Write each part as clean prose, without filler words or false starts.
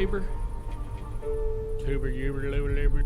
Tuber. Tuber, uber, luber, luber.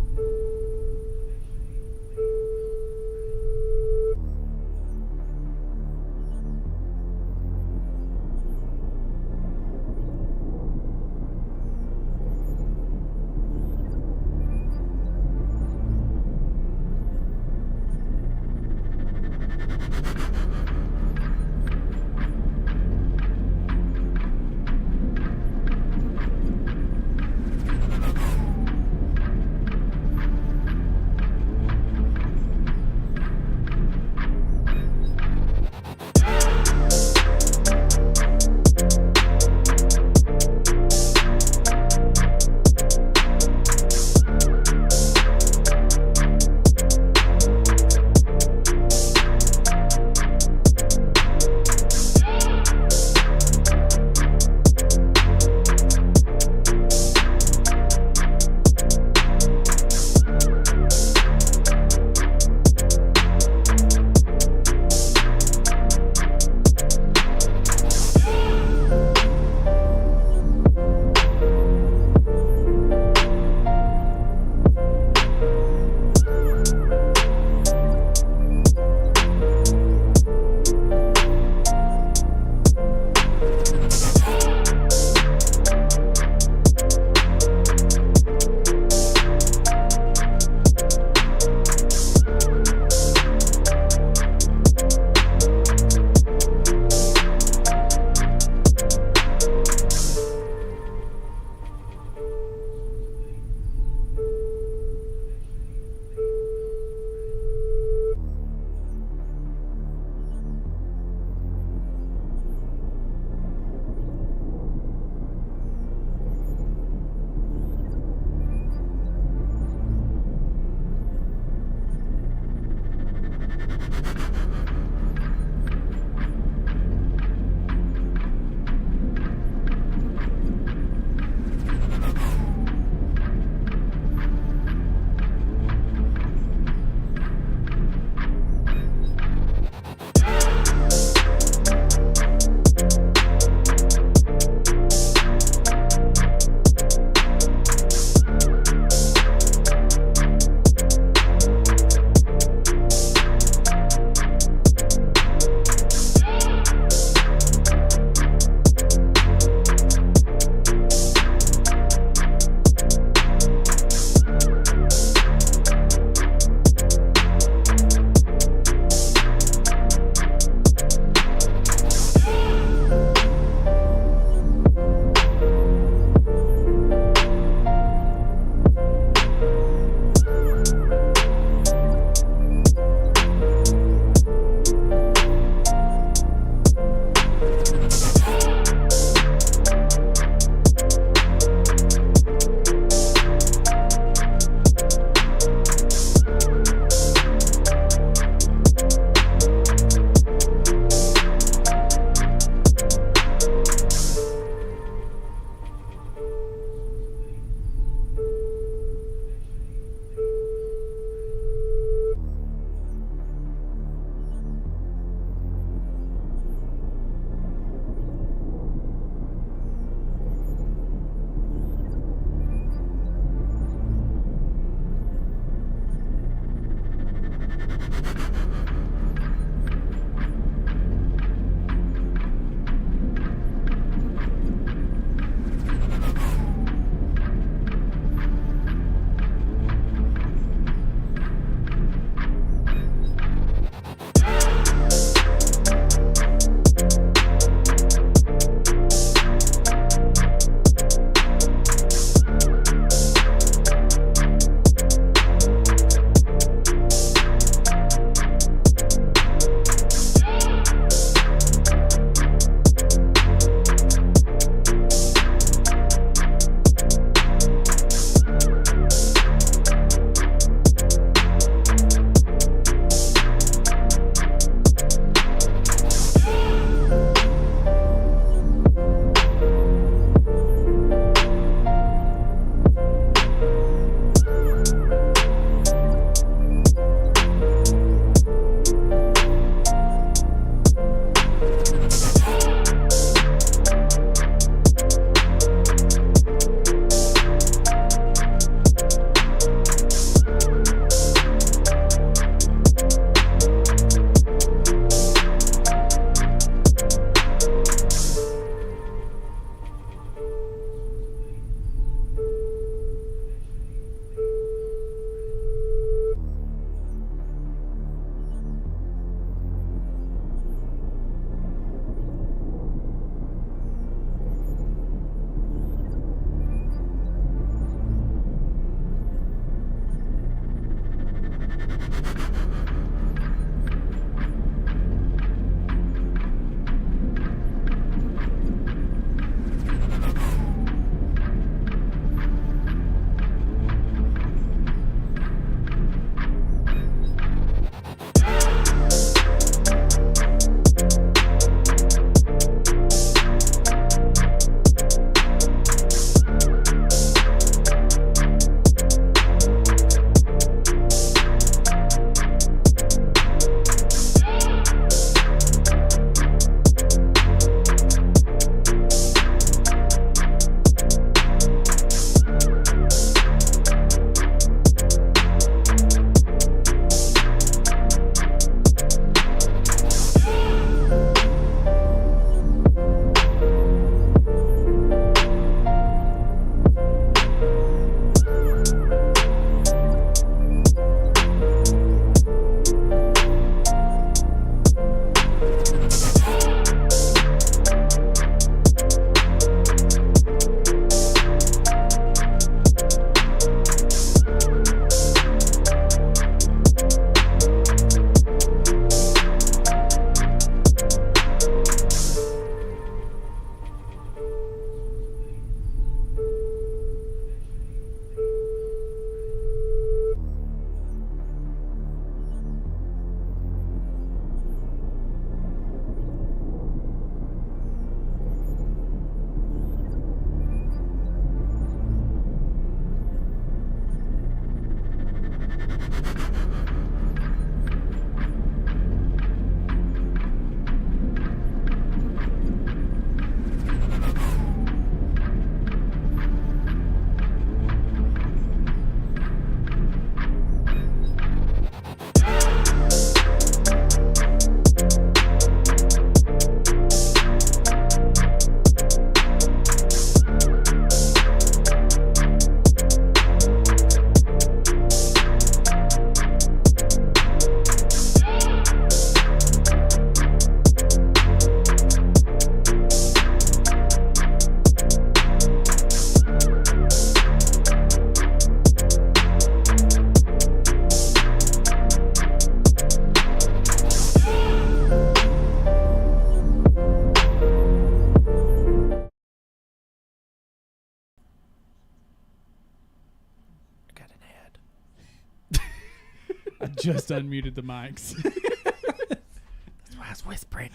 Just unmuted the mics. That's why I was whispering.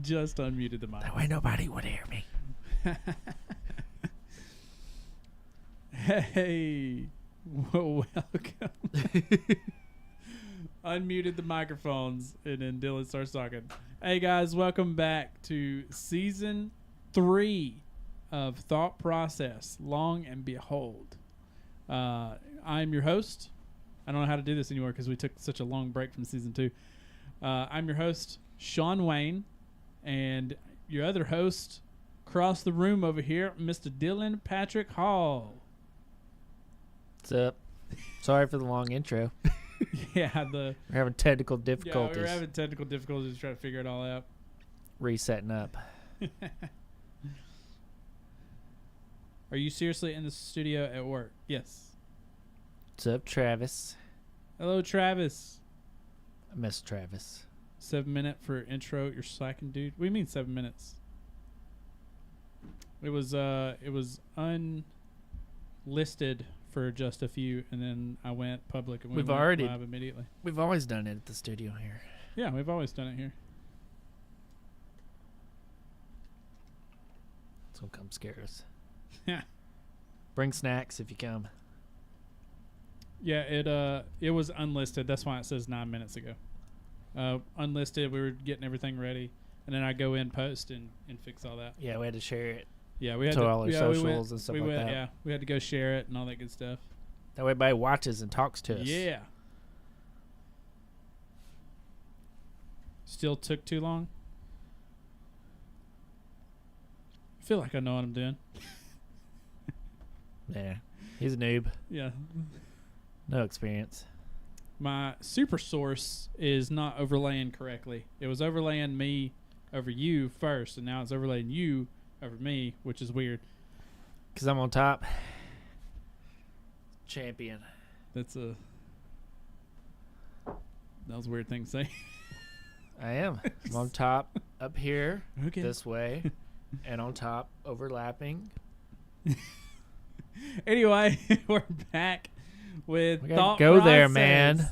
Just unmuted the mics. That way nobody would hear me. Hey, welcome. Unmuted the microphones, and then Dylan starts talking. Hey guys, welcome back to season 3 of Thought Process, Long and Behold. I'm your host. I don't know how to do this anymore because we took such a long break from season 2. I'm your host, Shawn Wayne, and your other host across the room over here, Mr. Dylan Patrick Hall. What's up? Sorry for the long intro. Yeah, we're having technical difficulties. Yeah, we were having technical difficulties trying to figure it all out. Resetting up. Are you seriously in the studio at work? Yes. What's up, Travis? Hello, Travis. I miss Travis. 7 minute for intro. You're slacking, dude. What do you mean 7 minutes? It was unlisted for just a few, and then I went public and we went live immediately. We've always done it at the studio here. Yeah, we've always done it here. So come scare us. Yeah. Bring snacks if you come. Yeah, it was unlisted. That's why it says 9 minutes ago. Unlisted, we were getting everything ready, and then I go in post and fix all that. Yeah, we had to share it. Yeah, we had to all our socials we went, and stuff like that. Yeah, we had to go share it and all that good stuff. That way everybody watches and talks to us. Yeah. Still took too long? I feel like I know what I'm doing. Yeah. He's a noob. Yeah. No experience. My super source is not overlaying correctly. It was overlaying me over you first, and now it's overlaying you over me, which is weird. Because I'm on top. Champion. That was a weird thing to say. I am. I'm on top up here, okay. This way, and on top overlapping. Anyway, we're back with Thought Process. Go there, man.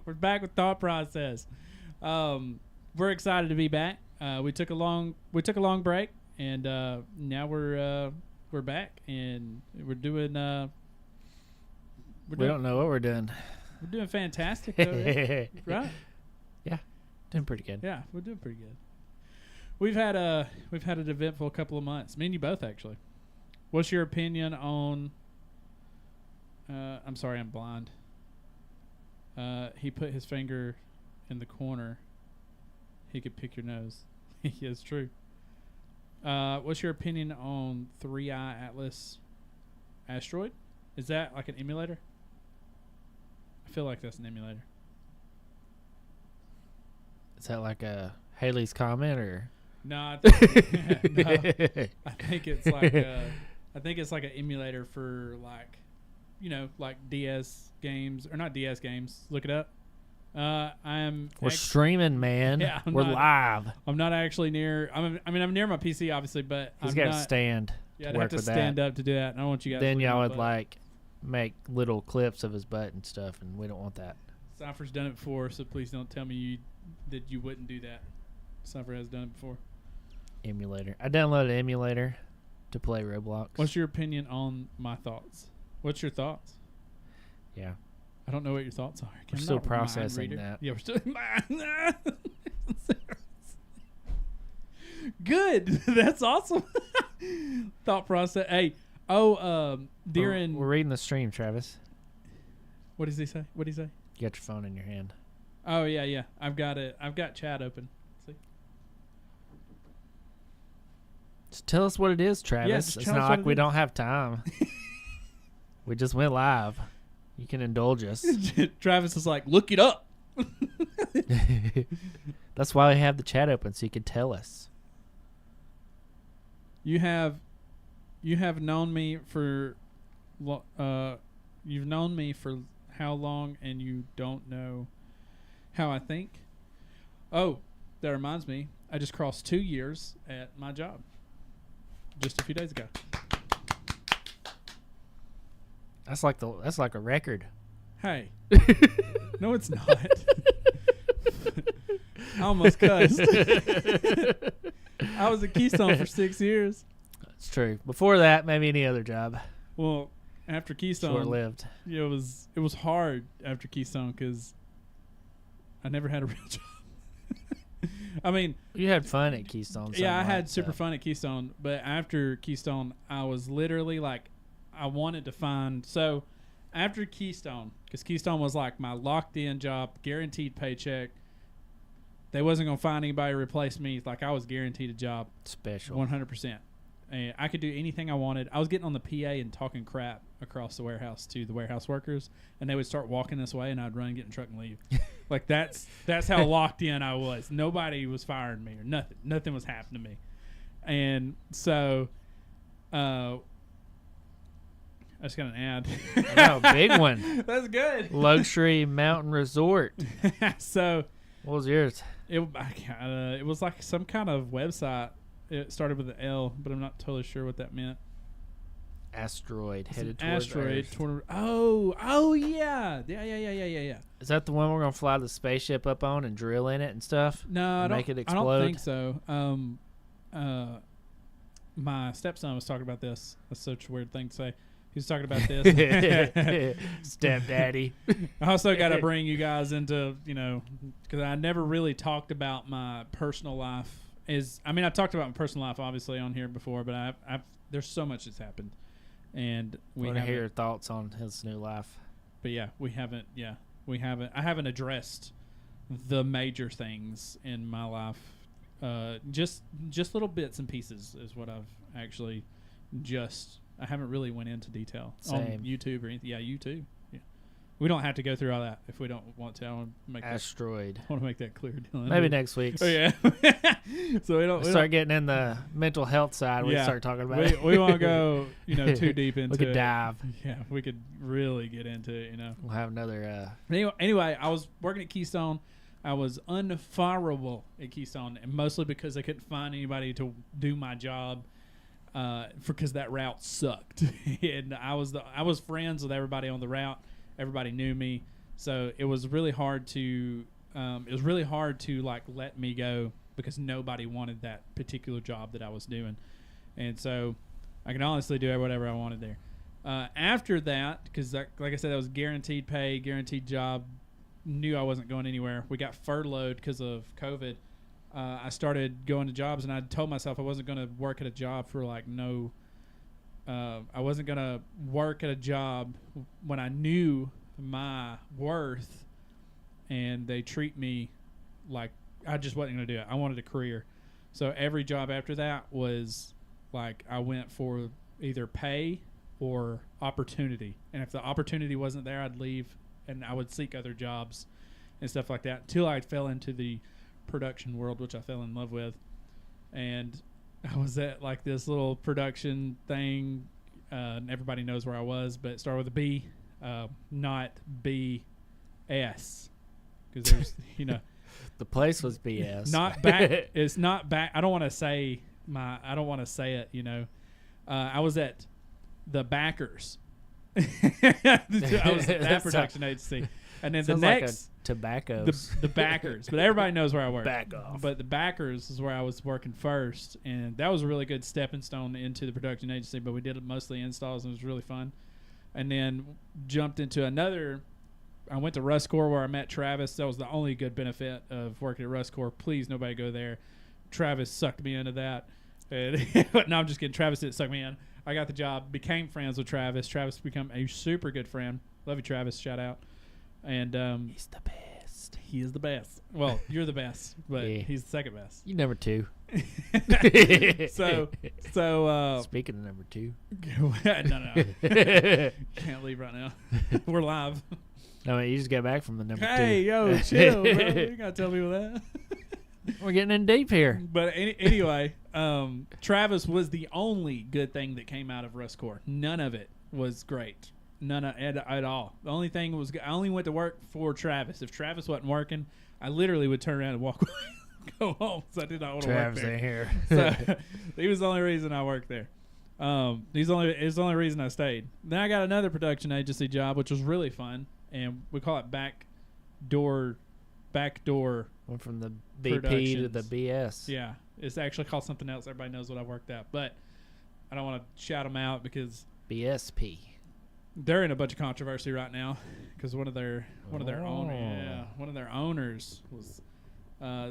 We're back with Thought Process. We're excited to be back. We took a long break, and now we're back, and we're doing. We don't know what we're doing. We're doing fantastic, though, right? Yeah, doing pretty good. Yeah, we're doing pretty good. We've had an eventful couple of months. Me and you both, actually. What's your opinion on? I'm sorry, I'm blind. He put his finger in the corner. He could pick your nose. Yeah, it's true. What's your opinion on 3i Atlas asteroid? Is that like an emulator? I feel like that's an emulator. Is that like a Haley's Comet or? No, I think it's like an emulator for like DS games, or not DS games. Look it up. We're streaming, man. Yeah, we're live. I'm not actually near. I'm near my PC, obviously, but He's got to stand. Yeah, I'd have to stand up to do that. And I don't want you guys. Then y'all would like make little clips of his butt and stuff, and we don't want that. Cypher's done it before, so please don't tell me that you wouldn't do that. Cypher has done it before. Emulator. I downloaded an emulator to play Roblox. What's your opinion on my thoughts? What's your thoughts? Yeah. I don't know what your thoughts are. We're still processing that. Yeah, we're still. Good. That's awesome. Thought process. Hey. During. We're reading the stream, Travis. What does he say? What did he say? You got your phone in your hand. Oh, yeah. I've got it. I've got chat open. See? Just tell us what it is, Travis. Yeah, it's not like we don't have time. We just went live. You can indulge us. Travis is like, look it up. That's why we have the chat open, so you can tell us. You have known me for you've known me for how long, and you don't know how I think? Oh, that reminds me. I just crossed 2 years at my job just a few days ago. That's like a record. Hey. No, it's not. I almost cussed. I was at Keystone for 6 years. That's true. Before that, maybe any other job. Well, after Keystone, Short-lived. it was hard after Keystone because I never had a real job. I mean, you had fun at Keystone. Yeah, I had super fun at Keystone, but after Keystone, I was literally like, I wanted to find. So after Keystone, because Keystone was like my locked-in job, guaranteed paycheck. They wasn't gonna find anybody to replace me. Like I was guaranteed a job, special, 100%. And I could do anything I wanted. I was getting on the PA and talking crap across the warehouse to the warehouse workers, and they would start walking this way, and I'd run, get in the truck, and leave. Like that's how locked in I was. Nobody was firing me or nothing. Nothing was happening to me. And so, I just got an ad. Oh, big one. That's good. Luxury mountain resort. So, what was yours? It was like some kind of website. It started with an L, but I'm not totally sure what that meant. Asteroid headed towards Earth. Oh yeah. Is that the one we're gonna fly the spaceship up on and drill in it and stuff? No, I make it explode? I don't think so. My stepson was talking about this. That's such a weird thing to say. He was talking about this. Stepdaddy. I also got to bring you guys into, because I never really talked about my personal life. I talked about my personal life obviously on here before, but there's so much that's happened, and we want to hear your thoughts on his new life. But yeah, we haven't. I haven't addressed the major things in my life. Just little bits and pieces is what I've actually I haven't really went into detail on YouTube or anything. Yeah, YouTube. Yeah, we don't have to go through all that if we don't want to. I want to make Asteroid. I want to make that clear, Dylan. Maybe next week. Oh yeah. So we start getting in the mental health side. We start talking about it. We won't go, too deep into. We could dive. Yeah, we could really get into it. We'll have another. Anyway, I was working at Keystone. I was unfireable at Keystone, and mostly because I couldn't find anybody to do my job. Because that route sucked, and I was friends with everybody on the route. Everybody knew me, so it was really hard to like let me go because nobody wanted that particular job that I was doing, and so I could honestly do whatever I wanted there. After that, because like I said, that was guaranteed pay, guaranteed job. Knew I wasn't going anywhere. We got furloughed because of COVID. I started going to jobs, and I told myself I wasn't going to work at a job for I wasn't going to work at a job when I knew my worth, and they treat me like I just wasn't going to do it. I wanted a career. So every job after that was like I went for either pay or opportunity. And if the opportunity wasn't there, I'd leave, and I would seek other jobs and stuff like that until I fell into the production world, which I fell in love with. And I was at like this little production thing, and everybody knows where I was, but it started with a B, not B-S, because there's the place was BS. Not back. It's not back. I don't want to say it. I was at the Backers. I was at that production agency, and then the next. Like Tobaccos. The Backers, but everybody knows where I work. Back off. But the Backers is where I was working first, and that was a really good stepping stone into the production agency, but we did mostly installs, and it was really fun. And then jumped into I went to Rustcore where I met Travis. That was the only good benefit of working at Rustcore. Please, nobody go there. Travis sucked me into that. And no, I'm just kidding. Travis didn't suck me in. I got the job, became friends with Travis. Travis became a super good friend. Love you, Travis. Shout out. And he's the best. He is the best. Well, you're the best, but he's the second best. You number two. So speaking of number two. No. Can't leave right now. We're live. No, you just got back from the number two. Hey, yo, chill, bro. You gotta tell people that. We're getting in deep here. But anyway, Travis was the only good thing that came out of Rustcore. None of it was great. None at all. The only thing was I only went to work for Travis. If Travis wasn't working, I literally would turn around and walk away, go home. So I did not want to work there. Here. So he was the only reason I worked there. It's the only reason I stayed. Then I got another production agency job, which was really fun, and we call it backdoor. Went from the BP to the Productions. BS. Yeah, it's actually called something else. Everybody knows what I've worked at, but I don't want to shout them out because BSP. they're in a bunch of controversy right now because one of their owners was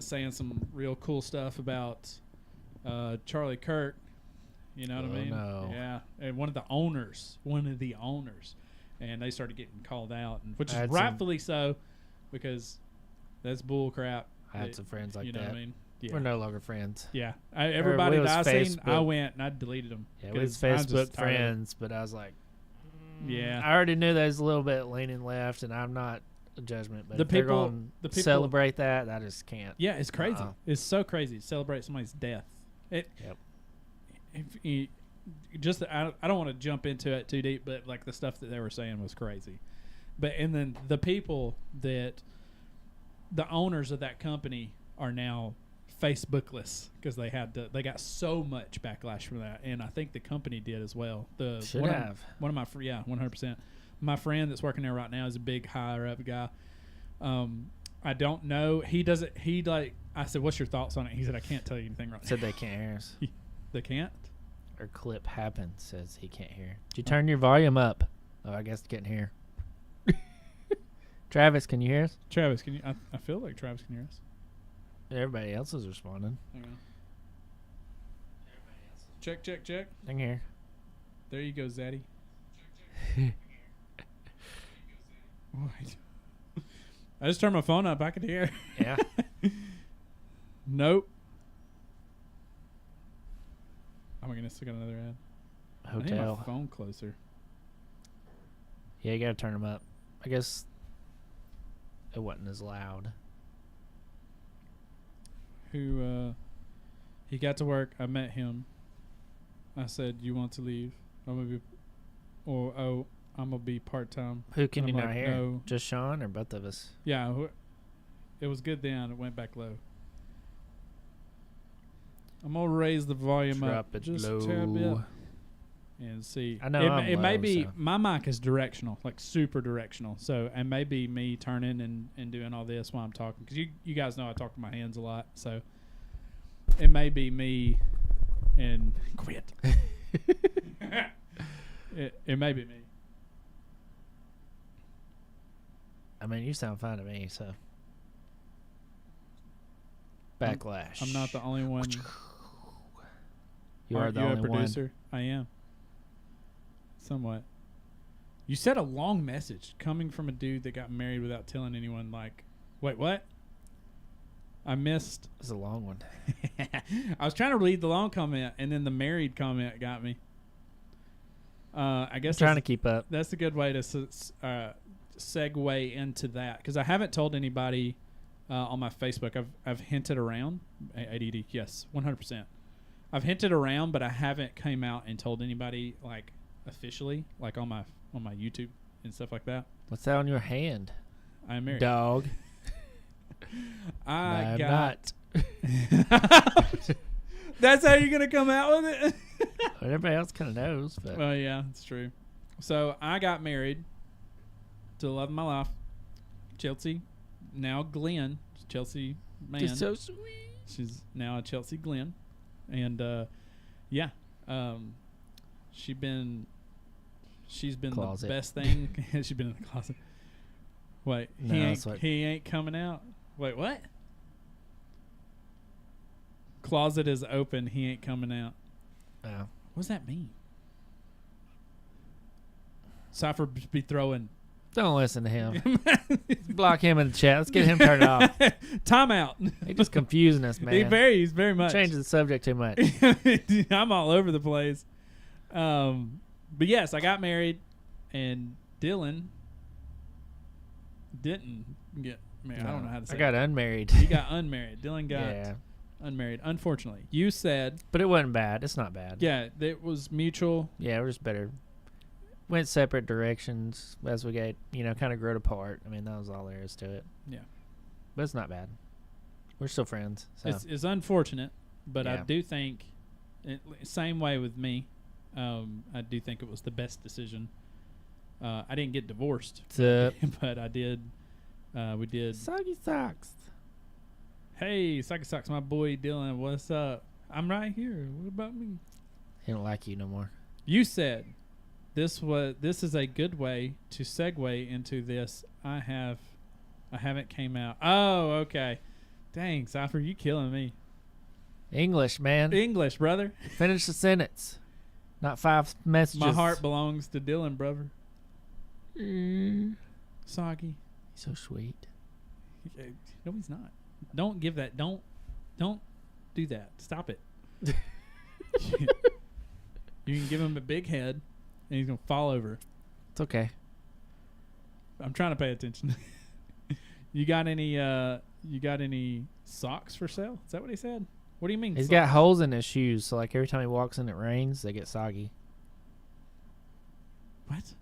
saying some real cool stuff about Charlie Kirk. You know what I mean? No. Yeah, and one of the owners, and they started getting called out, which is I had rightfully so, because that's bull crap. I had some friends like you know that. what I mean? Yeah. We're no longer friends. Yeah, everybody we that was I seen, I Facebook. went and I deleted them. Yeah, we was Facebook friends, but I was like, Yeah. I already knew they was a little bit leaning left, and I'm not a judgment, but The if they're people- gonna the people- celebrate that, I just can't. Yeah, it's crazy. Uh-uh. It's so crazy to celebrate somebody's death. It. Yep. If you, I don't want to jump into it too deep, but like the stuff that they were saying was crazy. But and then the people that the owners of that company are now Facebookless because they got so much backlash from that, and I think the company did as well. Should have. One of my 100%. My friend that's working there right now is a big higher up guy. I don't know. He doesn't. He like. I said, "What's your thoughts on it?" He said, "I can't tell you anything right Said they can't hear us. now." They can't. Or clip happens says he can't hear. Did you turn your volume up? Oh, I guess you can't hear. Travis, can you hear us? Travis, can you? I feel like Travis can hear us. Everybody else is responding. Hang on. Check. I can hear. There you go, Zaddy. Wait. I just turned my phone up. I could hear. Yeah. Nope. Oh my goodness, I got another ad. I need Hotel. my phone closer. Yeah, you gotta turn them up. I guess it wasn't as loud. He got to work. I met him. I said, "You want to leave? I'm gonna be part time." Who can I'm you not like, hear? no. Just Shawn or both of us? Yeah, it was good then. It went back low. I'm gonna raise the volume Drop up it just low. a tad bit and see. I know it, I'm it may low, be so. my mic is directional, like super directional. So it may be me turning and doing all this while I'm talking because you guys know I talk with my hands a lot. So it may be me and quit. It may be me. I mean, you sound fine to me, so. Backlash. I'm not the only one. You are Aren't the you only a producer? I am. Somewhat. You said a long message coming from a dude that got married without telling anyone. Like, wait, what? I missed. It's a long one. I was trying to read the long comment, and then the married comment got me. I guess Trying to keep up. that's a good way to segue into that because I haven't told anybody on my Facebook. I've hinted around. ADD, yes, 100%. I've hinted around, but I haven't came out and told anybody like officially, like on my YouTube and stuff like that. What's that on your hand? I am married. Dog. I I'm got. not. That's how you're gonna come out with it. Well, everybody else kind of knows, but Well, yeah, it's true. So I got married to the love of my life, Chelsea. Now Glenn, Chelsea man. just so sweet. She's now a Chelsea Glenn, and yeah, she's been Closet. the best thing. She's been in the closet. Wait, No, that's what- he ain't coming out. Wait, what? Closet is open. He ain't coming out. Oh. What does that mean? Cypher be throwing. Don't listen to him. Block him in the chat. Let's get him turned off. Timeout. He's just confusing us, man. He's very much. Changes the subject too much. I'm all over the place. But yes, I got married, and Dylan didn't get married. I don't know how to say I got it. unmarried. You got unmarried. Dylan got Yeah. unmarried. Unfortunately, you said, But it wasn't bad. It's not bad. yeah, it was mutual. Yeah, we're just better. Went separate directions as we got, kind of growed apart. I mean, that was all there is to it. Yeah. But it's not bad. We're still friends. So. It's unfortunate, but I Yeah. do think, same way with me, I do think it was the best decision I didn't get divorced, but I did. We did. Soggy socks. Hey, Socky Socks, my boy Dylan, what's up? I'm right here. What about me? He don't like you no more. You said this is a good way to segue into this. I haven't came out. Oh, okay. Dang, Cypher, you killing me. English, man. English, brother. Finish the sentence. Not 5 messages. My heart belongs to Dylan, brother. Soggy. He's so sweet. No, he's not. Don't give that. Don't do that. Stop it. You can give him a big head, and he's gonna fall over. It's okay. I'm trying to pay attention. You got any socks for sale? Is that what he said? What do you mean? He's socks? got holes in his shoes, so like every time he walks in, it rains. They get soggy. What?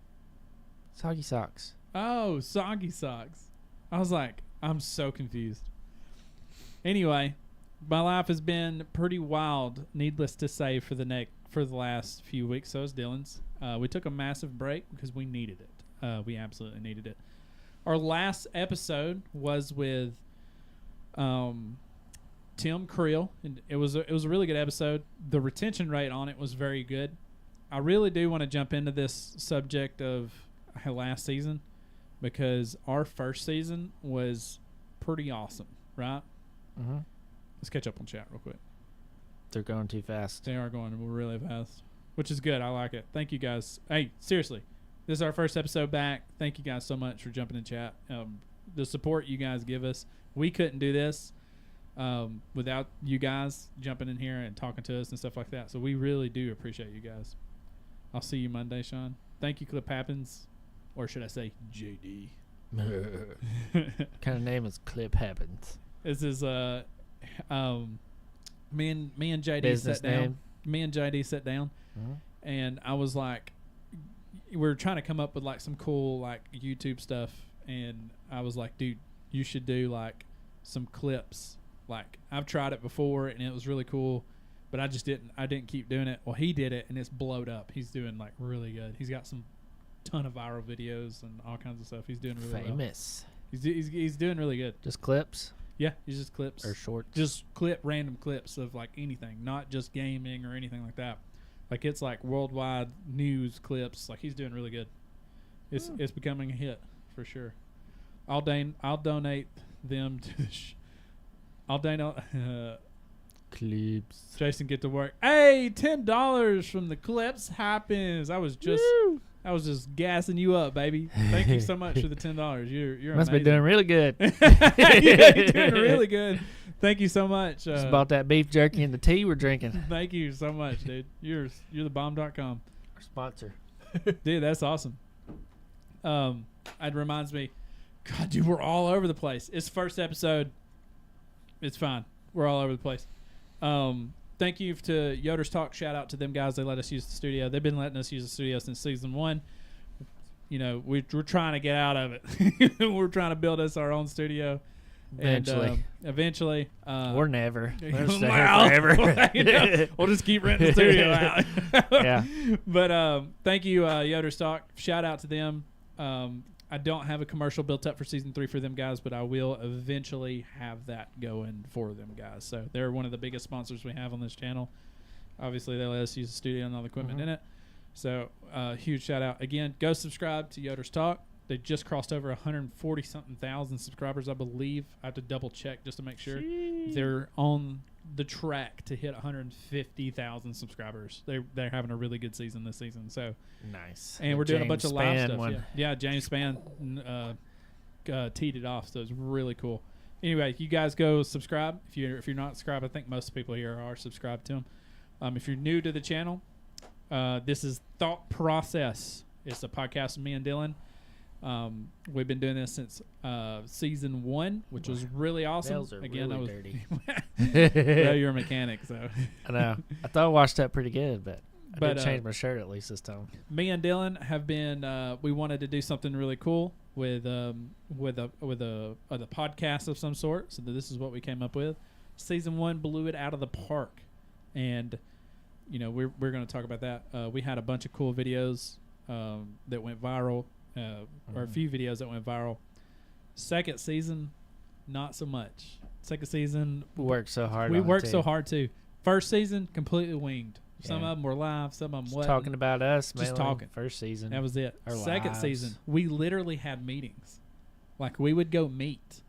Soggy socks. Oh, soggy socks. I was like, I'm so confused. Anyway, my life has been pretty wild, needless to say, for the last few weeks. So is Dylan's. We took a massive break because we needed it. We absolutely needed it. Our last episode was with Tim Creel, and it was a really good episode. The retention rate on it was very good. I really do want to jump into this subject of last season because our first season was pretty awesome, right? Mm-hmm. Let's catch up on chat real quick. They're going too fast. They are going really fast, which is good. I like it. Thank you guys. Hey, seriously, this is our first episode back. Thank you guys so much for jumping in chat. The support you guys give us. We couldn't do this without you guys jumping in here and talking to us and stuff like that. So we really do appreciate you guys. I'll see you Monday, Shawn. Thank you, Clip Happens. Or should I say JD? Kind of name is Clip Happens. This is me and JD Business sat down. name. Me and JD sat down, and I was like, we were trying to come up with like some cool like YouTube stuff, and I was like, dude, you should do like some clips. Like I've tried it before, and it was really cool, but I didn't keep doing it. Well, he did it, and it's blowed up. He's doing like really good. He's got some ton of viral videos and all kinds of stuff. He's doing really famous. Well. He's doing really good. Just clips. Yeah, he's just clips. Or shorts. Just random clips of like anything, not just gaming or anything like that. Like it's like worldwide news clips. Like he's doing really good. It's becoming a hit for sure. I'll donate them to I'll donate clips. Jason, get to work. Hey, $10 from the Clips Happens. I was just gassing you up, baby. Thank you so much for the $10. You're must amazing. be doing really good. Yeah, you're doing really good. Thank you so much. Just bought that beef jerky and the tea we're drinking. Thank you so much, dude. You're the bomb.com. Our sponsor. Dude, that's awesome. It reminds me, God, dude, we're all over the place. It's first episode. It's fine. We're all over the place. Thank you to Yoder's Talk. Shout out to them guys. They let us use the studio. They've been letting us use the studio since season 1. You know, we're trying to get out of it. We're trying to build us our own studio. Eventually. Or never. We'll just keep renting the studio out. Yeah. But thank you, Yoder's Talk. Shout out to them. I don't have a commercial built up for season 3 for them guys, but I will eventually have that going for them guys. So they're one of the biggest sponsors we have on this channel. Obviously, they let us use the studio and all the equipment in it. So huge shout out. Again, go subscribe to Yoder's Talk. They just crossed over 140-something thousand subscribers, I believe. I have to double check just to make sure. They're on the track to hit 150,000 subscribers. They're having a really good season this season. So nice. And we're doing a bunch of live stuff. One. Yeah, James Spann teed it off, so it's really cool. Anyway, you guys go subscribe. If you're not subscribed, I think most people here are subscribed to them. If you're new to the channel, this is Thought Process. It's a podcast with me and Dylan. We've been doing this since season 1, which was really awesome. Nails are Again, really I was dirty. Well, you're a mechanic, so I know. I thought I washed up pretty good, but I did change my shirt at least this time. Me and Dylan have been. We wanted to do something really cool with a podcast of some sort. So this is what we came up with. Season 1 blew it out of the park, and you know we're going to talk about that. We had a bunch of cool videos that went viral, or a few videos that went viral. Second season, not so much. Second season, Worked so hard. we on it, worked too. so hard too. First season, completely winged. Some Yeah. of them were live, some of them Just wasn't. talking about us, Just mainly, talking. First season. That was it. Our Second lives. season, we literally had meetings. Like, we would go meet,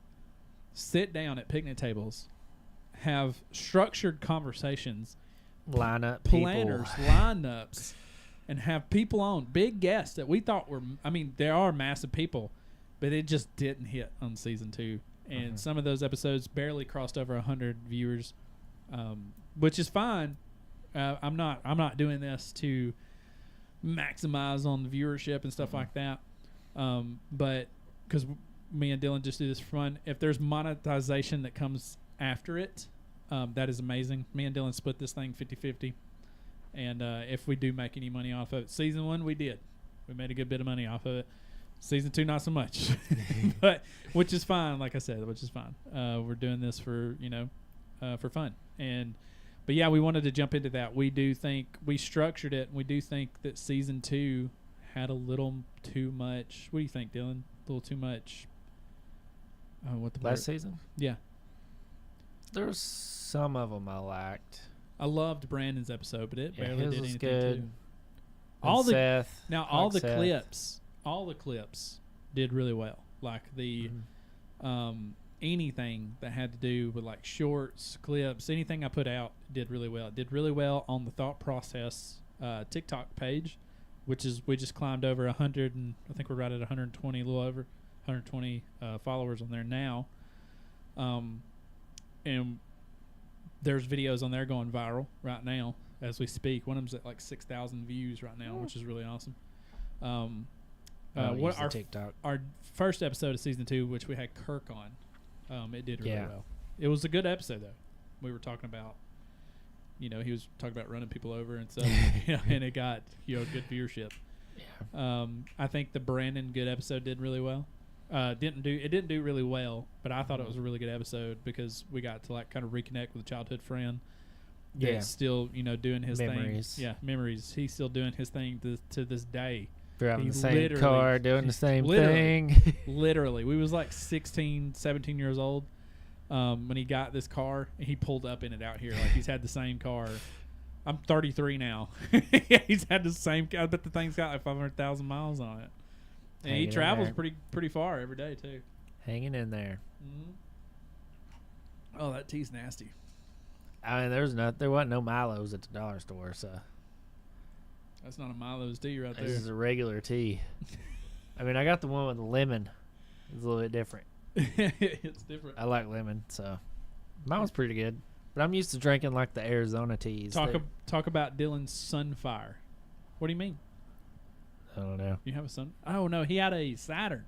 sit down at picnic tables, have structured conversations, Line up planners, people. lineups, and have people on, big guests that we thought were, I mean, there are massive people, but it just didn't hit on season 2. And some of those episodes barely crossed over 100 viewers, which is fine. I'm not doing this to maximize on the viewership and stuff like that. But because me and Dylan just do this for fun, if there's monetization that comes after it, that is amazing. Me and Dylan split this thing 50-50. And if we do make any money off of it, season 1 we did. We made a good bit of money off of it. Season 2 not so much, but which is fine. Like I said, which is fine. We're doing this for for fun. But yeah, we wanted to jump into that. We do think we structured it. And we do think that season 2 had a little too much. What do you think, Dylan? A little too much. What the Last season? Yeah, There was some of them I liked. I loved Brandon's episode, but it Yeah, barely his did was anything good. too. And All the Seth. Now, Like all the Seth. clips did really well. Like the anything that had to do with like shorts, clips, anything I put out did really well. It did really well on the Thought Process TikTok page, which is we just climbed over 100, and I think we're right at 120, a little over 120 followers on there now. And there's videos on there going viral right now as we speak. One of them's at like 6,000 views right now, which is really awesome. What our TikTok? Our first episode of season 2, which we had Kirk on, it did really Yeah. well. It was a good episode though. We were talking about, he was talking about running people over and stuff, and it got good viewership. Yeah. I think the Brandon good episode did really well. Didn't do really well, but I thought it was a really good episode because we got to like kind of reconnect with a childhood friend. Yeah. That's still doing his Memories. thing. Yeah, memories. He's still doing his thing to this day. Driving He the same literally- car, doing the same literally. thing. Literally, we was like 16, 17 years old when he got this car, and he pulled up in it out here. Like, he's had the same car. I'm 33 now. He's had the same car. I bet the thing's got like 500,000 miles on it. And Hanging he in travels there. pretty far every day, too. Hanging in there. Oh, that tea's nasty. I mean, there wasn't no Milos at the dollar store, so That's not a Milo's tea right this there. is a regular tea. I mean, I got the one with the lemon. It's a little bit different. It's different. I like lemon, so mine was pretty good. But I'm used to drinking like the Arizona teas. Talk about Dylan's Sunfire. What do you mean? I don't know. You have a Sun? Oh, no, he had a Saturn.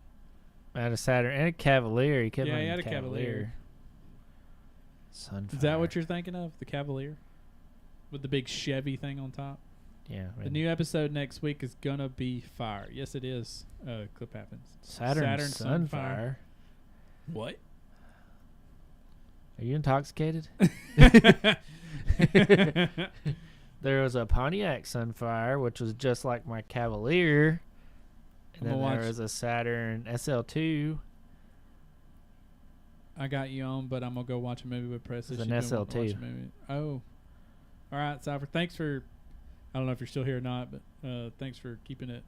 I had a Saturn and a Cavalier. He kept Yeah, he running had a Cavalier. Sunfire. Is that what you're thinking of? The Cavalier? With the big Chevy thing on top? Yeah. The new episode next week is going to be fire. Yes, it is. Clip happens. Saturn Sunfire. Sunfire. What? Are you intoxicated? There was a Pontiac Sunfire, which was just like my Cavalier. And I'm then gonna there watch- was a Saturn SL2. I got you on, but I'm going to go watch a movie with Press. It's She's an been wanting to watch SL2. a movie. Oh. All right, Cypher. Thanks for... I don't know if you're still here or not, but thanks for keeping it...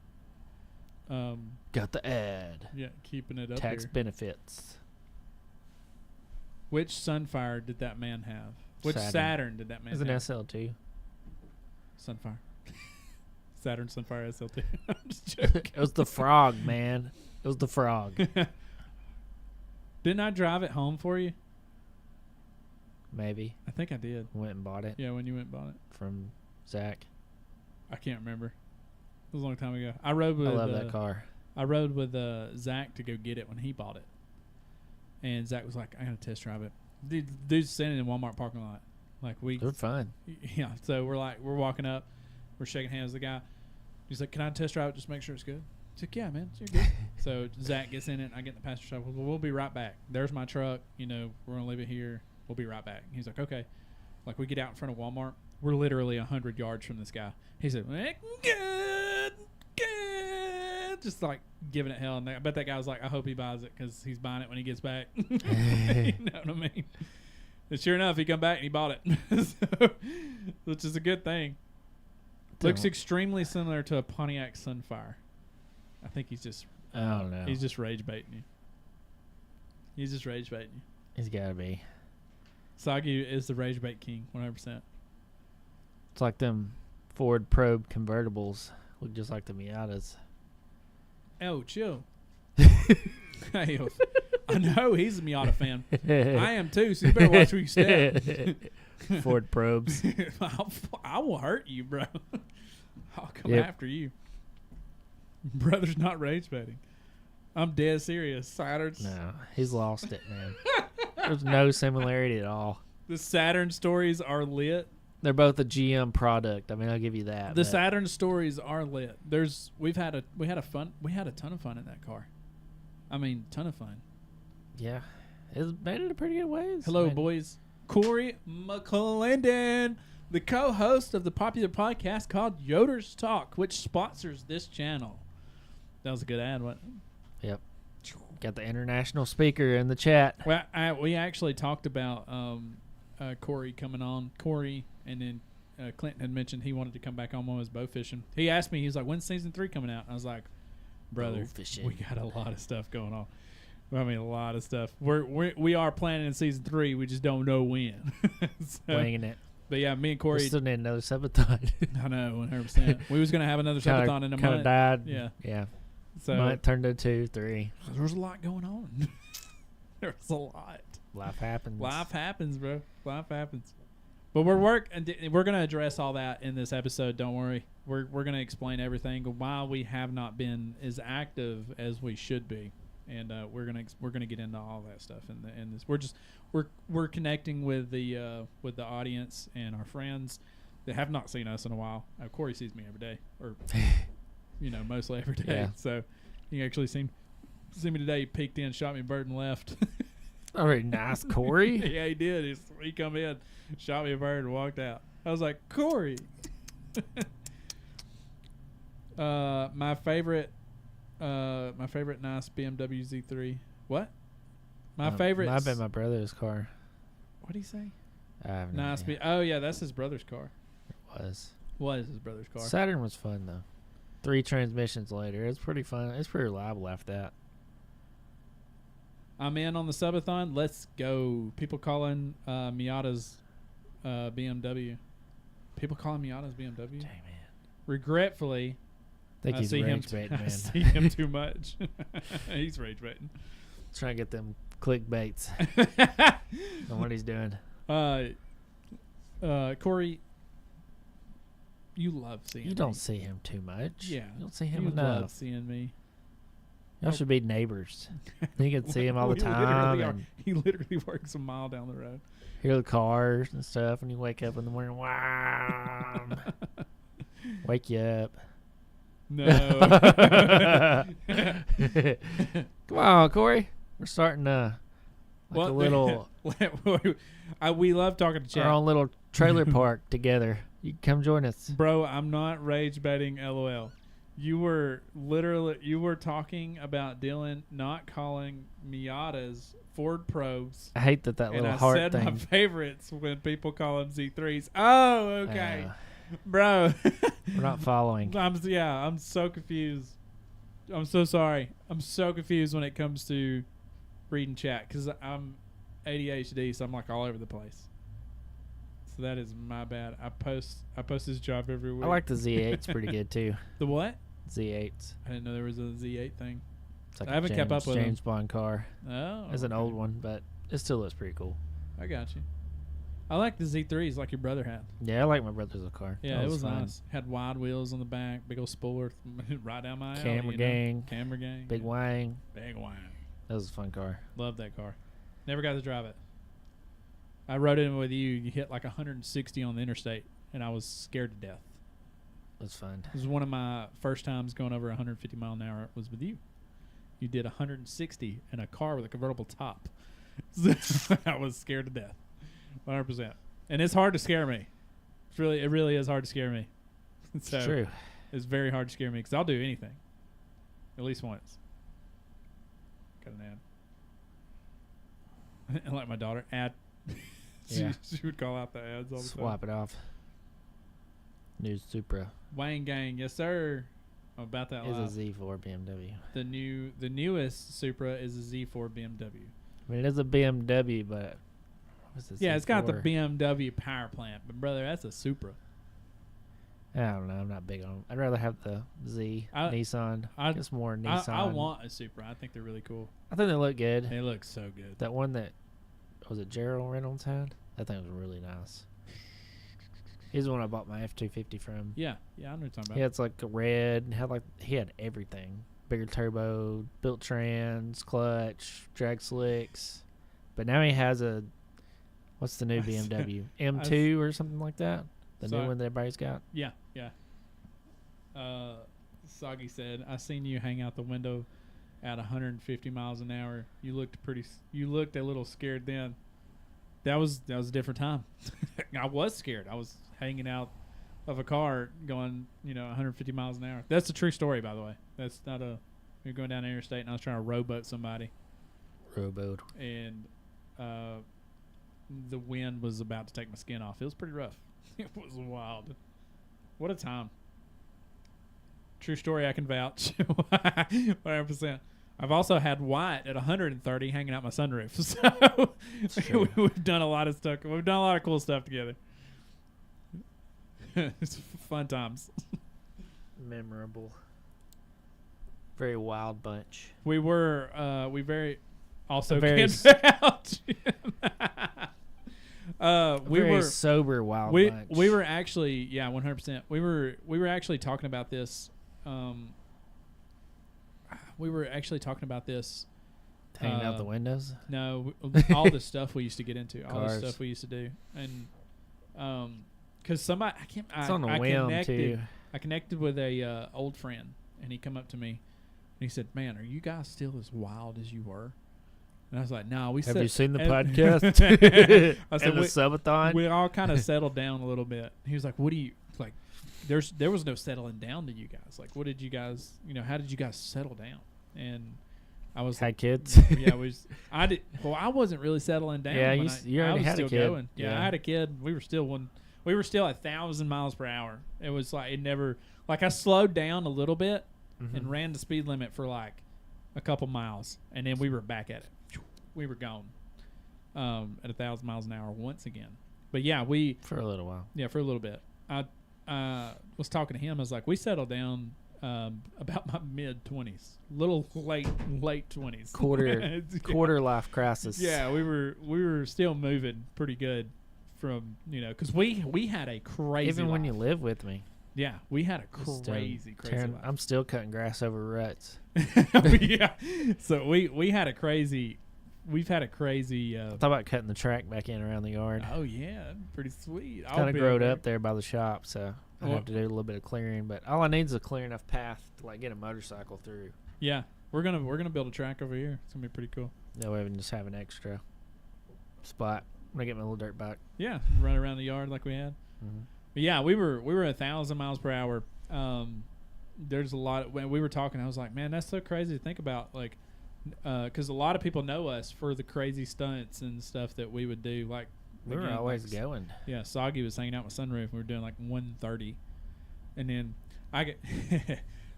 Got the ad. yeah, keeping it up Tax here. benefits. Which Sunfire did that man have? Which Saturn did that man It's an have? SL2. Sunfire. Saturn Sunfire SL2. I'm just joking. It was the frog, man. It was the frog. Didn't I drive it home for you? Maybe. I think I did. Went and bought it Yeah, when you went and bought it. from Zach. I can't remember. It was a long time ago. I rode with I love that car. I rode with Zach to go get it when he bought it. And Zach was like, I got to test drive it. Dude's standing in the Walmart parking lot. Like, They're fun. yeah. So we're walking up. We're shaking hands with the guy. He's like, can I test drive it just to make sure it's good? He's like, yeah, man. You're good. So Zach gets in it. I get in the passenger side. Well, we'll be right back. There's my truck. We're going to leave it here. We'll be right back. He's like, okay. Like, we get out in front of Walmart. We're literally 100 yards from this guy. He said, good. just like giving it hell. And I bet that guy was like, I hope he buys it because he's buying it when he gets back. You know what I mean? And sure enough, he come back and he bought it, so, which is a good thing. Looks extremely similar to a Pontiac Sunfire. I think he's just. I don't know. He's just rage baiting you. He's just rage baiting you. He's got to be. Sagi is the rage bait king, 100%. It's like them Ford Probe convertibles look just like the Miatas. Oh, chill. Hey, I know he's a Miata fan. I am too, so you better watch where you step. Ford Probes. I will hurt you, bro. I'll come after you. Brother's not rage baiting. I'm dead serious. Saturn's. No, he's lost it, man. There's no similarity at all. The Saturn stories are lit. They're both a GM product. I mean, I'll give you that. The Saturn stories are lit. We had a ton of fun in that car. I mean, ton of fun. Yeah, it's made it a pretty good ways. Hello, boys. Corey McClendon, the co-host of the popular podcast called Yoder's Talk, which sponsors this channel. That was a good ad, wasn't it? Yep. Got the international speaker in the chat. Well, we actually talked about Corey coming on. Corey, and then Clinton had mentioned he wanted to come back on when he was bow fishing. He asked me, he was like, when's season 3 coming out? I was like, brother, we got a lot of stuff going on. I mean, a lot of stuff. We are planning in season 3. We just don't know when. Winging it. But yeah, me and Corey. We still need another subathon. I know, 100%. We was going to have another subathon in a month. Kind of died. Yeah. Yeah. So month turned to 2, 3. There was a lot going on. There was a lot. Life happens. Life happens, bro. Life happens. But we're going to address all that in this episode. Don't worry. We're going to explain everything why we have not been as active as we should be, and we're gonna get into all that stuff. And this we're connecting with the audience and our friends that have not seen us in a while. Corey sees me every day, or mostly every day. Yeah. So he actually see me today. He peeked in, shot me a bird, and left. Very nice, Corey. Yeah, he did. He come in, shot me a bird, and walked out. I was like, Corey. My favorite nice BMW Z3. What? My favorite. Might have been my brother's car. What did he say? I have no Nice. idea. Oh yeah, that's his brother's car. It was. Was his brother's car. Saturn was fun though. 3 transmissions later, it's pretty fun. It's pretty reliable after that. I'm in on the subathon. Let's go. People calling Miata's BMW. People calling Miata's BMW. Dang, man. Regretfully, I see him. I see him too much. He's rage baiting. Trying to get them clickbaits on what he's doing. Corey, you love seeing me. You don't see him too much. Yeah. You don't see him You love enough. seeing me. Y'all should be neighbors. You can see him all the We time. literally are. And He literally works a mile down the road. hear the cars and stuff when you wake up in the morning. Wow. Wake you up. No. Come on, Corey. We're starting like Well, a little we love talking to chat. our own little trailer park together. You can come join us. Bro, I'm not rage baiting, LOL. You were talking about Dylan not calling Miatas Ford Probes. I hate that And little I heart said thing. my favorites when people call them Z3s. Oh, okay. Bro. We're not following. I'm so confused. I'm so sorry. I'm so confused when it comes to reading chat because I'm ADHD, so I'm like all over the place. So that is my bad. I post this job every week. I like the Z8s pretty good too. The what? Z8s. I didn't know there was a Z8 thing. It's like I haven't kept up with James Bond car. Oh, It's an old one, but it still looks pretty cool. I got you. I like the Z3s like your brother had. Yeah, I like my brother's car. Yeah, That it was fun. nice. Had wide wheels on the back, big old spoiler, right down my alley. Camera gang. Camera gang. Big wang. Big wang. That was a fun car. Love that car. Never got to drive it. I rode it with you. You hit like 160 on the interstate, and I was scared to death. It was fun. It was one of my first times going over 150 mile an hour was with you. You did 160 in a car with a convertible top. I was scared to death. 100%. And it's hard to scare me. It really is hard to scare me. So It's true. It's very hard to scare me because I'll do anything. at least once. Got an ad. And like my daughter, ad. Yeah. she would call out the ads all the time. Swap it off. New Supra Wayne Gang, yes sir. I'm about that is loud. a Z4 BMW. The newest Supra is a Z4 BMW. I mean, it is a BMW, but what's this? Yeah, it's got the BMW power plant, but brother, that's a Supra. I don't know. I'm not big on them. I'd rather have the Z Nissan. It's more Nissan. I want a Supra. I think they're really cool. I think they look good. They look so good. That one that was it Gerald Reynolds had? That thing was really nice. He's the one I bought my F-250 from. Yeah, I know what you're talking about. He had like a red. He had everything. Bigger turbo, built trans, clutch, drag slicks. But now he has what's the new BMW? M2 or something like that? The new one that everybody's got? Yeah. Soggy said, I seen you hang out the window at 150 miles an hour. You looked a little scared then. That was a different time. I was scared. I was hanging out of a car going, 150 miles an hour. That's a true story, by the way. That's not you're going down the interstate and I was trying to rowboat somebody. Rowboat. And the wind was about to take my skin off. It was pretty rough. It was wild. What a time. True story, I can vouch. 100%. I've also had White at 130 hanging out my sunroof. So we've done a lot of stuff. We've done a lot of cool stuff together. It's fun times. Memorable. Very wild bunch. We very also very vouch. We very were sober wild bunch. We were actually 100%. We were actually talking about this. We were actually talking about this. Hanging out the windows? No, all the stuff we used to get into, all the stuff we used to do, and because somebody It's on a whim too. I connected with a old friend, and he come up to me, and he said, "Man, are you guys still as wild as you were?" And I was like, "No, Have you seen the podcast? I said, and the subathon? We all kind of settled down a little bit." He was like, "What do you like?" There was no settling down to you guys. Like, what did you guys? How did you guys settle down? And I was had kids. Yeah, I did. Well, I wasn't really settling down. Yeah, you already had a kid. Going. Yeah, I had a kid. We were still 1,000 miles per hour. It was like it never. Like I slowed down a little bit and ran the speed limit for like a couple miles, and then we were back at it. We were gone at 1,000 miles an hour once again. But yeah, for a little while. Yeah, for a little bit. I was talking to him. I was like, we settled down about my mid-20s, little late 20s, quarter life crisis. Yeah, we were still moving pretty good from because we had a crazy even when life. you live with me. Yeah, we had a crazy life. I'm still cutting grass over ruts. Yeah, so we've had a crazy. Thought about cutting the track back in around the yard. Oh yeah, pretty sweet. Kind of growed up there by the shop, so I have to do a little bit of clearing. But all I need is a clear enough path to like get a motorcycle through. Yeah, we're gonna build a track over here. It's gonna be pretty cool. That way we can just have an extra spot. I'm gonna get my little dirt bike. Yeah, run around the yard like we had. Mm-hmm. But yeah, we were 1,000 miles per hour. There's a lot. When we were talking, I was like, man, that's so crazy to think about. Like. Because a lot of people know us for the crazy stunts and stuff that we would do. Like we were always going. Yeah, Soggy was hanging out with sunroof. And we were doing like 130, and then I get.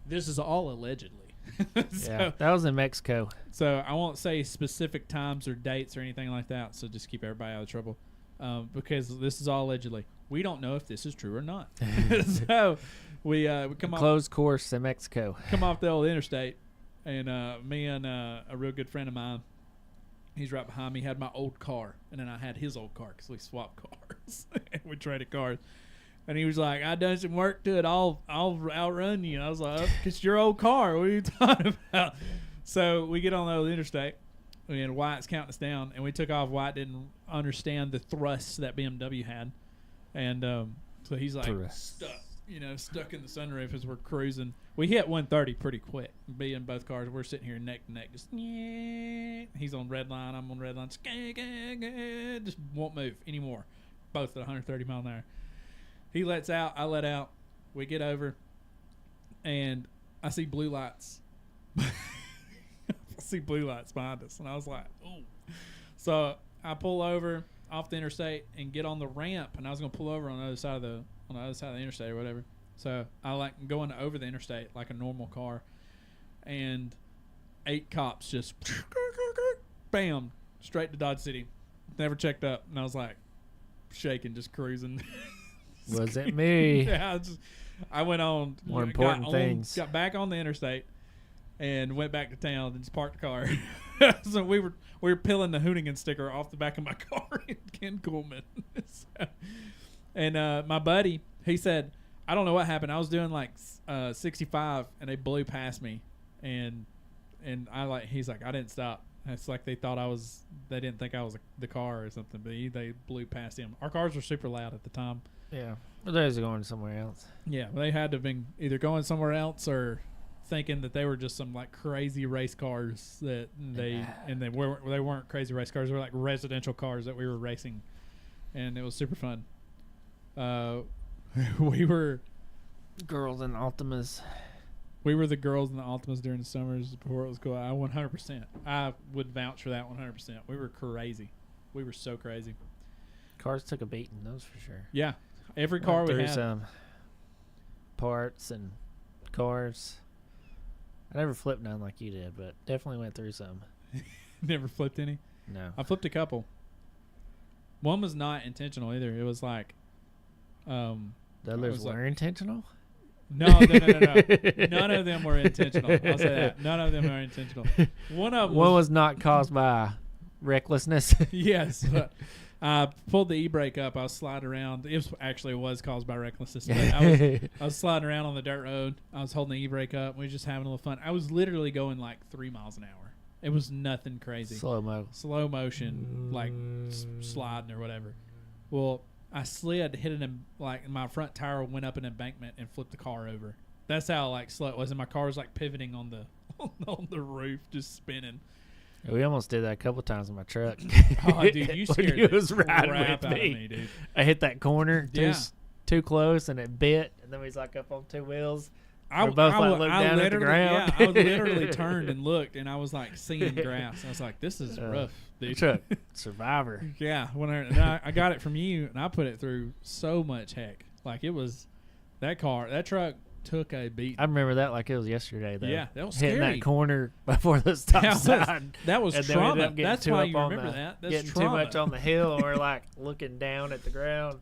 This is all allegedly. Yeah, that was in Mexico. So I won't say specific times or dates or anything like that. So just keep everybody out of trouble, because this is all allegedly. We don't know if this is true or not. So we come off closed course in Mexico. Come off the old interstate. And me and a real good friend of mine, he's right behind me, had my old car. And then I had his old car because we swapped cars. We traded cars. And he was like, I done some work to it. I'll outrun you. And I was like, oh, it's your old car. What are you talking about? So we get on the old interstate. And Wyatt's counting us down. And we took off. Wyatt didn't understand the thrusts that BMW had. And so he's like stuck in the sunroof as we're cruising. We hit 130 pretty quick. Be in both cars. We're sitting here neck to neck. Just he's on red line. I'm on red line. Just won't move anymore. Both at 130 mile an hour. He lets out. I let out. We get over, and I see blue lights I see blue lights behind us, and I was like, "Ooh!" So I pull over off the interstate and get on the ramp, and I was gonna pull over on the other side of the interstate or whatever. So I like going over the interstate like a normal car, and 8 cops just bam straight to Dodge City. Never checked up, and I was like shaking, just cruising. Was it me? Yeah, I went on. More important things. Got back on the interstate and went back to town and just parked the car. So we were peeling the Hoonigan sticker off the back of my car in Ken Coolman. And my buddy, he said, I don't know what happened. I was doing like 65 and they blew past me, and he's like, I didn't stop. It's like they didn't think I was the car or something, but they blew past him. Our cars were super loud at the time. Yeah. Well, they was going somewhere else. Yeah, they had to have been either going somewhere else or thinking that they were just some like crazy race cars they weren't crazy race cars. They were like residential cars that we were racing, and it was super fun. We were girls in Altimas. We were the girls in the Altimas during the summers before it was cool. 100%. I would vouch for that 100%. We were crazy. We were so crazy. Cars took a beating, those for sure. Yeah. Every car we had. Some parts and cars. I never flipped none like you did, but definitely went through some. Never flipped any? No. I flipped a couple. One was not intentional either. It was like... the others were intentional? No. None of them were intentional. I'll say that. None of them are intentional. One was not caused by recklessness. Yes. I pulled the e-brake up. I was sliding around. It was caused by recklessness. But I was sliding around on the dirt road. I was holding the e-brake up. We were just having a little fun. I was literally going like 3 miles an hour. It was nothing crazy. Slow motion, like sliding or whatever. Well, I slid, hit it, like my front tire went up an embankment and flipped the car over. That's how like slow it was, and my car was like pivoting on the roof, just spinning. We almost did that a couple times in my truck. Oh, dude, you scared the crap out of me, dude. I hit that corner too close, and it bit, and then we was like up on 2 wheels. I looked down at the ground. Yeah, I literally turned and looked, and I was like seeing grass. I was like, "This is rough, dude." Truck survivor. Yeah, and I got it from you, and I put it through so much heck. Like it was that truck took a beat. I remember that like it was yesterday, though. Yeah, that was hitting scary. That corner before the stop sign. That was trauma. That's why you remember that. That's getting trauma. Too much on the hill, or like looking down at the ground.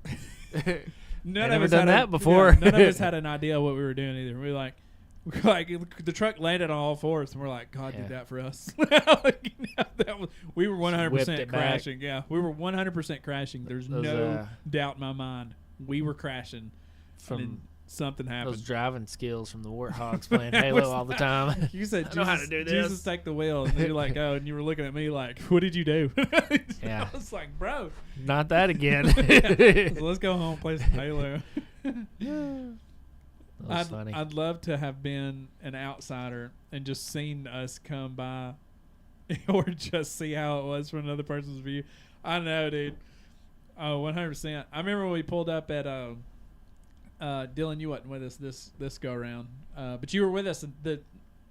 None of us done that before. Yeah, none of us had an idea what we were doing either. We were like the truck landed on all fours, and we're like, God did that for us. We were 100% crashing. Yeah, we were 100% crashing. There's no doubt in my mind. We were crashing. From something happened. Those driving skills from the Warthogs playing Halo all the time. You said, I know how to do this. Jesus, take the wheel. And you're like, oh, and you were looking at me like, what did you do? Yeah. I was like, bro. Not that again. So let's go home and play some Halo. Funny. I'd love to have been an outsider and just seen us come by or just see how it was from another person's view. I know, dude. Oh, 100%. I remember when we pulled up at Dylan, you wasn't with us this go around, but you were with us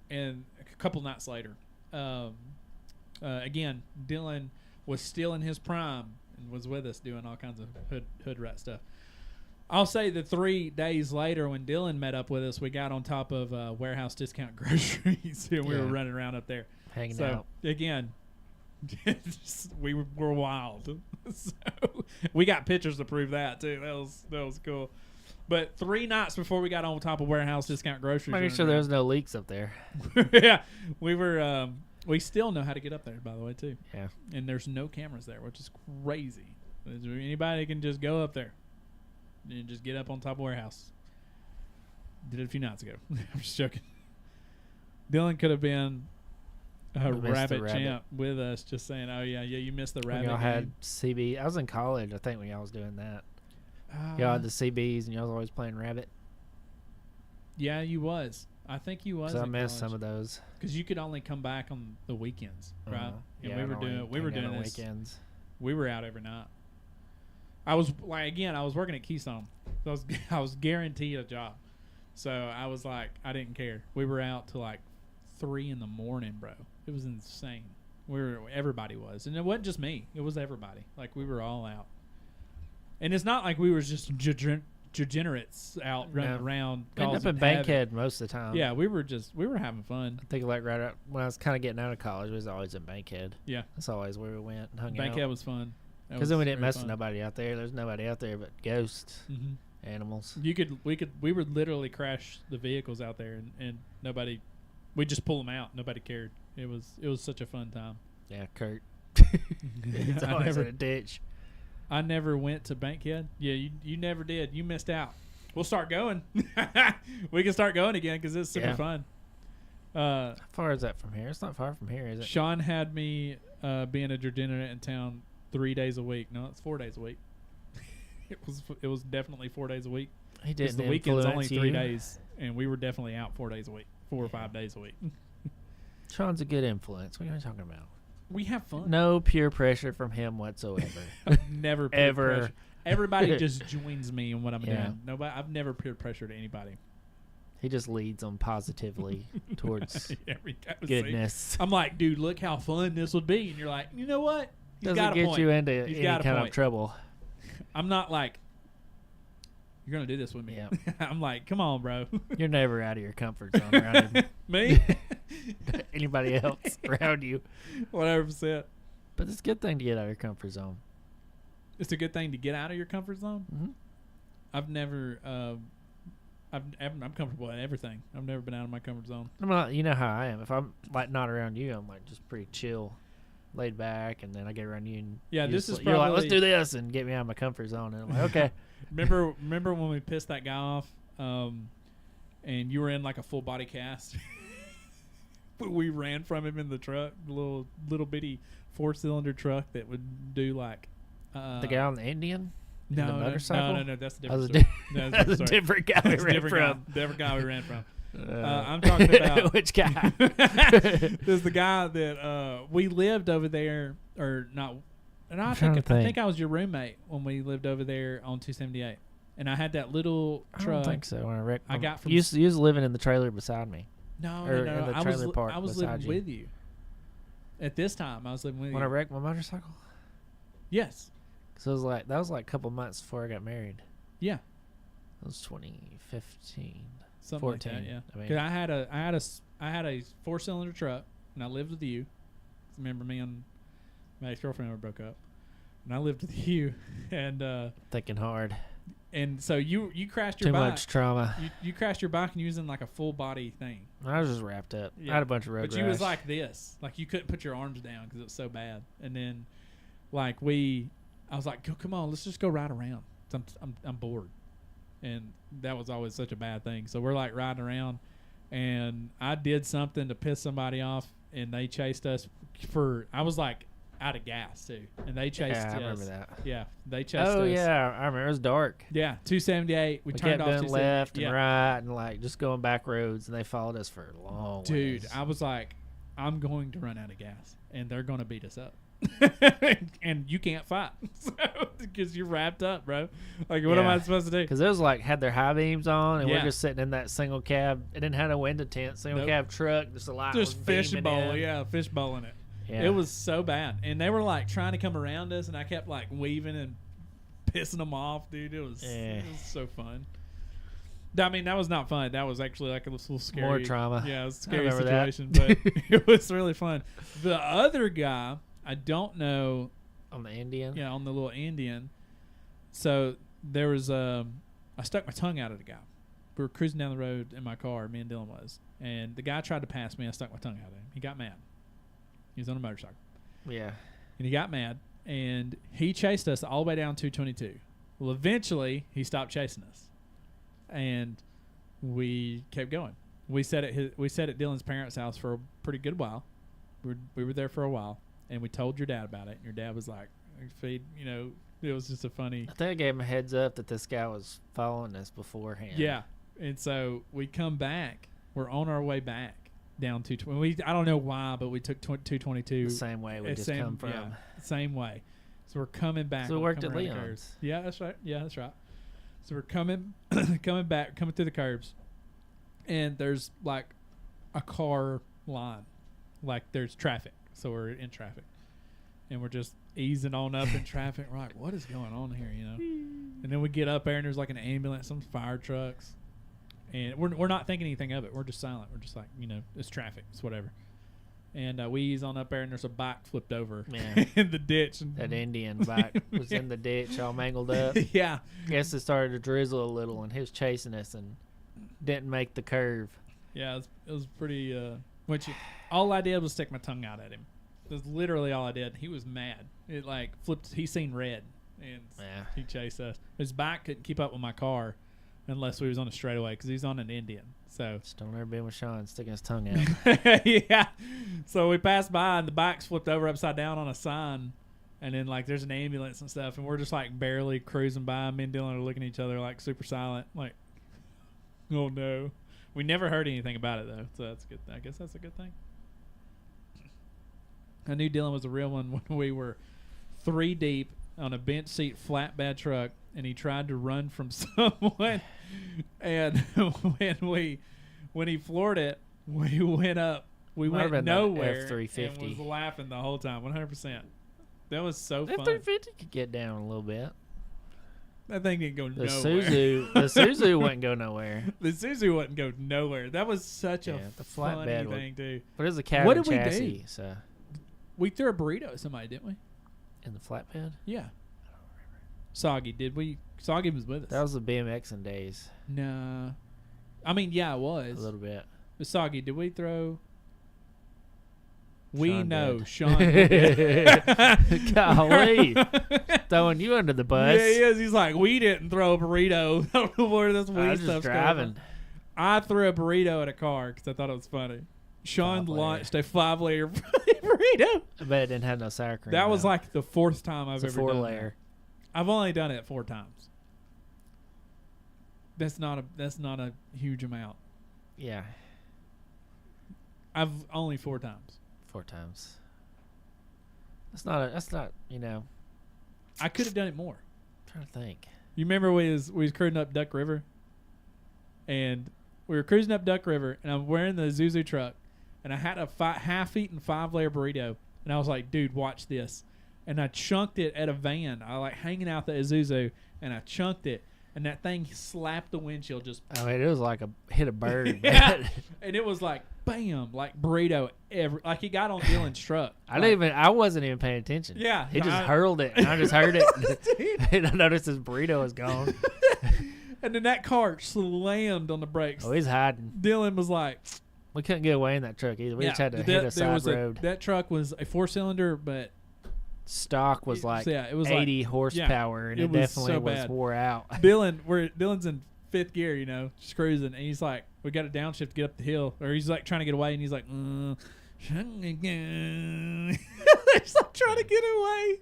and a couple nights later. Again, Dylan was still in his prime and was with us doing all kinds of hood rat stuff. I'll say that 3 days later, when Dylan met up with us, we got on top of Warehouse Discount Groceries, and we were running around up there, hanging out. Again, we were wild. So we got pictures to prove that too. That was cool. But 3 nights before we got on top of Warehouse Discount Groceries, making sure there was no leaks up there. Yeah, we were. We still know how to get up there, by the way, too. Yeah, and there's no cameras there, which is crazy. Anybody can just go up there and just get up on top of Warehouse. Did it a few nights ago. I'm just joking. Dylan could have been a rabbit champ with us, just saying, "Oh yeah, you missed the rabbit." Y'all had CB. I was in college, I think, when y'all was doing that. Y'all had the CBs, and y'all was always playing rabbit. Yeah, you was. I think you was. So I missed some of those because you could only come back on the weekends, right? And yeah, we were doing this weekends. We were out every night. I was working at Keystone, so I was guaranteed a job. So I was like, I didn't care. We were out till like 3 in the morning, bro. It was insane. Everybody was, and it wasn't just me. It was everybody. Like, we were all out, and it's not like we were just degenerates out running around. We ended up in Bankhead most of the time. Yeah, we were having fun. I think like right out when I was kind of getting out of college, we was always in Bankhead. Yeah, that's always where we went and hung out. Bankhead was fun because then we didn't mess with nobody out there. There's nobody out there but ghosts, animals. We would literally crash the vehicles out there, and nobody. We just pull them out. Nobody cared. It was such a fun time. Yeah, Kurt. It's always in a ditch. I never went to Bankhead. Yeah, you never did. You missed out. We'll start going. We can start going again because it's super fun. How far is that from here? It's not far from here, is it? Shawn had me being a degenerate in town 3 days a week. No, it's 4 days a week. It was definitely 4 days a week. He didn't. The weekend's only 3 days, and we were definitely out 4 days a week, 4 or 5 days a week. Shawn's a good influence. What are you talking about? We have fun. No peer pressure from him whatsoever. Never peer pressure. Everybody just joins me in what I'm doing. I've never peer pressured anybody. He just leads them positively towards goodness. See, I'm like, dude, look how fun this would be, and you're like, you know what? He's doesn't get you into any kind of trouble. I'm not like, you're gonna do this with me. Yeah. I'm like, come on, bro. You're never out of your comfort zone around him. Me? Anybody else around you? 100%. But it's a good thing to get out of your comfort zone. It's a good thing to get out of your comfort zone. Mm-hmm. I've never. I'm comfortable in everything. I've never been out of my comfort zone. I'm not. You know how I am. If I'm like not around you, I'm like just pretty chill, laid back, and then I get around you and you're like, let's do this, and get me out of my comfort zone, and I'm like, okay. Remember when we pissed that guy off, and you were in like a full body cast. We ran from him in the truck, little bitty 4-cylinder truck that would do like. The guy on the Indian. No, the motorcycle? No, that's a different story. That's a different guy we ran from. Different guy we ran from. I'm talking about which guy? There's the guy that we lived over there, or not. And I think I was your roommate when we lived over there on 278, and I had that little truck. I don't think so. When I got from you was living in the trailer beside me. No. I was living with you. At this time, I was living with you. When I wrecked my motorcycle. Yes. So that was like a couple months before I got married. Yeah. It was 2015. Something 14, like that, yeah. I mean, 'cause I had a 4-cylinder truck, and I lived with you. Remember, me and my ex-girlfriend ever broke up, and I lived with you, and thinking hard. And so you crashed your bike. Too much trauma. You crashed your bike and you was in like a full body thing. I was just wrapped up. Yeah. I had a bunch of road rash. But you was like this, like you couldn't put your arms down because it was so bad. And then, like I was like, come on, let's just go ride around. I'm bored, and that was always such a bad thing. So we're like riding around, and I did something to piss somebody off, and they chased us I was like out of gas too, and they chased us. I remember that. Yeah, they chased us. Oh yeah, I remember. It was dark. Yeah, 278. We turned kept off going left and right, and like just going back roads, and they followed us for a long Dude, ways. I was like, I'm going to run out of gas, and they're going to beat us up. And you can't fight because you're wrapped up, bro. Like, what am I supposed to do? Because those like had their high beams on, and we're just sitting in that single cab. It didn't have a window tint, single cab truck, just a light. Just fishbowl, fishbowling it. Yeah. It was so bad, and they were like trying to come around us, and I kept like weaving and pissing them off, dude. It was so fun. I mean, that was not fun. That was actually like a little scary. More trauma. Yeah, it was a scary situation, but it was really fun. The other guy, I don't know. On the Indian? Yeah, on the little Indian. So there was I stuck my tongue out at the guy. We were cruising down the road in my car, me and Dylan was. And the guy tried to pass me. I stuck my tongue out at him. He got mad. He was on a motorcycle. Yeah. And he got mad. And he chased us all the way down 222. Well, eventually, he stopped chasing us. And we kept going. We sat at Dylan's parents' house for a pretty good while. We were there for a while. And we told your dad about it. And your dad was like, it was just a funny. I think I gave him a heads up that this guy was following us beforehand. Yeah. And so we come back. We're on our way back down 220. I don't know why, but we took 222. The same way we just come from. Yeah, same way. So we're coming back. So we worked at Leon's. Yeah, that's right. So we're coming back, coming through the curbs. And there's like a car line, like there's traffic. So we're in traffic, and we're just easing on up in traffic. We're like, what is going on here, you know? And then we get up there, and there's like an ambulance, some fire trucks, and we're not thinking anything of it. We're just silent. We're just like, you know, it's traffic. It's whatever. And we ease on up there, and there's a bike flipped over in the ditch. And that Indian bike was in the ditch, all mangled up. Yeah. Guess it started to drizzle a little, and he was chasing us and didn't make the curve. Yeah, it was pretty. All I did was stick my tongue out at him. That's literally all I did. He was mad. It like flipped. He seen red, and he chased us. His bike couldn't keep up with my car unless we was on a straightaway because he's on an Indian. So just don't ever be with Shawn sticking his tongue out. Yeah. So we passed by, and the bike's flipped over upside down on a sign, and then like there's an ambulance and stuff, and we're just like barely cruising by. Me and Dylan are looking at each other like super silent, like, oh no. We never heard anything about it though, so that's good. I guess that's a good thing. I knew Dylan was a real one when we were 3 deep on a bench seat flatbed truck, and he tried to run from someone. And when he floored it, we went up. We went nowhere. F350 and was laughing the whole time. 100%. That was so fun. F350 could get down a little bit. That thing didn't go nowhere. The Suzu wouldn't go nowhere. The Suzu wouldn't go nowhere. That was such a funny thing, too. But it was a cabin chassis, so. We threw a burrito at somebody, didn't we? In the flatbed? Yeah. I don't remember. Soggy, did we? Soggy was with us. That was the BMXing days. No. I mean, yeah, it was. A little bit. But Soggy, did we throw? We Sean know. did. Shawn. Golly. Throwing you under the bus. Yeah, he is. He's like, we didn't throw a burrito. I don't know where this I was weed stuff's just driving. I threw a burrito at a car because I thought it was funny. Shawn launched a 5-layer burrito. I bet it didn't have no sour cream. That was like the 4th time I've ever done 4-layer. that. I've only done it 4 times. That's not a huge amount. Yeah. I've only 4 times. 4 times. That's not, you know. I could have done it more. I'm trying to think. You remember we was cruising up Duck River? And we were cruising up Duck River, and I'm wearing the Zuzu truck, and I had a half-eaten 5-layer burrito, and I was like, dude, watch this. And I chunked it at a van. I like hanging out the Isuzu, and I chunked it, and that thing slapped the windshield just. I mean, it was like hit a bird. Yeah. And it was like, bam, like burrito. Like he got on Dylan's truck. I wasn't even paying attention. Yeah. He just hurled it, and I just heard it. And I noticed his burrito was gone. And then that car slammed on the brakes. Oh, he's hiding. Dylan was like. We couldn't get away in that truck either. We just had to hit a side road. That truck was a 4-cylinder, but stock was like it was 80 horsepower, and it definitely was wore out. Dylan's in 5th gear, you know, just cruising, and he's like, we got a downshift to get up the hill, or he's like trying to get away, and he's like, he's like trying to get away.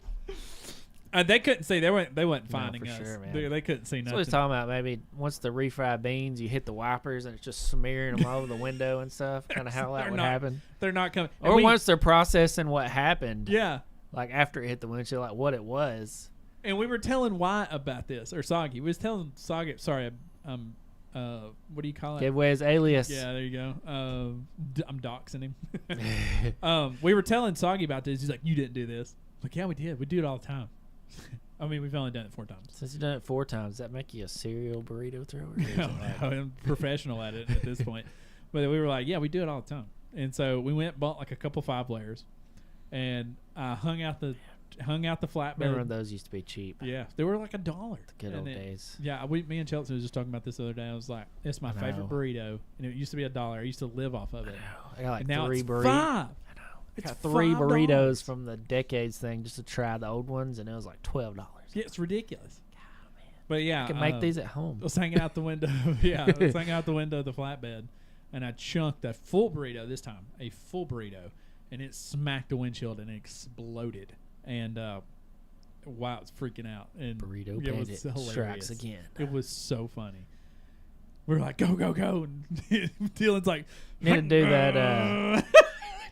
They couldn't see. They weren't finding us. Sure, man. They couldn't see nothing. So he's talking about maybe once the refried beans, you hit the wipers and it's just smearing them all over the window and stuff. Kind of how that would happen. They're not coming. Or once they're processing what happened. Yeah. Like after it hit the windshield, like what it was. And we were telling Wyatt about this, or Soggy. We was telling Soggy. Sorry, what do you call it? Gave away his alias. Yeah, there you go. I'm doxing him. We were telling Soggy about this. He's like, you didn't do this. I'm like, yeah, we did. We do it all the time. I mean, we've only done it 4 times. Since you've done it 4 times, does that make you a serial burrito thrower? No, I'm professional at it at this point. But we were like, yeah, we do it all the time. And so we went and bought like a couple 5-layers, and hung out the flatbed. Remember when those used to be cheap? Yeah, they were like $1. The good old days. Yeah, me and Chelsea was just talking about this the other day. I was like, it's my favorite burrito, and it used to be $1. I used to live off of it. I got like and now 3 it's burritos. 5. I got 3 burritos from the decades thing just to try the old ones, and it was like $12. Yeah, it's ridiculous. God, man. But yeah, I can make these at home. I was hanging out the window. Yeah, I was hanging out the window of the flatbed, and I chunked a full burrito this time, a full burrito, and it smacked the windshield and it exploded. And wow, it's freaking out. And burrito it was bandit strikes again. It was so funny. We were like, go, go, go. And Dylan's like, need to do that.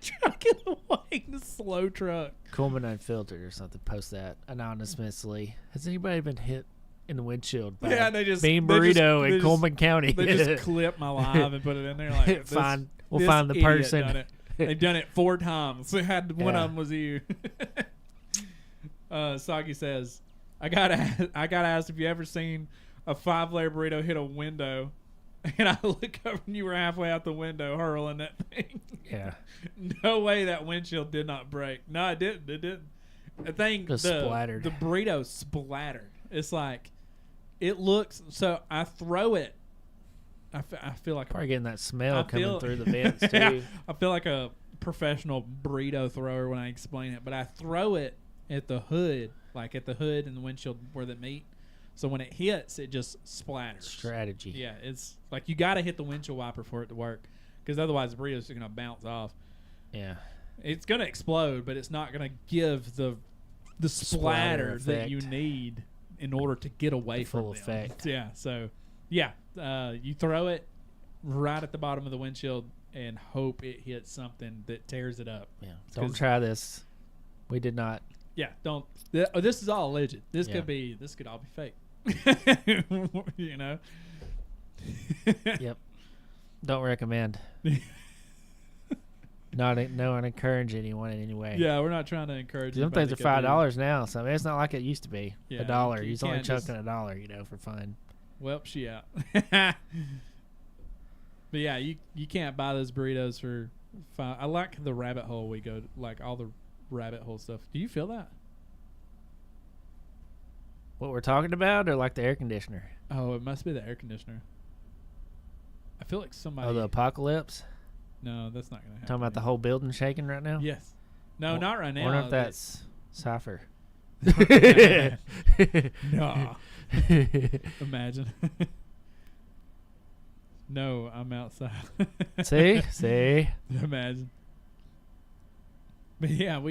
Trucking away in a slow truck. Coleman Unfiltered or something. Post that anonymously. Has anybody been hit in the windshield by Bean Burrito in Coleman County? They just clip my live and put it in there. Like, we'll find the person. They've done it 4 times. So one of them was you. Saki says, I gotta ask if you ever seen a 5-layer burrito hit a window, and I look up and you were halfway out the window hurling that thing. Yeah. No way that windshield did not break. No, it didn't. It didn't. The thing, splattered. The burrito splattered. It's like, it looks, so I throw it. I feel like probably getting that smell coming through the vents too. I feel like a professional burrito thrower when I explain it, but I throw it at the hood, like at the hood and the windshield where they meet. So when it hits, it just splatters. Strategy. Yeah, it's like you got to hit the windshield wiper for it to work, because otherwise the burrito's going to bounce off. Yeah. It's going to explode, but it's not going to give the splatter that you need in order to get away from full effect. Yeah, so yeah, you throw it right at the bottom of the windshield and hope it hits something that tears it up. Yeah. Don't try this. We did not. Yeah, don't. This is all alleged. This could all be fake. You know. Yep. Don't recommend. Not encourage anyone in any way. Yeah, we're not trying to encourage. Some things are $5 now, so I mean, it's not like it used to be. Yeah, $1. He's only chucking $1, for fun. Well, she out. But yeah, you can't buy those burritos for $5. I like the rabbit hole we go, like all the rabbit hole stuff. Do you feel that? What we're talking about, or like the air conditioner? Oh, it must be the air conditioner. I feel like somebody. Oh, the apocalypse? No, that's not gonna happen. Talking about the whole building shaking right now? Yes. No, not right now. I wonder if that's Cypher. No. Imagine. No, I'm outside. See? Imagine. But yeah,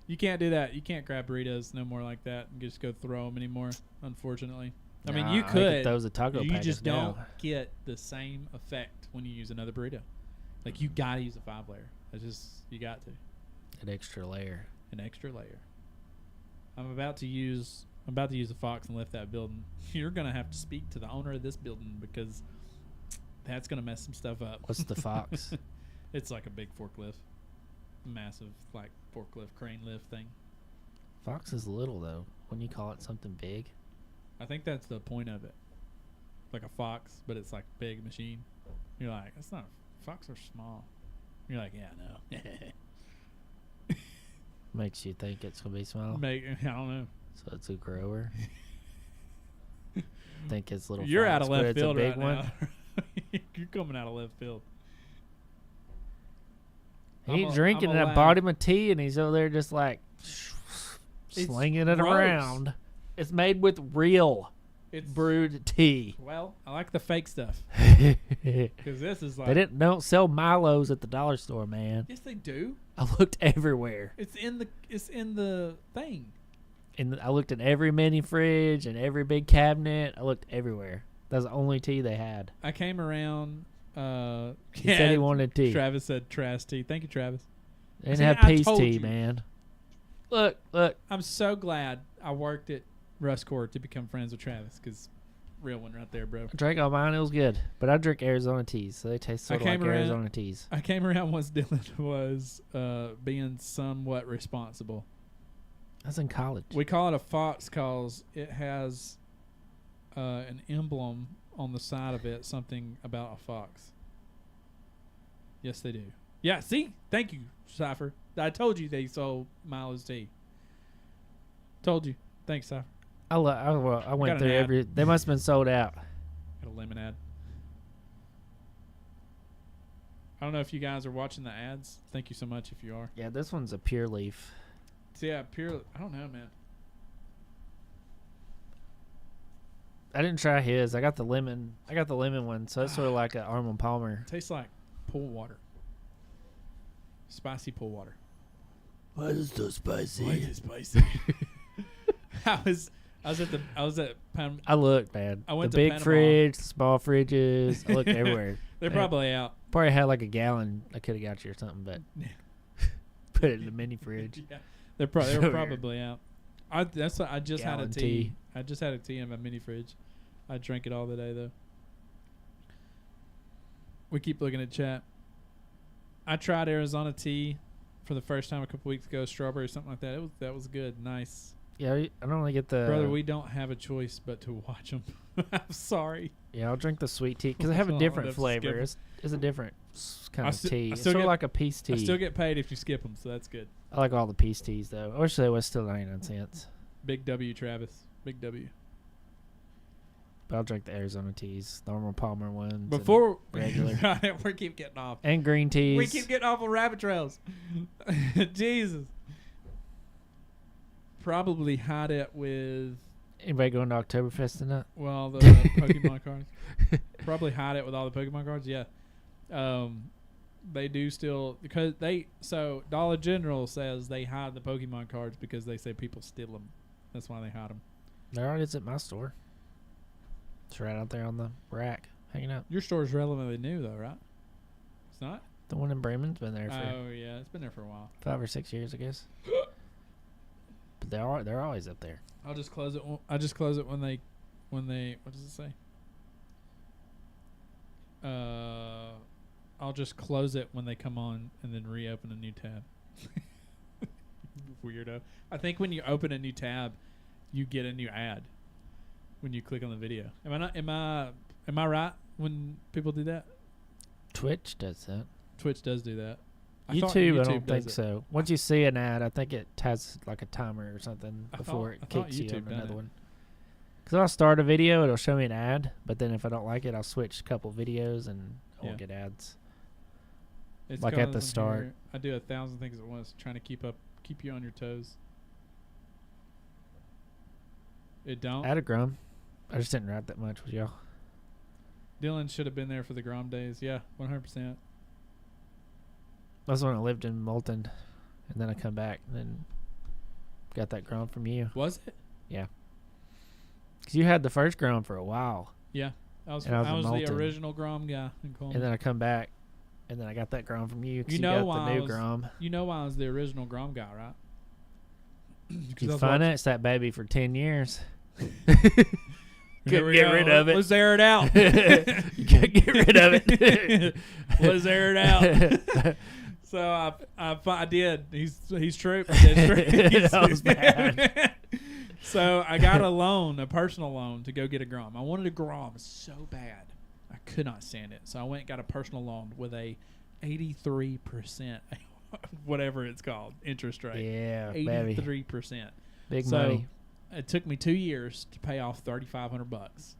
you can't do that. You can't grab burritos no more like that and just go throw them anymore, unfortunately. I mean, you could. Those a taco you just down. don't get the same effect when you use another burrito. Like, you got to use a 5-layer. It's just, you got to. An extra layer. I'm about to use a Fox and lift that building. You're going to have to speak to the owner of this building, because that's going to mess some stuff up. What's the Fox? It's like a big forklift. Massive, like, forklift crane lift thing. Fox is little, though. When you call it something big. I think that's the point of it. Like a Fox, but it's like a big machine. You're like, it's not. Fox are small. You're like, yeah, no. Makes you think it's going to be small. I don't know. So it's a grower. Think it's little. You're Fox, out of left field right one. Now. You're coming out of left field. He's drinking and I bought him a tea, and he's over there just like slinging it around. It's made with real brewed tea. Well, I like the fake stuff. Because this is like... They don't sell Milos at the dollar store, man. Yes, they do. I looked everywhere. It's in the thing. I looked in every mini fridge and every big cabinet. I looked everywhere. That's the only tea they had. I came around... he said he wanted tea. Travis said trash tea. Thank you, Travis. They didn't have peace tea, man. Look. I'm so glad I worked at Rustcore to become friends with Travis, because real one right there, bro. I drank all mine. It was good. But I drink Arizona teas, so they taste sort of like Arizona teas. I came around once Dylan was being somewhat responsible. I was in college. We call it a Fox because it has an emblem on the side of it, something about a fox. Yes, they do. Yeah, see? Thank you, Cypher. I told you they sold Milo's tea. Told you. Thanks, Cypher. I went through every... They must have been sold out. Got a lemon ad. I don't know if you guys are watching the ads. Thank you so much if you are. Yeah, this one's a pure leaf. So yeah, pure... I don't know, man. I didn't try his. I got the lemon one, so it's sort of like an Arnold Palmer. Tastes like pool water. Spicy pool water. Why is it so spicy? I was at I looked, man. I went the to big Panama. fridge, small fridges. I looked everywhere. They're probably out. Probably had like a gallon. I could have got you or something, but put it in the mini fridge. Yeah. They were probably out. I just had a tea. I just had a tea in my mini fridge. I drank it all the day though. We keep looking at chat. I tried Arizona tea for the first time a couple weeks ago, strawberry, something like that. That was good, nice. Yeah, I don't really get the... Brother, we don't have a choice but to watch them. I'm sorry. Yeah, I'll drink the sweet tea because they have a different flavor. It's a different kind of tea. It's sort of like a peace tea. I still get paid if you skip them, so that's good. I like all the peace teas, though. I wish they was still 99 cents. Big W, Travis. Big W. But I'll drink the Arizona teas, normal Palmer ones. Before regular. we keep getting off. And green teas. We keep getting off on rabbit trails. Jesus. Probably hide it with... Anybody going to Oktoberfest tonight? Well, the Pokemon cards. Probably hide it with all the Pokemon cards, yeah. They do still... because so, Dollar General says they hide the Pokemon cards because they say people steal them. That's why they hide them. There it is at my store. It's right out there on the rack, hanging out. Your store is relatively new, though, right? It's not? The one in Bremen's been there for... Oh, yeah. It's been there for a while. 5 or 6 years, I guess. But they're always up there. I'll just close it. I just close it when they. What does it say? I'll just close it when they come on and then reopen a new tab. Weirdo. I think when you open a new tab, you get a new ad when you click on the video. Am I not? Am I right when people do that? Twitch does that. Twitch does do that. YouTube I don't think so. Once you see an ad, I think it has like a timer or something before it kicks you on another one. Because I'll start a video, it'll show me an ad, but then if I don't like it, I'll switch a couple videos and I won't get ads. It's like at the start. Here, I do 1,000 things at once, trying to keep you on your toes. It don't? I had a Grom. I just didn't ride that much with y'all. Dylan should have been there for the Grom days. Yeah, 100%. That's when I lived in Moulton, and then I come back and then got that Grom from you. Was it? Yeah. Because you had the first Grom for a while. Yeah. I was the original Grom guy in Coleman. And then I come back, and then I got that Grom from you because you got the new Grom. You know why I was the original Grom guy, right? You financed that baby for 10 years. Couldn't get rid of it. Let's air it out. You couldn't get rid of it. Let's air it out. So I did. He's true. That was bad. So I got a loan, a personal loan, to go get a Grom. I wanted a Grom so bad. I could not stand it. So I went and got a personal loan with a 83%, whatever it's called, interest rate. Yeah, 83%. Big money. It took me 2 years to pay off $3,500,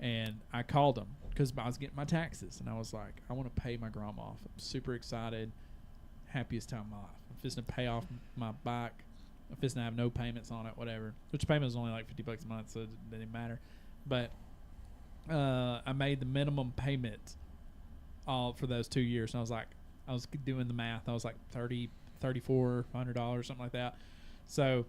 and I called them because I was getting my taxes, and I was like, I want to pay my Grom off. I'm super excited, happiest time of my life. I'm just to pay off my bike. I'm just to have no payments on it, whatever. Which payment was only like $50 a month, so it didn't matter. But I made the minimum payment all for those 2 years, and I was doing the math. I was like $3,400, something like that. So.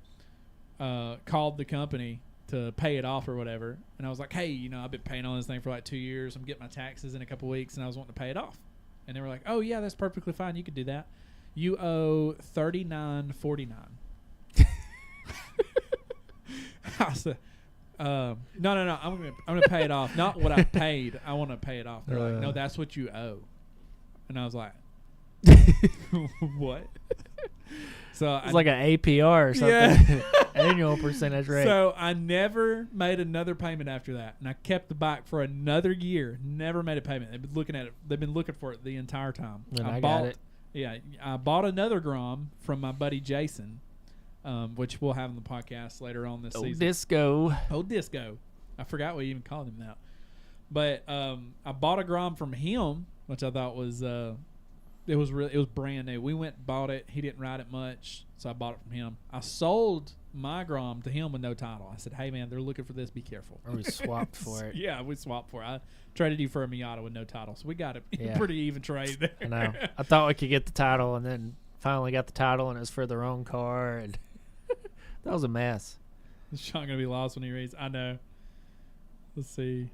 Called the company to pay it off or whatever, and I was like, hey, I've been paying on this thing for like 2 years. I'm getting my taxes in a couple weeks, and I was wanting to pay it off. And they were like, oh yeah, that's perfectly fine. You could do that. You owe $39.49. I said, no. I'm gonna pay it off. Not what I paid. I want to pay it off. They're like, no, that's what you owe. And I was like, what? So it's like an APR or something. Yeah. Annual percentage rate. So I never made another payment after that, and I kept the bike for another year. Never made a payment. They've been looking at it. They've been looking for it the entire time. And I got it. Yeah, I bought another Grom from my buddy Jason, which we'll have on the podcast later on this season. Old Disco. I forgot we even called him that. But I bought a Grom from him, which I thought was it was brand new. We went and bought it. He didn't ride it much, so I bought it from him. I sold my Grom to him with no title. I said, hey man, they're looking for this, be careful. Or we swapped for it. Yeah, we swapped for it. I traded you for a Miata with no title, so we got a pretty even trade there. I know. I thought we could get the title, and then finally got the title, and it was for the wrong car, and that was a mess. Is Shawn gonna be lost when he reads? I know. Let's see.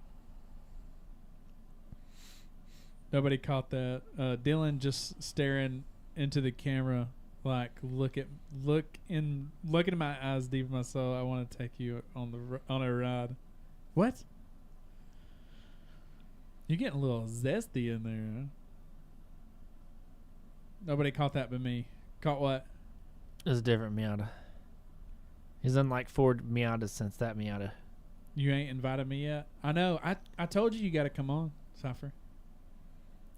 Nobody caught that. Dylan just staring into the camera, like looking in my eyes, deep in my soul. I want to take you on a ride. What? You're getting a little zesty in there. Nobody caught that but me. Caught what? It was a different Miata. He's done like 4 Miatas since that Miata. You ain't invited me yet. I know. I told you got to come on, Cypher.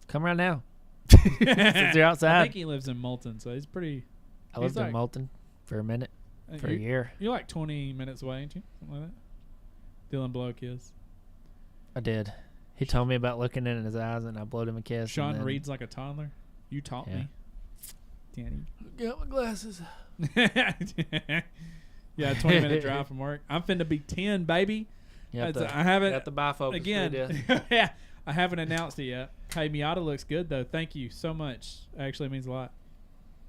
Come right now. Since you're outside. I think he lives in Moulton, so he's pretty. I lived in Moulton for a minute, for a year. You're like 20 minutes away, ain't you? Something like that. Dylan blow a kiss. I did. He told me about looking in his eyes, and I blowed him a kiss. Shawn reads like a toddler. You taught me. Danny. Got my glasses. Yeah, 20-minute drive from work. I'm finna be 10, baby. I haven't. Got the bifocus again. Yeah, I haven't announced it yet. Hey, Miata looks good though. Thank you so much. Actually means a lot.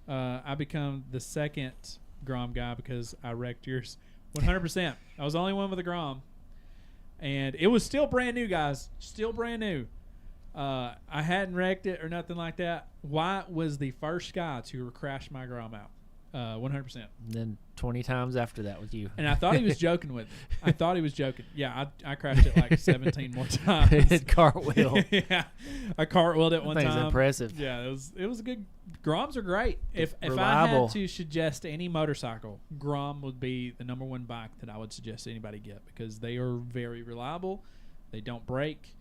I become the second Grom guy because I wrecked yours 100%. I was the only one with a Grom, and it was still brand new, guys. Still brand new. I hadn't wrecked it or nothing like that. Wyatt was the first guy to crash my Grom out. 100%. And then 20 times after that with you. And I thought he was joking with me. I thought he was joking. Yeah, I crashed it like 17 more times. It cartwheel. Yeah, I cartwheeled it one time. That's impressive. Yeah, it was a good. Groms are great. If I had to suggest any motorcycle, Grom would be the number one bike that I would suggest anybody get because they are very reliable. They don't break.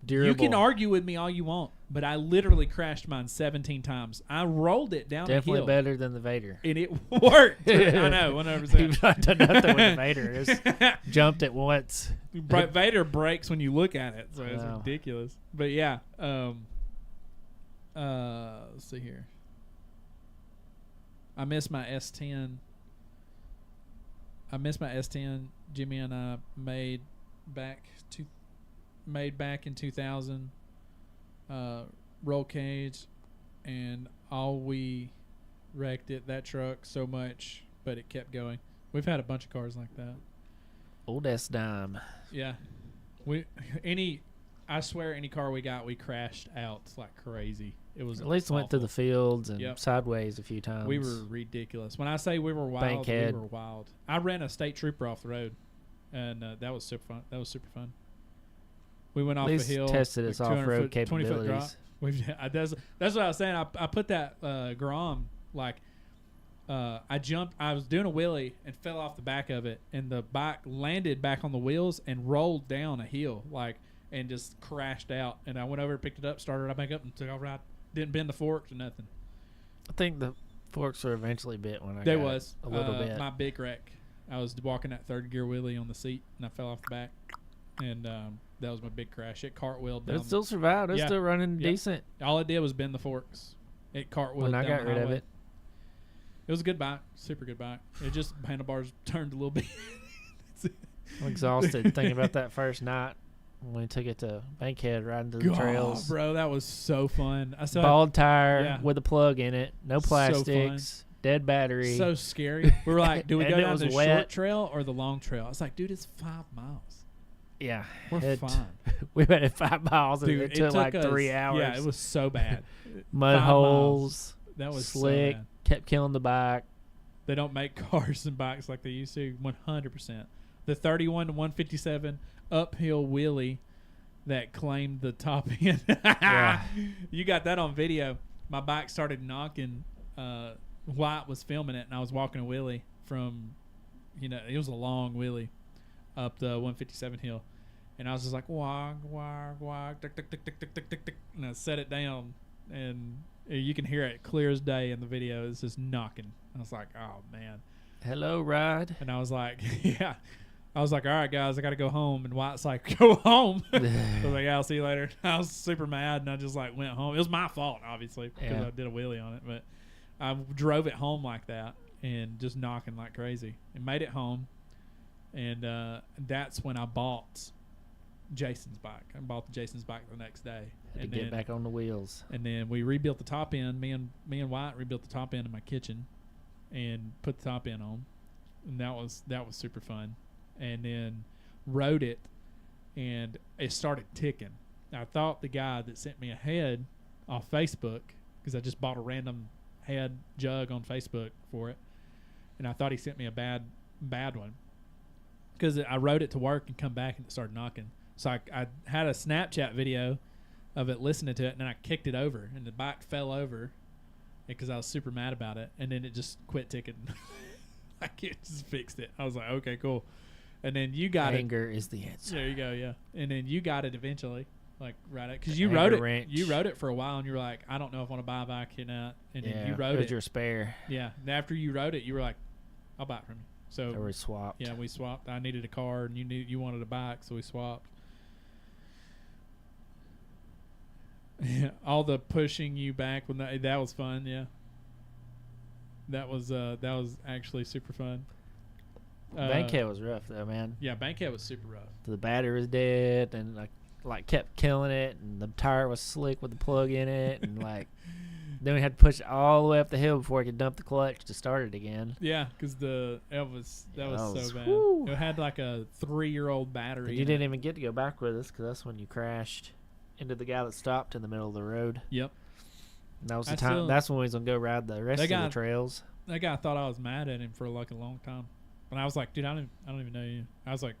Durable. You can argue with me all you want, but I literally crashed mine 17 times. I rolled it down a hill. Definitely better than the Vader. And it worked. I know, 100%. You've not done nothing with the Vader. Just jumped it once. Vader breaks when you look at it, so it's ridiculous. But yeah, let's see here. I miss my S10. Jimmy and I made back in 2000, roll cage, and we wrecked that truck so much, but it kept going. We've had a bunch of cars like that. Old S dime. Yeah, I swear any car we got, we crashed out like crazy. It was at least awful. went through the fields and sideways a few times. We were ridiculous. When I say we were wild, we were wild. I ran a state trooper off the road, and that was super fun. We went off a hill. Tested its off-road capabilities. 20-foot drop. That's what I was saying. I put that Grom like I jumped. I was doing a wheelie and fell off the back of it, and the bike landed back on the wheels and rolled down a hill and just crashed out. And I went over, picked it up, started it back up, and took off right. Didn't bend the forks or nothing. I think the forks were eventually bit when I got a little bit. My big wreck. I was walking that third gear wheelie on the seat, and I fell off the back, and that was my big crash. It cartwheeled down. It still survived. It's still running decent. All it did was bend the forks. It cartwheeled when down I got rid of it. It was a good bike. Super good bike. It just handlebars turned a little bit. I'm exhausted thinking about that first night when we took it to Bankhead riding through the trails. Bro, that was so fun. Bald tire with a plug in it. No plastics. So dead battery. So scary. We were like, do we go down the short trail or the long trail? I was like, dude, it's 5 miles. Yeah. We're fine. We went at 5 miles and it took like 3 hours. Yeah, it was so bad. Mud holes. That was slick. So bad. Kept killing the bike. They don't make cars and bikes like they used to. 100%. The 31 to 157 uphill wheelie that claimed the top end. Yeah. You got that on video. My bike started knocking. White was filming it, and I was walking a wheelie from, it was a long wheelie up the 157 hill. And I was just like, wag, wag, wag, tick, tick, tick, tick, tick, tick, tick, tick. And I set it down, and you can hear it clear as day in the video. It's just knocking. I was like, oh, man. Hello, ride. And I was like, yeah. I was like, all right, guys, I got to go home. And White's like, go home. I was like, yeah, I'll see you later. I was super mad, and I just, went home. It was my fault, obviously, because I did a wheelie on it. But I drove it home like that and just knocking like crazy and made it home. And that's when I bought Jason's bike. I bought Jason's bike the next day. Had to get back on the wheels. And then we rebuilt the top end. Me and Wyatt rebuilt the top end of my kitchen and put the top end on. And that was super fun. And then rode it, and it started ticking. I thought the guy that sent me a head off Facebook, because I just bought a random head jug on Facebook for it, and I thought he sent me a bad one, because I rode it to work and come back and it started knocking. So I had a Snapchat video of it, listening to it, and then I kicked it over, and the bike fell over because I was super mad about it, and then it just quit ticking. Like it just fixed it. I was like, okay, cool. And then you got Anger is the answer. There you go, yeah. And then you got it eventually, like right it because you rode it. Wrench. You rode it for a while, and you were like, I don't know if I want to buy a bike or not. And then you rode it it. was your spare. Yeah. And after you rode it, you were like, I'll buy it from you. So we swapped. Yeah, we swapped. I needed a car, and you wanted a bike, so we swapped. Yeah, all the pushing you back when that was fun. Yeah, that was actually super fun. Bankhead was rough though, man. Yeah, Bankhead was super rough. The battery was dead, and like kept killing it, and the tire was slick with the plug in it, and like then we had to push it all the way up the hill before I could dump the clutch to start it again. Yeah, because that was so bad. Whew. It had like a 3-year-old battery. And you didn't even get to go back with us because that's when you crashed into the guy that stopped in the middle of the road. Yep. And that was the time. That's when we was gonna go ride the rest of the trails. That guy thought I was mad at him for like a long time, and I was like, dude, I don't even know you. I was like,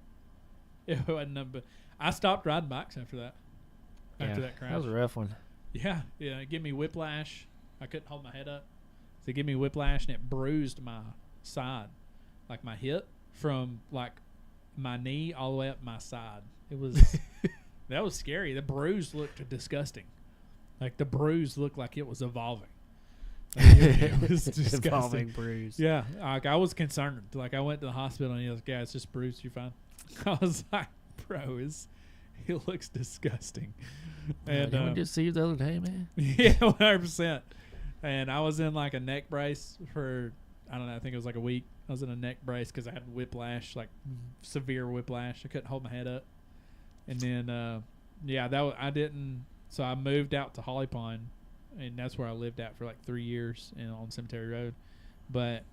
it wasn't nothing but I stopped riding bikes after that. After that crash. That was a rough one. Yeah, it gave me whiplash. I couldn't hold my head up. So it gave me whiplash, and it bruised my side, like my hip, from like my knee all the way up my side. It was that was scary. The bruise looked disgusting. Like the bruise looked like it was evolving. Like, it was disgusting. Evolving bruise. Yeah, like I was concerned. Like I went to the hospital, and he was like, "Yeah, it's just bruised. You're fine." I was like, "Bro, it looks disgusting." And we just see you the other day, man. Yeah, 100%. And I was in like a neck brace for, I don't know, I think it was like a week. I was in a neck brace because I had whiplash, like severe whiplash. I couldn't hold my head up. And then, I didn't. So I moved out to Holly Pond, and that's where I lived at for like 3 years on Cemetery Road. But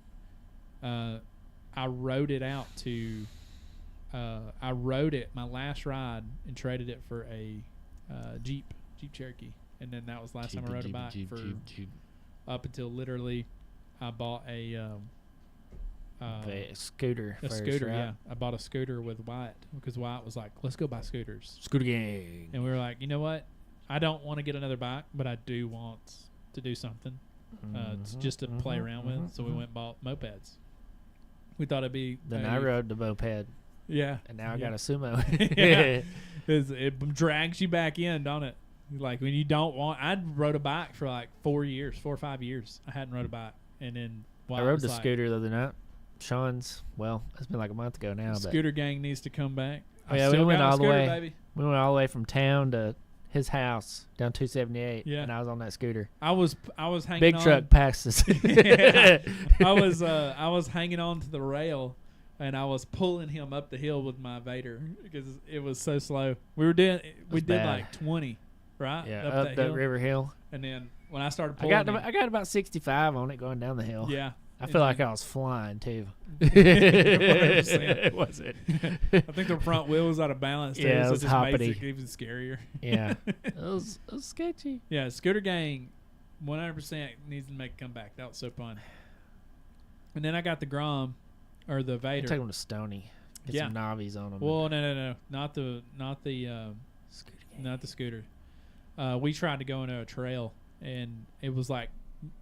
I rode it out to, my last ride and traded it for a Jeep Cherokee. And then that was the last time I rode a bike up until literally I bought a scooter. A scooter, yeah. I bought a scooter with Wyatt because Wyatt was like, let's go buy scooters. Scooter gang. And we were like, you know what? I don't want to get another bike, but I do want to do something just to play around with. So we went and bought mopeds. We thought it'd be... Then I rode the moped. Yeah. And now I got a sumo. Yeah. It drags you back in, don't it? Like when you don't want... I rode a bike for like 4 or 5 years. I hadn't rode a bike. And then... I rode the scooter the other night. Shawn's, well, it's been like a month ago now. Scooter gang needs to come back. We went all the way. Baby. We went all the way from town to his house down 278. Yeah. And I was on that scooter. I was hanging Big on. truck passed us. Yeah. I was hanging on to the rail, and I was pulling him up the hill with my Vader because it was so slow. We did like 20, right? Yeah, up that hill. river hill. And then when I started pulling, I got about 65 on it going down the hill. Yeah. I feel like I was flying too. 100%. Was it? I think the front wheel was out of balance too. Yeah, so it was just hoppity. makes it even scarier. Yeah, it was sketchy. Yeah, Scooter Gang, 100% needs to make a comeback. That was so fun. And then I got the Grom, or the Vader. Take them to Stony. Get some knobbies on them. Well, no, not the scooter. We tried to go into a trail, and it was like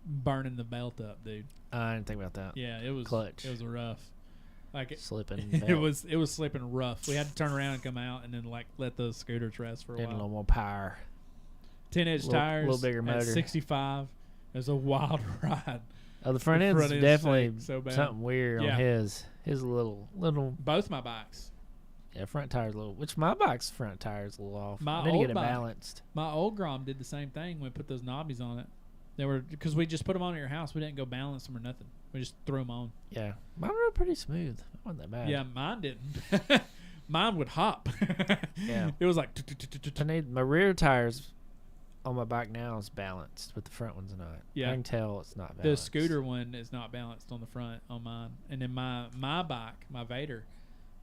burning the belt up, dude. I didn't think about that. Yeah, it was clutch. It was rough. Like slipping. It was slipping rough. We had to turn around and come out, and then like let the scooters rest for a while. A little more power. 10-inch tires. A little bigger motor. 65. It was a wild ride. Oh, the front end's definitely so bad. Something weird on his. His little. Both my bikes. Yeah, front tire's a little. Which my bike's front tire's a little off. I need to get it balanced. My old Grom did the same thing. We put those knobbies on it. They were because we just put them on at your house. We didn't go balance them or nothing. We just threw them on. Yeah, mine were pretty smooth. It wasn't that bad. Yeah, mine didn't. Mine would hop. Yeah, it was like. I need my rear tires on my bike now is balanced, but the front one's not. Yeah, I can tell it's not balanced. The scooter one is not balanced on the front on mine, and then my bike, my Vader,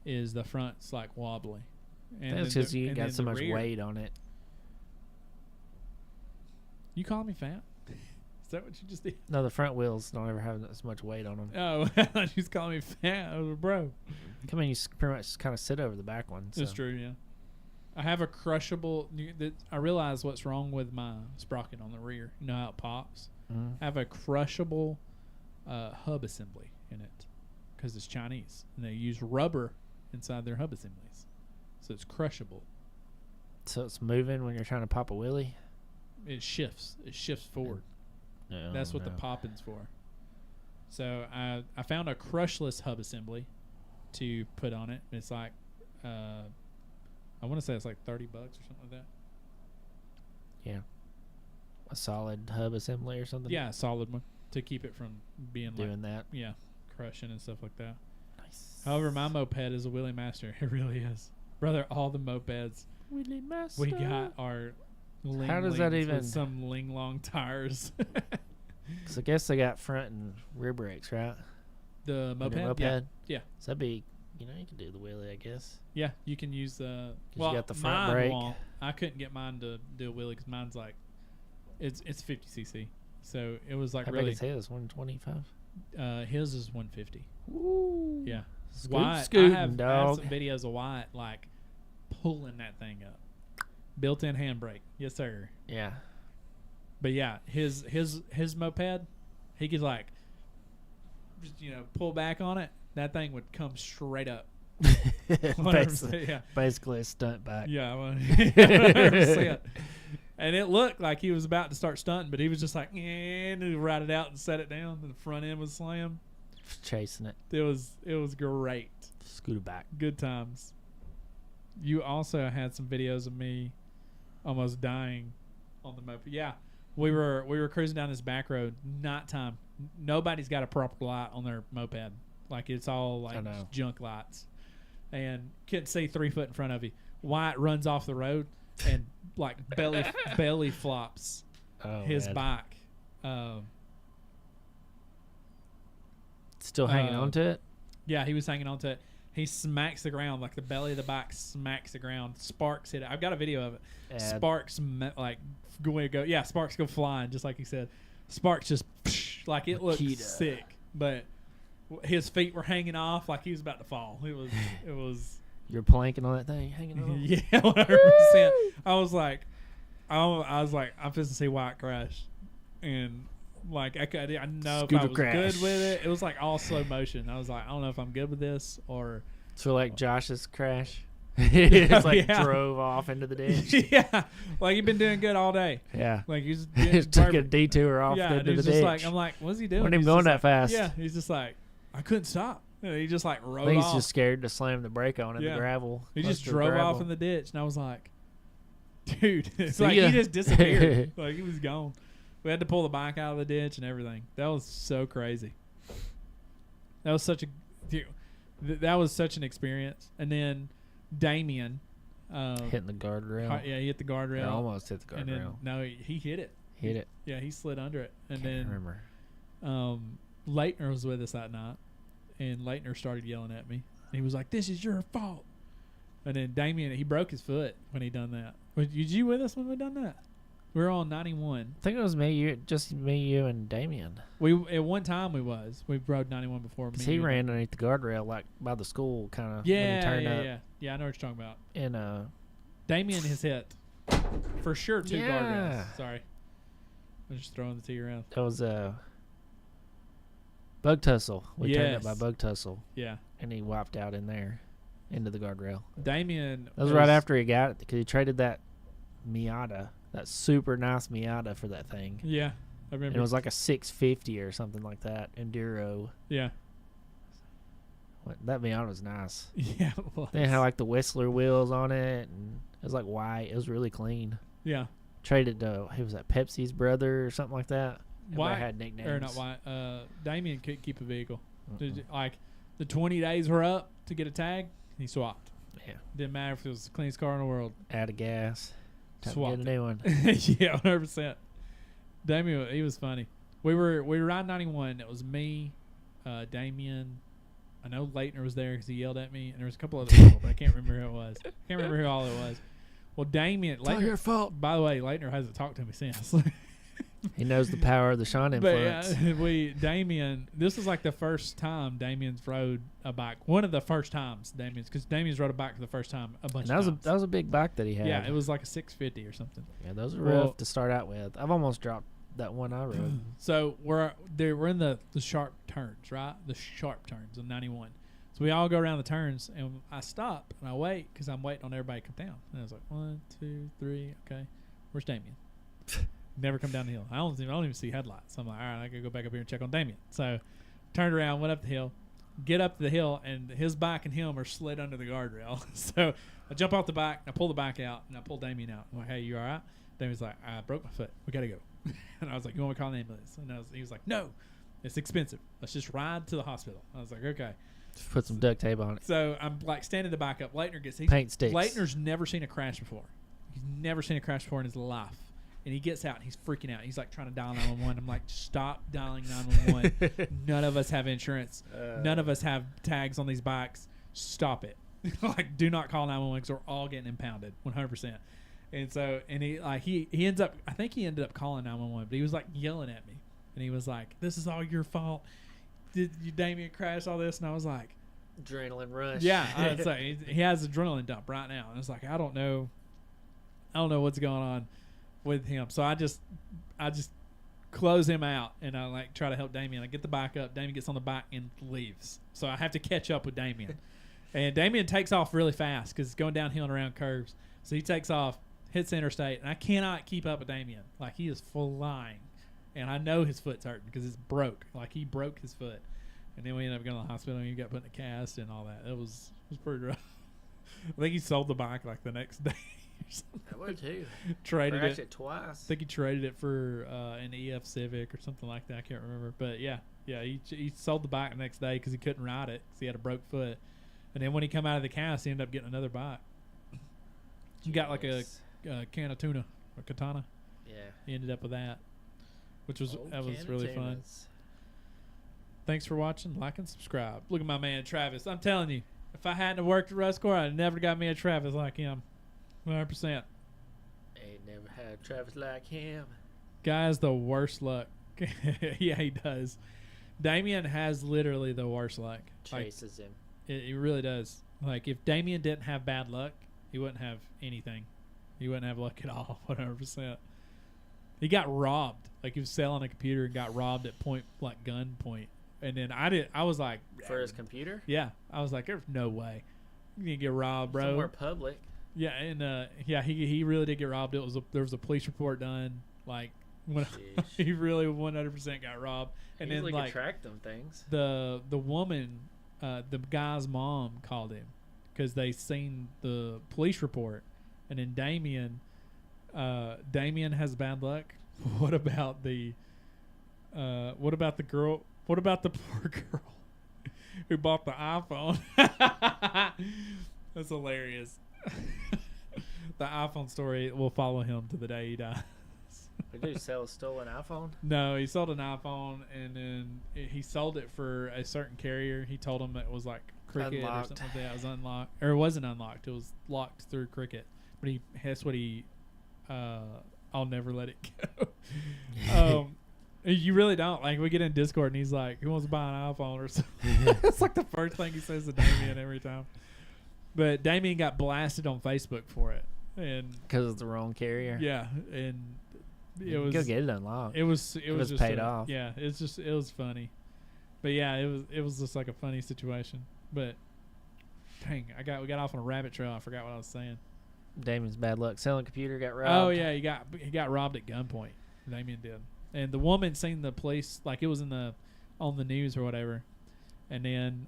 is the front's like wobbly. And that's because you got so much weight on it. You calling me fat? Is that what you just did? No, the front wheels don't ever have as much weight on them. Oh, I thought you was calling me fat. I was bro. Come on, you pretty much kind of sit over the back one. So. That's true, yeah. I have a crushable. I realize what's wrong with my sprocket on the rear. You know how it pops? I have a crushable hub assembly in it because it's Chinese. And they use rubber inside their hub assemblies. So it's crushable. So it's moving when you're trying to pop a wheelie? It shifts. It shifts forward. No, That's what the popping's for. So I found a crushless hub assembly to put on it. It's like, I want to say it's like $30 or something like that. Yeah. A solid hub assembly or something? Yeah, a solid one to keep it from being doing that. Yeah, crushing and stuff like that. Nice. However, my moped is a wheelie master. It really is. Brother, all the mopeds Wheelie master. we got are ling How does that lings even- with some ling long tires. Because I guess they got front and rear brakes, right? The On your moped? Yeah. So that'd be, you can do the wheelie, I guess. Yeah, you can use the. 'Cause Well, you got the front mine brake. won't. I couldn't get mine to do a wheelie because mine's like, it's 50cc, so it was like How really. big is his? 125? His is 150. Ooh. Yeah. Wyatt, I have dog. some videos of Wyatt like pulling that thing up. Built-in handbrake, yes sir. Yeah. But yeah, his moped, he could like, just, pull back on it. That thing would come straight up. 100%, yeah. Basically a stunt bike. Yeah, 100%. And it looked like he was about to start stunting, but he was just like, and he ride it out and set it down. And the front end was slammed. Chasing it. It was great. Scooter back. Good times. You also had some videos of me almost dying on the moped. Yeah, we were cruising down this back road, nighttime. Nobody's got a proper light on their moped. Like it's all like junk lights, and couldn't see 3 foot in front of you. Wyatt runs off the road and like belly flops his bike. Still hanging on to it? Yeah, he was hanging on to it. He smacks the ground, like the belly of the bike smacks the ground. Sparks hit it. I've got a video of it. Sparks sparks go flying, just like he said. Sparks just like it looked sick, but his feet were hanging off like he was about to fall. It was. You're planking on that thing, hanging on. Yeah, 100%. I was like, I'm supposed to see Wyatt crash, and like I know if I was good with it. It was like all slow motion. I was like, I don't know if I'm good with this or. So like Josh's crash, it's like drove off into the ditch. Yeah, like he'd been doing good all day. Yeah, like he's took a detour off into the ditch. Like, I'm like, what's he doing? Wasn't even going that fast. Yeah, he's just like, I couldn't stop. He just like rode I think off. he's just scared to slam the brake on in the gravel. He just drove off in the ditch, and I was like, dude, it's See like ya. he just disappeared. Like he was gone. We had to pull the bike out of the ditch and everything. That was so crazy. That was such an experience. And then Damien hitting the guardrail. Yeah, he hit the guardrail. Almost hit the guardrail. And then, no, he hit it. Hit it. Yeah, he slid under it. And Can't then remember. Leitner was with us that night, and Leitner started yelling at me. And he was like, "This is your fault." And then Damien, he broke his foot when he done that. Was you with us when we done that? We were on 91. I think it was me, you, and Damien. We at one time we rode 91 before. Because he ran underneath the guardrail, like by the school, kind of. Yeah, when he turned up. yeah. I know what you're talking about. And Damien has hit for sure 2 Yeah. guardrails. Sorry, I'm just throwing the tea around. that was Bug Tussle. We turned up Yes. by Bug Tussle, Yeah, and he wiped out in there, into the guardrail. Damien. That was right after he got it, because he traded that Miata, that super nice Miata, for that thing. Yeah, I remember. And it was like a 650 or something like that, Enduro. Yeah, That Miata was nice. yeah. It was. They had like the Whistler wheels on it, and it was like white. It was really clean. Yeah. Traded to, who was that, Pepsi's brother or something like that? Why had nicknames. or not? Why? Damien couldn't keep a vehicle. Like the 20 days were up to get a tag, he swapped. Yeah. Didn't matter if it was the cleanest car in the world. Out of gas. Time to Swapped get a new one. Yeah, 100%. Damien, he was funny. We were riding 91. It was me, Damien. I know Leitner was there because he yelled at me, and there was a couple other people, but I can't remember who it was. Can't remember who all it was. Well, Damien, It's not your fault. By the way, Leitner hasn't talked to me since. He knows the power of the Shawn influence. But Damien, this was like the first time Damien's rode a bike. One of the first times because Damien's rode a bike for the first time a bunch of times. That was a big bike that he had. Yeah, it was like a 650 or something. Yeah, those are rough to start out with. I've almost dropped that one I rode. So we're in the sharp turns, right? The sharp turns in 91. So we all go around the turns, and I stop and I wait because I'm waiting on everybody to come down. And I was like, 1, 2, 3, okay. Where's Damien? Never come down the hill. I don't even see headlights. So I'm like, all right, I gotta go back up here and check on Damien. So turned around, went up the hill, get up the hill, and his bike and him are slid under the guardrail. So I jump off the bike, and I pull the bike out, and I pull Damien out. I'm like, hey, you all right? Damien's like, I broke my foot. We gotta go. And I was like, you want me to call an ambulance? And he was like, no, it's expensive. Let's just ride to the hospital. I was like, okay. Just put some duct tape on it. So I'm like standing the bike up. Leitner gets paint sticks. Leitner's never seen a crash before. He's never seen a crash before in his life. And he gets out and he's freaking out. He's like trying to dial 911. I'm like, stop dialing 911. None of us have insurance. None of us have tags on these bikes. Stop it. Like, do not call 911 because we're all getting impounded 100%. And so, and he ends up, I think he ended up calling 911, but he was like yelling at me. And he was like, this is all your fault. Did you, Damien, crash all this? And I was like, adrenaline rush. Yeah, I'd say he has adrenaline dump right now. And it's like, I don't know what's going on with him. So I just close him out, and I like try to help Damien. I get the bike up. Damien gets on the bike and leaves. So I have to catch up with Damien. And Damien takes off really fast because it's going downhill and around curves. So he takes off, hits the interstate, and I cannot keep up with Damien. Like, he is flying. And I know his foot's hurting because it's broke. Like, he broke his foot. And then we ended up going to the hospital, and he got put in a cast and all that. It was pretty rough. I think he sold the bike like the next day or something. I would too. Traded Crashed it twice. I think he traded it for an EF Civic or something like that. I can't remember. But yeah, he sold the bike the next day because he couldn't ride it because he had a broke foot. And then when he come out of the cast, he ended up getting another bike. He got like a can of tuna, a katana. Yeah. He ended up with that, which was really fun. Thanks for watching. Like and subscribe. Look at my man Travis. I'm telling you, if I hadn't worked at Rustcore, I'd never got me a Travis like him. 100%. Ain't never had a Travis like him. Guy has the worst luck. Yeah, he does. Damien has literally the worst luck. Chases him. It really does. Like, if Damien didn't have bad luck, he wouldn't have anything. He wouldn't have luck at all. 100%. He got robbed. Like, he was selling a computer and got robbed at gunpoint. And then I was like, for his computer? Yeah. I was like, there's no way. You didn't get robbed, bro. Somewhere public. Yeah, and he really did get robbed. There was a police report done. Like, when he really 100% got robbed. And he then like like track them things. The woman, the guy's mom called him because they seen the police report. And then Damien has bad luck. What about the girl? What about the poor girl who bought the iPhone? That's hilarious. The iPhone story will follow him to the day he dies. Did he sell a stolen iPhone? No, he sold an iPhone, and then he sold it for a certain carrier. He told him it was like Cricket unlocked. Or something like that. It was unlocked, or it wasn't unlocked. It was locked through Cricket. But that's what he. I'll never let it go. You really don't. Like, we get in Discord and he's like, who wants to buy an iPhone or something? That's like the first thing he says to Damien every time. But Damien got blasted on Facebook for it. And because it's the wrong carrier. Yeah. And it was. Go get it unlocked. It was just paid off. Yeah. It was funny. But yeah, it was just like a funny situation. But dang, we got off on a rabbit trail. I forgot what I was saying. Damien's bad luck. Selling computer, got robbed. Oh yeah, he got robbed at gunpoint. Damien did. And the woman seen the police, like it was on the news or whatever. And then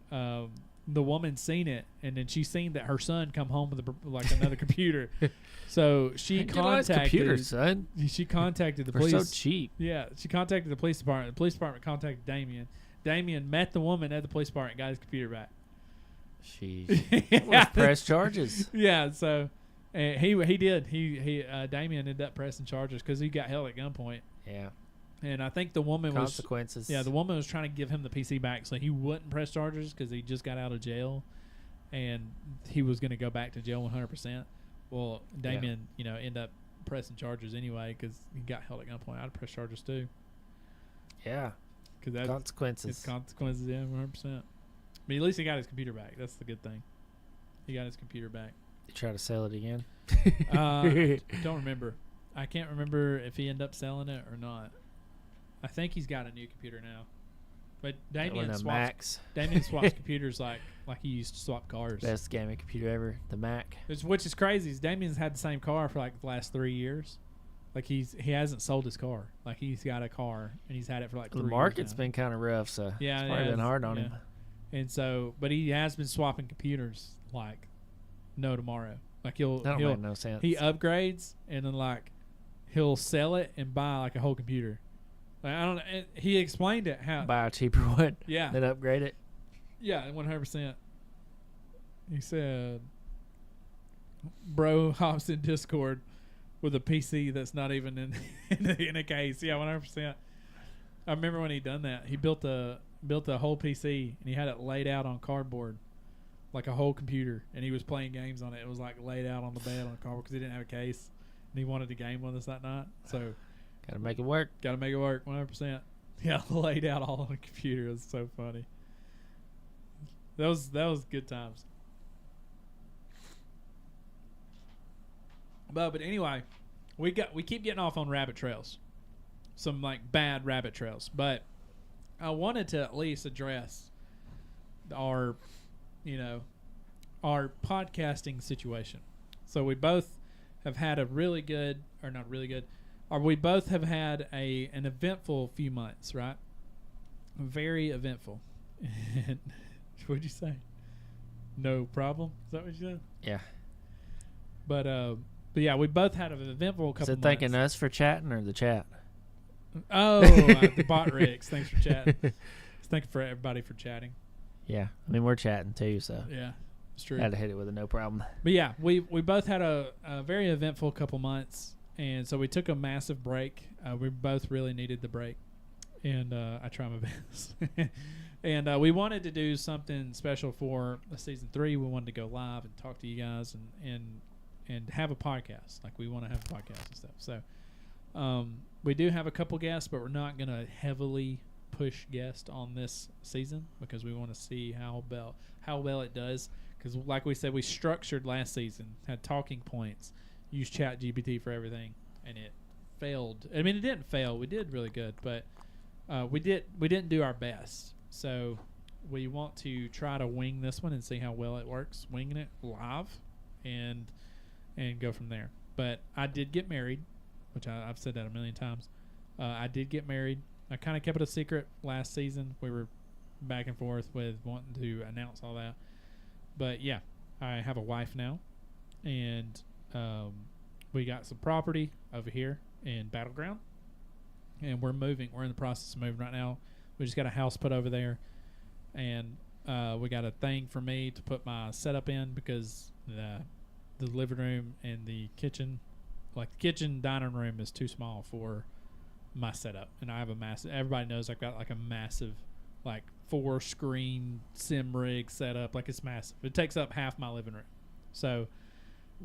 the woman seen it, and then she seen that her son come home with like another computer. So she contacted computer, son. She contacted the They're police. so cheap. Yeah, she contacted the police department. The police department contacted Damien. Damien met the woman at the police department, got his computer back. Sheesh. Let's press charges. Yeah, so he did. Damien ended up pressing charges because he got held at gunpoint. Yeah. And I think the woman consequences. The woman was trying to give him the PC back so he wouldn't press charges because he just got out of jail, and he was going to go back to jail 100%. Well, Damien, ended up pressing charges anyway because he got held at gunpoint. I'd press charges too. Yeah. Because that's Consequences. it's consequences. Yeah, 100%. But at least he got his computer back. That's the good thing. He got his computer back. You try to sell it again? Don't remember. I can't remember if he ended up selling it or not. I think he's got a new computer now. But Damien swaps computers like he used to swap cars. Best gaming computer ever, the Mac. Which is crazy. Damien's had the same car for like the last 3 years. Like he hasn't sold his car. Like he's got a car and he's had it for like 3 years. The market's now. been kind of rough, so yeah, it's probably been hard on yeah. him. And so, but he has been swapping computers like no tomorrow. Like That don't make no sense. He upgrades and then like he'll sell it and buy like a whole computer. Like I don't know. He explained it how buy a cheaper one. Yeah. Then upgrade it. Yeah, 100%. He said, "Bro hops in Discord with a PC that's not even in a case." Yeah, 100%. I remember when he done that. He built a whole PC and he had it laid out on cardboard, like a whole computer, and he was playing games on it. It was like laid out on the bed on cardboard because he didn't have a case, and he wanted to game with us that night. So, gotta make it work. 100%. Yeah, laid out all on the computer. It was so funny. That was good times. But anyway, we keep getting off on rabbit trails, some like bad rabbit trails. But I wanted to at least address our podcasting situation. So we both have had a really good, or not really good, or we both have had an eventful few months, right? Very eventful. And what'd you say? No problem? Is that what you said? Yeah. But yeah, we both had an eventful couple Is it months. thanking us for chatting or the chat? Oh, the bot Rex. Thanks for chatting. Thank you for everybody for chatting. Yeah. I mean, we're chatting too, so. Yeah, it's true. Had to hit it with a no problem. But yeah, we both had a very eventful couple months, and so we took a massive break. We both really needed the break, and I try my best. And we wanted to do something special for season 3. We wanted to go live and talk to you guys and have a podcast. Like we want to have a podcast and stuff. So we do have a couple guests, but we're not going to heavily push guests on this season because we want to see how well it does. Because like we said, we structured last season, had talking points, used ChatGPT for everything, and it failed. I mean, it didn't fail. We did really good, but we didn't do our best. So we want to try to wing this one and see how well it works, winging it live, and go from there. But I did get married, which I've said that a million times. I did get married. I kind of kept it a secret last season. We were back and forth with wanting to announce all that. But yeah, I have a wife now, and we got some property over here in Battleground, and we're moving. We're in the process of moving right now. We just got a house put over there, and we got a thing for me to put my setup in because the living room and the kitchen, like the kitchen dining room, is too small for my setup. And I have a massive. Everybody knows I've got like a massive, like 4-screen sim rig setup. Like it's massive. It takes up half my living room. So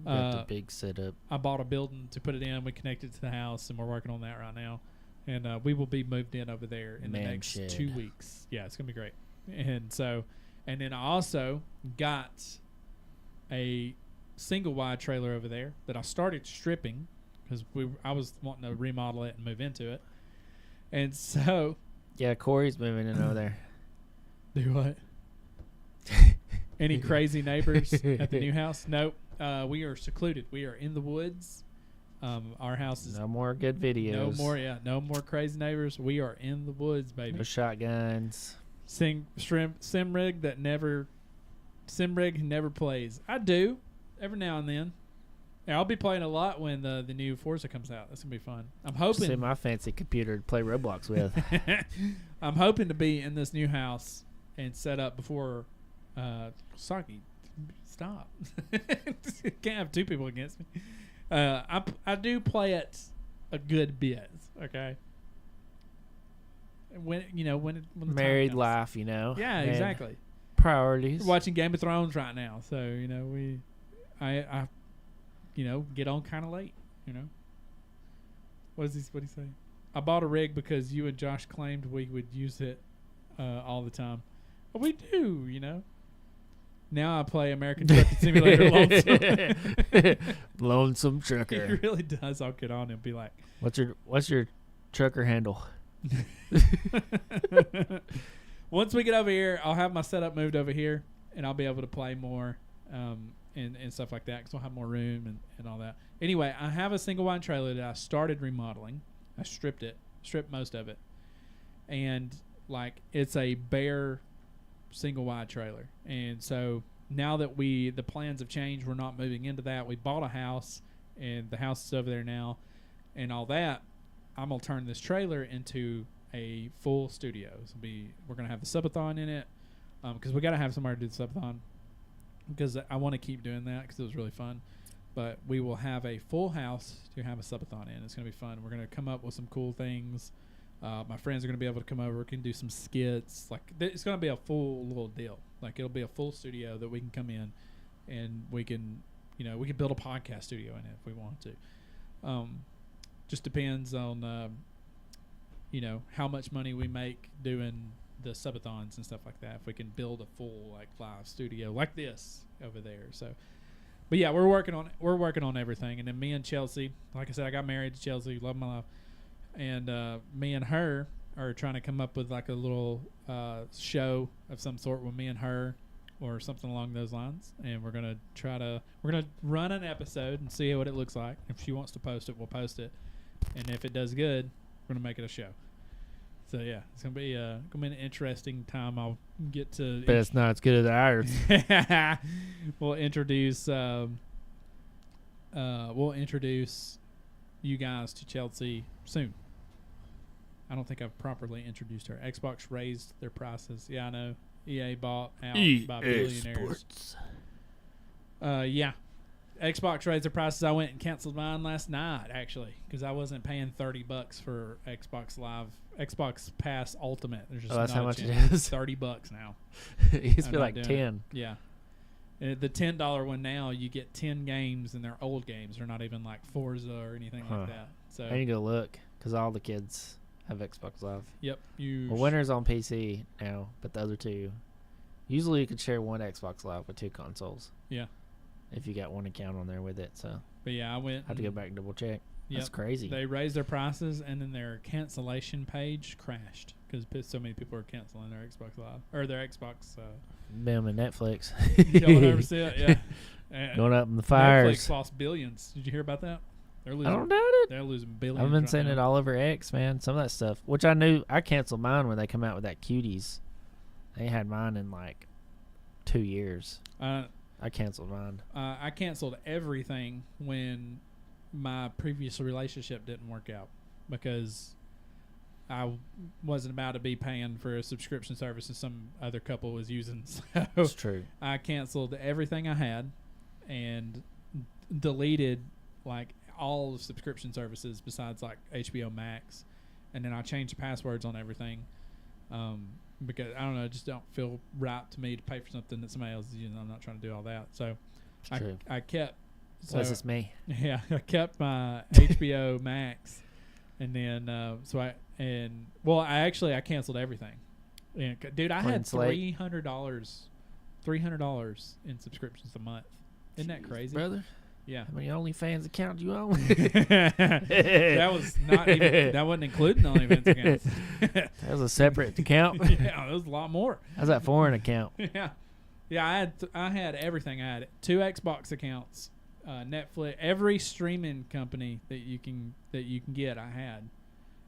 Got the big setup. I bought a building to put it in. We connected to the house, and we're working on that right now. And we will be moved in over there in the next 2 weeks. Yeah, it's going to be great. And so, and then I also got a single wide trailer over there that I started stripping because I was wanting to remodel it and move into it. And so. Yeah, Corey's moving in over there. Do what? Any crazy neighbors at the new house? Nope. We are secluded. We are in the woods. Our house is no more good videos. No more crazy neighbors. We are in the woods, baby. No shotguns. Sim rig never plays. I do every now and then. Yeah, I'll be playing a lot when the new Forza comes out. That's gonna be fun. I'm hoping. See my fancy computer to play Roblox with. I'm hoping to be in this new house and set up before. Saki, stop! Can't have two people against me. I do play it a good bit. Okay. When the married time life, Yeah, exactly. Priorities. We're watching Game of Thrones right now, so I get on kind of late. What did he say? I bought a rig because you and Josh claimed we would use it all the time. Well, we do, you know. Now I play American Trucking Simulator Lonesome. Lonesome trucker. He really does. I'll get on and be like, What's your trucker handle? once we get over here, I'll have my setup moved over here, and I'll be able to play more and stuff like that because I'll have more room and all that. Anyway, I have a single wide trailer that I started remodeling. I stripped most of it. And, like, it's a bare single wide trailer. And so now that the plans have changed, we're not moving into that. We bought a house, and the house is over there now and all that. I'm going to turn this trailer into a full studio. We're going to have the subathon in it because we got to have somewhere to do the subathon because I want to keep doing that because it was really fun. But we will have a full house to have a subathon in. It's going to be fun. We're going to come up with some cool things. My friends are going to be able to come over. We can do some skits. Like it's going to be a full little deal. Like it'll be a full studio that we can come in, and we can build a podcast studio in it if we want to. Just depends on how much money we make doing the subathons and stuff like that. If we can build a full like live studio like this over there. So, but yeah, we're working on everything. And then me and Chelsea, like I said, I got married to Chelsea, love my life. And me and her are trying to come up with like a little show of some sort with me and her or something along those lines. And we're going to run an episode and see what it looks like. If she wants to post it, we'll post it. And if it does good, we're going to make it a show. So, yeah, it's going to be an interesting time. I'll get to... But it's not as good as ours. We'll introduce you guys to Chelsea soon. I don't think I've properly introduced her. Xbox raised their prices. Yeah, I know. EA bought out by billionaires. Sports. Yeah. Xbox raised their prices. I went and canceled mine last night, actually, because I wasn't paying $30 for Xbox Live, Xbox Pass Ultimate. There's just that's not how much chance. it is? $30 now. It used to be like 10. Yeah. The $10 one now, you get 10 games, and they're old games. They're not even like Forza or anything like that. So I need to go look because all the kids have Xbox Live. Yep. Winter's on PC now, but the other two. Usually you could share one Xbox Live with two consoles. Yeah. If you got one account on there with it. So. But yeah, I went. Had to go back and double check. Yep. That's crazy. They raised their prices, and then their cancellation page crashed because so many people are canceling their Xbox Live or their Xbox. Them and Netflix. Y'all ever see it? Yeah. And going up in the fires. Netflix lost billions. Did you hear about that? I don't doubt it. They're losing billions. I've been seeing it all over X, man. Some of that stuff, which I knew. I canceled mine when they come out with that Cuties. They had mine in like 2 years. I canceled mine. I canceled everything when my previous relationship didn't work out because I wasn't about to be paying for a subscription service that some other couple was using. So That's true. I canceled everything I had and deleted like all the subscription services besides like HBO Max, and then I changed the passwords on everything because I don't know, it just don't feel right to me to pay for something that somebody else is using. I'm not trying to do all that, so I kept. So that's just me. Yeah, I kept my HBO Max, and then I canceled everything. And, dude, I had $300 in subscriptions a month. Isn't that crazy, brother? Yeah. How many OnlyFans accounts you own? That was not even. That wasn't including the OnlyFans accounts. That was a separate account. Yeah, it was a lot more. How's that foreign account? Yeah, yeah. I had everything. I had 2 Xbox accounts, Netflix, every streaming company that you can get. I had,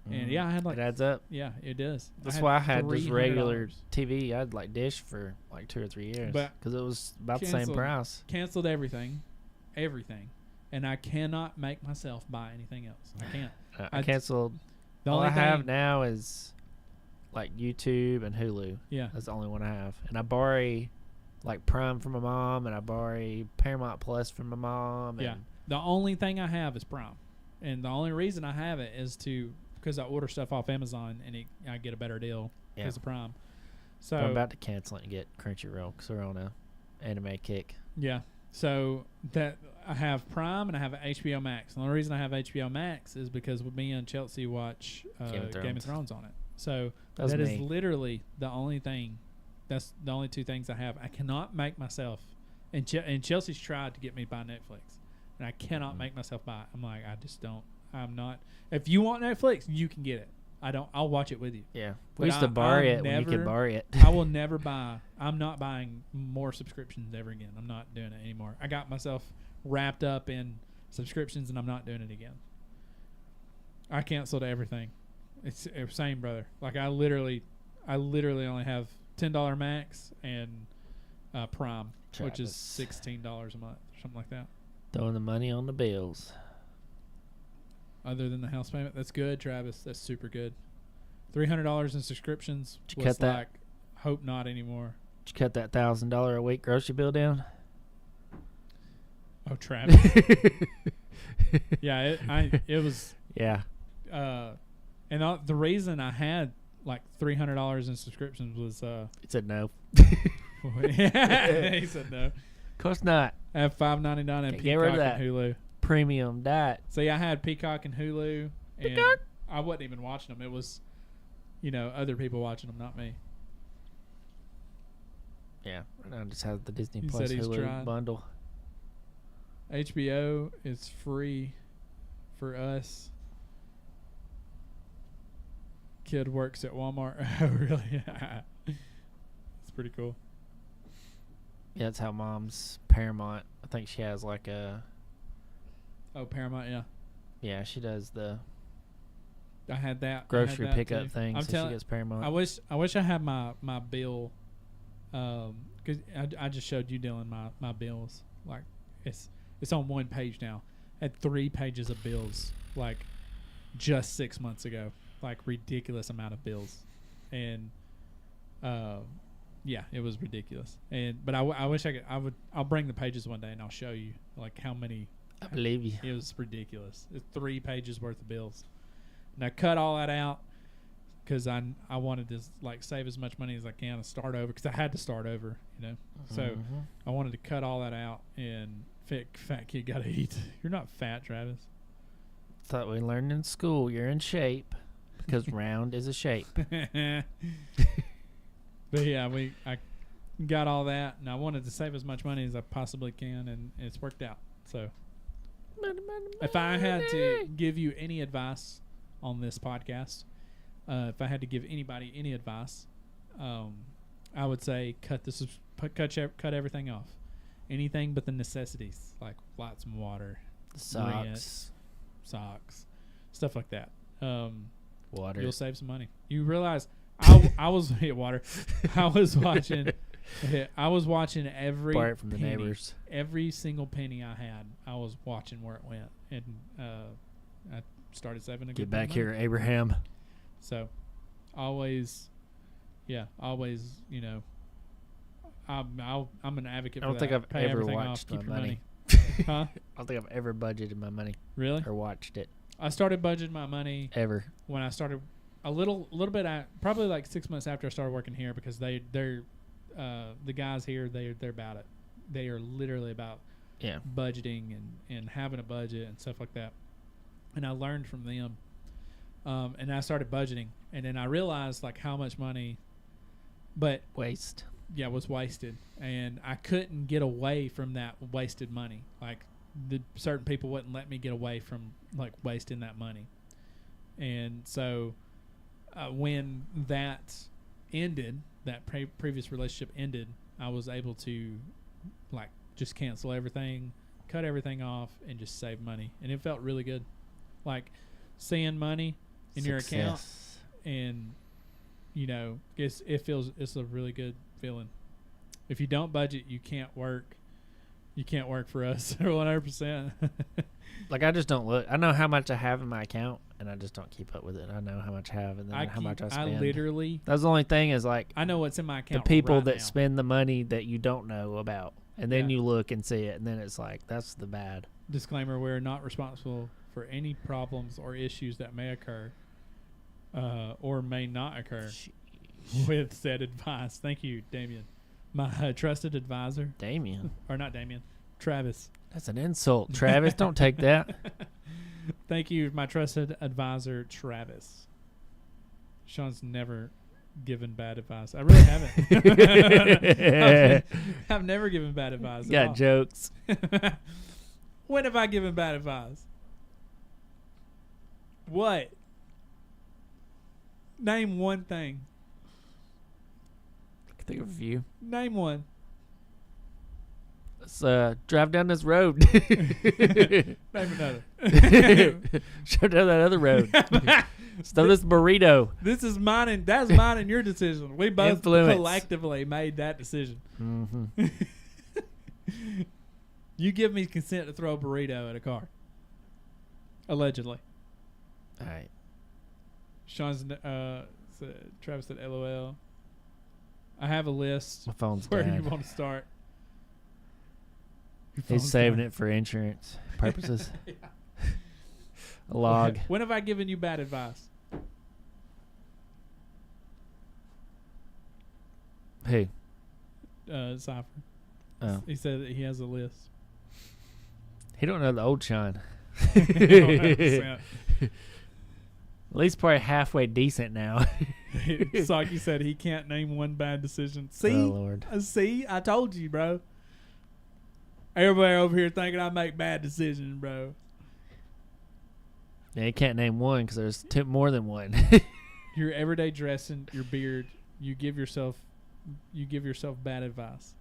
and yeah, I had like. It adds up. Yeah, it does. That's why I had just regular TV. I had like Dish for like 2 or 3 years because it was about the same price. Canceled everything, and I cannot make myself buy anything else. I can't. I canceled. All I have now is like YouTube and Hulu. Yeah, that's the only one I have, and I borrow like Prime from my mom, and I borrow Paramount Plus from my mom. Yeah, the only thing I have is Prime, and the only reason I have it is because I order stuff off Amazon and I get a better deal because of Prime. So I'm about to cancel it and get Crunchyroll because we're on a anime kick. Yeah, So that I have Prime and I have HBO Max. The only reason I have HBO Max is because me and Chelsea watch Game of Thrones on it. So that is literally the only thing. That's the only two things I have. I cannot make myself, and Chelsea's tried to get me to buy Netflix, and I cannot make myself buy it. I'm like, I just don't. I'm not. If you want Netflix, you can get it. I don't. I'll watch it with you. Yeah, we used to borrow it when you could borrow it. I will never buy. I'm not buying more subscriptions ever again. I'm not doing it anymore. I got myself wrapped up in subscriptions, and I'm not doing it again. I canceled everything. It's same, brother. Like I literally only have $10 max and Prime, which is $16 a month or something like that. Throwing the money on the bills. Other than the house payment, that's good, Travis. That's super good. $300 in subscriptions. Did you cut that? Like, hope not anymore. Did you cut that $1,000 a week grocery bill down? Oh, Travis. Yeah, it was. Yeah. And the reason I had like $300 in subscriptions was He said no. He said no. Of course not. I have $5.99 in Get rid of Peacock that. and Hulu. Premium diet. See, I had Peacock and Hulu, and Peacock. I wasn't even watching them. It was, other people watching them, not me. Yeah, right now I just have the Disney He Plus said he's Hulu trying. bundle. HBO is free for us. Kid works at Walmart. Oh, really? It's pretty cool. Yeah, that's how Mom's Paramount. I think she has like a. Oh, Paramount, yeah. Yeah, she does the I had that grocery too. pickup thing. I'm So she gets Paramount. I wish I had my bill, because I just showed you, Dylan, my bills. Like it's on one page now. I had 3 pages of bills like just 6 months ago. Like ridiculous amount of bills, and yeah, it was ridiculous. But I wish I could. I'll bring the pages one day and I'll show you like how many. I believe you. It was ridiculous. It's 3 pages worth of bills. And I cut all that out because I wanted to like save as much money as I can and start over, because I had to start over, So I wanted to cut all that out, and fat kid gotta eat. You're not fat, Travis. Thought we learned in school you're in shape because round is a shape. But yeah, I got all that, and I wanted to save as much money as I possibly can, and it's worked out. So if I had to give you any advice on this podcast, if I had to give anybody any advice, I would say cut everything off. Anything but the necessities, like lots of water, Socks, stuff like that. water. You'll save some money. You realize I was water. I was watching. I was watching every Borrow it from the penny, neighbors. every single penny I had. I was watching where it went, and I started saving a good Get bit of back money. here, Abraham. So, always, I'm an advocate. I don't for think that. I've Pay ever everything watched off. Keep my your money. Huh? I don't think I've ever budgeted my money Really? or watched it I started budgeting my money ever. when I started a little bit probably like 6 months after I started working here, because they're the guys here, they're about it. They are literally about budgeting and having a budget and stuff like that. And I learned from them. And I started budgeting, and then I realized like how much money was wasted, and I couldn't get away from that wasted money. Like the certain people wouldn't let me get away from like wasting that money. And so when that ended, that previous relationship ended, I was able to like just cancel everything, cut everything off, and just save money. And it felt really good. Like seeing money in your account, and it's a really good feeling. If you don't budget, you can't work. You can't work for us 100%. Like I just don't look. I know how much I have in my account, and I just don't keep up with it. I know how much I have, and then how much I spend. That's the only thing is like I know what's in my account. The people right that now. spend the money that you don't know about, and then you look and see it, and then it's like that's the bad. Disclaimer: we're not responsible for any problems or issues that may occur, or may not occur with said advice. Thank you, Damien, my trusted advisor. Damien, or not Damien? Travis. That's an insult, Travis. Don't take that. Thank you, my trusted advisor, Travis. Sean's never given bad advice. I really haven't. I've never given bad advice. Got jokes. When have I given bad advice? What? Name one thing. I can think of a few. Name one. Let's drive down this road. Name another. Show down that other road. Stuff this burrito. This is mine and that's mine and your decision. We both Influence. collectively made that decision. Mm-hmm. You give me consent to throw a burrito at a car. Allegedly. All right. Sean's Travis said LOL. I have a list. My phone's Where do dead. you want to start? He's saving it for insurance purposes. Yeah. A log. When have I given you bad advice? Who? Cypher. Oh. He said that he has a list. He don't know the old Shawn. 100%. At least probably halfway decent now. Saki said he can't name one bad decision. See? Oh, Lord. See? I told you, bro. Everybody over here thinking I make bad decisions, bro. Yeah, you can't name one because there's more than one. Your everyday dressing, your beard, you give yourself bad advice.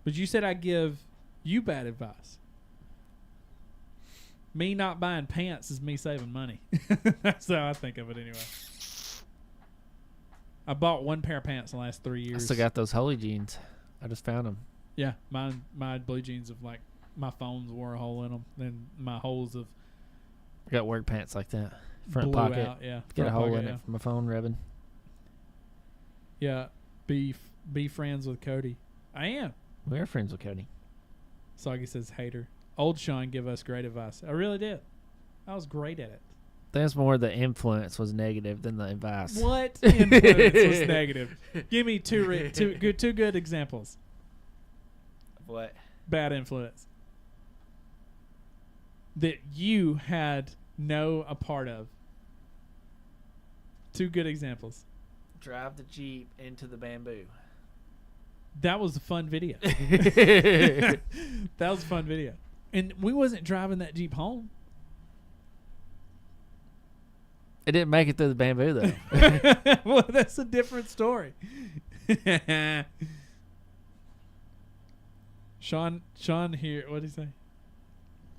But you said I give you bad advice. Me not buying pants is me saving money. That's how I think of it anyway. I bought one pair of pants in the last 3 I years. still got those holy jeans. I just found them. Yeah, my blue jeans have like my phones wore a hole in them, and my holes have I got work pants like that. Front blew pocket. out. Yeah, Get a front hole pocket, in yeah. it for my phone rubbing. Yeah, be friends with Cody. I am. We are friends with Cody. Soggy says hater. Old Shawn give us great advice. I really did. I was great at it. That's more the influence was negative than the advice. What influence was negative? Give me two good examples. What? Bad influence that you had no a part of. Two good examples. Drive the Jeep into the bamboo. That was a fun video. That was a fun video. And we wasn't driving that Jeep home. It didn't make it through the bamboo, though. Well, that's a different story. Shawn here, what did he say?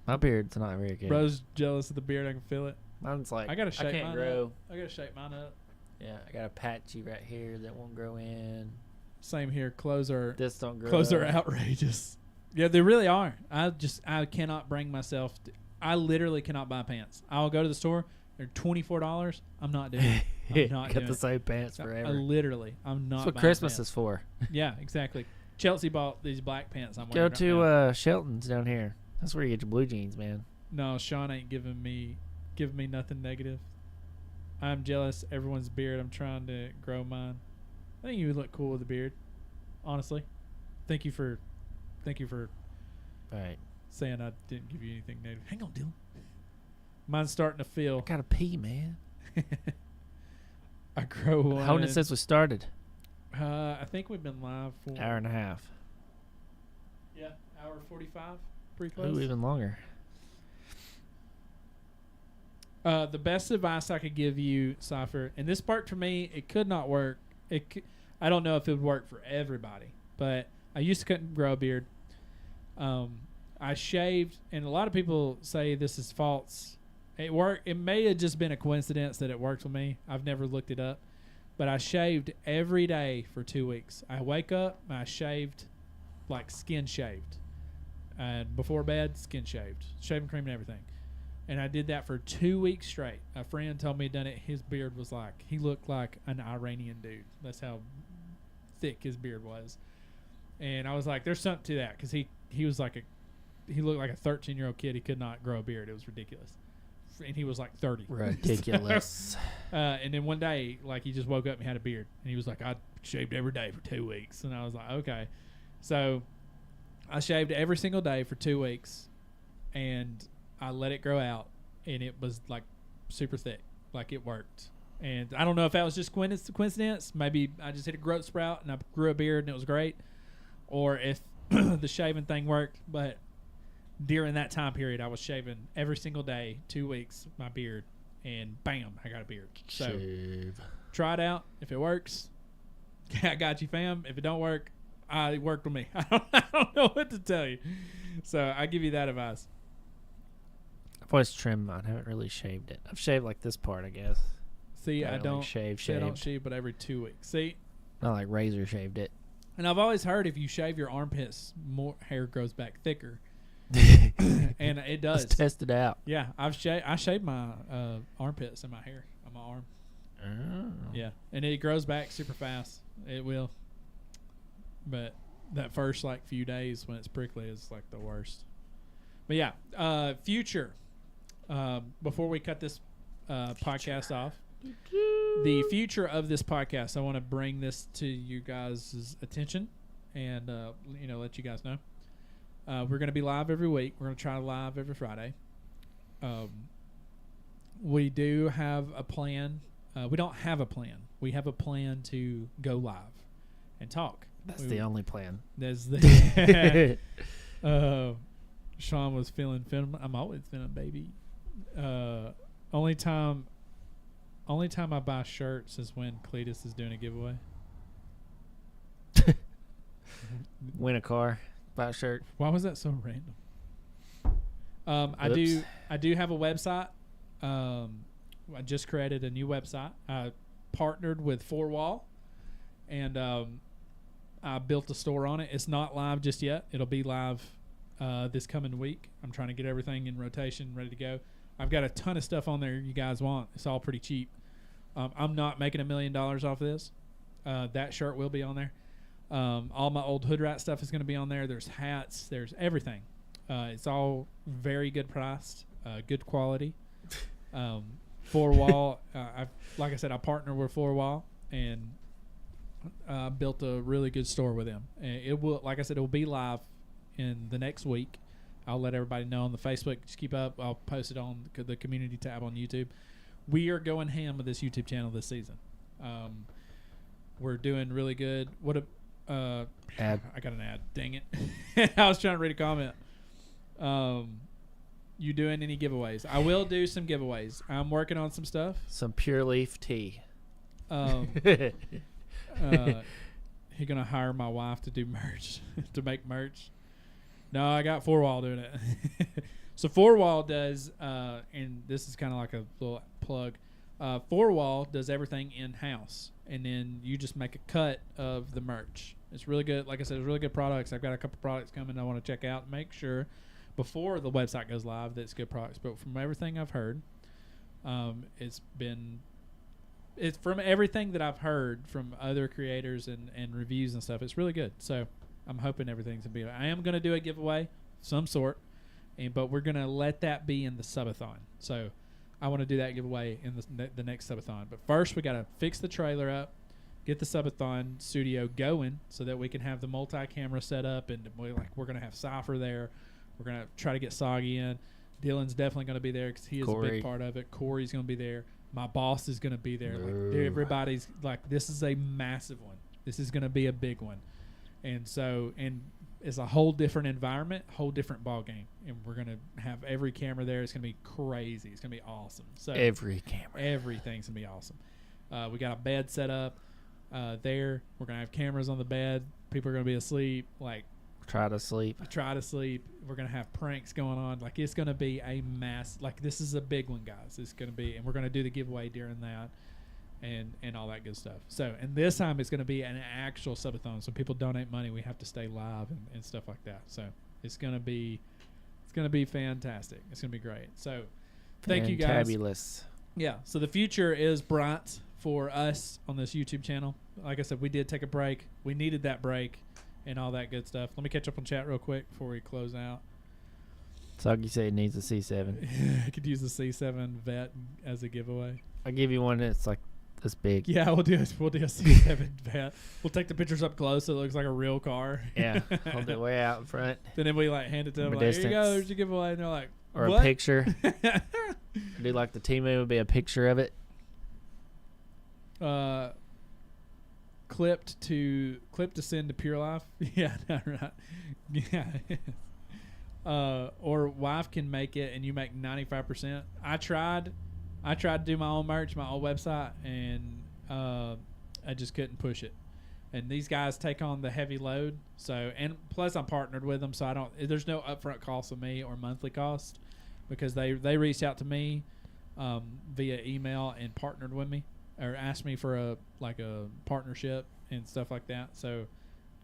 My beard's not very good. Bro's jealous of the beard. I can feel it. Mine's like, I gotta shape can't mine grow. up. I gotta shape mine up. Yeah, I got a patchy right here that won't grow in. Same here. Clothes are This are outrageous. Yeah, they really are. I cannot bring myself. I literally cannot buy pants. I'll go to the store. They're $24. I'm not doing it. I'm not Got doing the it. same pants forever. I'm not. That's what buying Christmas pants. is for. Yeah, exactly. Chelsea bought these black pants. I'm Go wearing to right now. Shelton's down here. That's where you get your blue jeans, man. No, Shawn ain't giving me nothing negative. I'm jealous. Everyone's beard. I'm trying to grow mine. I think you would look cool with a beard. Honestly, thank you for All right. saying I didn't give you anything negative. Hang on, Dylan. Mine's starting to feel. I gotta pee, man. I grow one. How long since we started? I think we've been live for Hour and a half. Yeah, hour 45. Pretty close. Ooh, even longer. The best advice I could give you, Cypher, and this part for me, it could not work. I don't know if it would work for everybody, but I used to couldn't grow a beard. I shaved, and a lot of people say this is false. It worked. It may have just been a coincidence that it worked for me. I've never looked it up, but I shaved every day for 2 weeks. I wake up, and I shaved, like skin shaved, and before bed, skin shaved, shaving cream and everything. And I did that for 2 weeks straight. A friend told me done it. His beard was like, he looked like an Iranian dude. That's how thick his beard was. And I was like, there's something to that, because he was like he looked like a 13-year-old kid. He could not grow a beard. It was ridiculous. And he was like 30. Ridiculous. And then one day, like, he just woke up and had a beard. And he was like, I shaved every day for 2 weeks. And I was like, okay. So I shaved every single day for 2 weeks, and I let it grow out, and it was like super thick. Like it worked. And I don't know if that was just coincidence. Maybe I just hit a growth sprout and I grew a beard and it was great, or if the shaving thing worked. But during that time period, I was shaving every single day, 2 weeks, my beard, and bam, I got a beard. So try it out. If it works, I got you, fam. If it don't work, it worked with me. I don't know what to tell you. So I give you that advice. I've always trimmed mine. I haven't really shaved it. I've shaved like this part, I guess. See, I don't shave. I don't shave, but every 2 weeks. See, not like razor shaved it. And I've always heard if you shave your armpits, more hair grows back thicker, and it does. Let's test it out. Yeah, I shaved my armpits and my hair on my arm. Oh. Yeah, and it grows back super fast. It will, but that first like few days when it's prickly is like the worst. But yeah, future. Before we cut this podcast off. The future of this podcast, I want to bring this to you guys' attention and let you guys know. We're going to be live every week. We're going to try live every Friday. We do have a plan. We don't have a plan. We have a plan to go live and talk. That's the only plan. There's the Shawn was feeling I'm always feeling baby. Only time I buy shirts is when Cletus is doing a giveaway. Win a car, buy a shirt. Why was that so random? I do have a website. I just created a new website. I partnered with 4Wall, and I built a store on it. It's not live just yet. It'll be live this coming week. I'm trying to get everything in rotation, ready to go. I've got a ton of stuff on there you guys want. It's all pretty cheap. I'm not making $1 million off of this. That shirt will be on there. All my old Hood Rat stuff is going to be on there. There's hats. There's everything. It's all very good priced, good quality. 4Wall, like I said, I partner with 4Wall and built a really good store with them. And it will, like I said, it will be live in the next week. I'll let everybody know on the Facebook. Just keep up. I'll post it on the community tab on YouTube. We are going ham with this YouTube channel this season. We're doing really good. Ad. I got an ad. Dang it. I was trying to read a comment. You doing any giveaways? I will do some giveaways. I'm working on some stuff. Some Pure Leaf tea. He gonna hire my wife to do merch, to make merch. No, I got 4Wall doing it. So 4Wall does, and this is kind of like a little plug. 4Wall does everything in-house, and then you just make a cut of the merch. It's really good. Like I said, it's really good products. I've got a couple products coming I want to check out and make sure before the website goes live that it's good products. But from everything I've heard, it's from everything that I've heard from other creators and reviews and stuff. It's really good. So I'm hoping everything's going to be. I am going to do a giveaway of some sort, but we're going to let that be in the subathon. So I want to do that giveaway in the next subathon. But first, we got to fix the trailer up, get the subathon studio going so that we can have the multi-camera set up, and we're going to have Cypher there. We're going to try to get Soggy in. Dylan's definitely going to be there because he is a big part of it. Corey's going to be there. My boss is going to be there. Like, everybody's like, this is a massive one. This is going to be a big one. And so, and it's a whole different environment, whole different ball game. And we're going to have every camera there. It's going to be crazy. It's going to be awesome. So every camera. Everything's going to be awesome. We got a bed set up there. We're going to have cameras on the bed. People are going to be asleep. Like, Try to sleep. We're going to have pranks going on. Like, it's going to be a mass. Like, this is a big one, guys. It's going to be, and we're going to do the giveaway during that and all that good stuff. So, and this time it's going to be an actual subathon. So people donate money. We have to stay live and stuff like that. So it's going to be fantastic. It's going to be great. So thank you guys. Fabulous. Yeah. So the future is bright for us on this YouTube channel. Like I said, we did take a break. We needed that break and all that good stuff. Let me catch up on chat real quick before we close out. Soggy said it needs a C7. I could use the C7 vet as a giveaway. I'll give you one that's like This big. Yeah, we'll do a C7 van. We'll take the pictures up close so it looks like a real car. Yeah, hold it way out in front. Then we like hand it to them like, Distance. here you go, there's your giveaway. And they're like, Or what? a picture. Do like the T-Moon would be a picture of it. Clip to send to Pure Life. Yeah, no, right. Yeah. Or wife can make it and you make 95%. I tried to do my own merch, my own website, and I just couldn't push it. And these guys take on the heavy load. So, and plus I'm partnered with them, so there's no upfront cost of me or monthly cost, because they reached out to me via email and partnered with me, or asked me for a partnership and stuff like that. So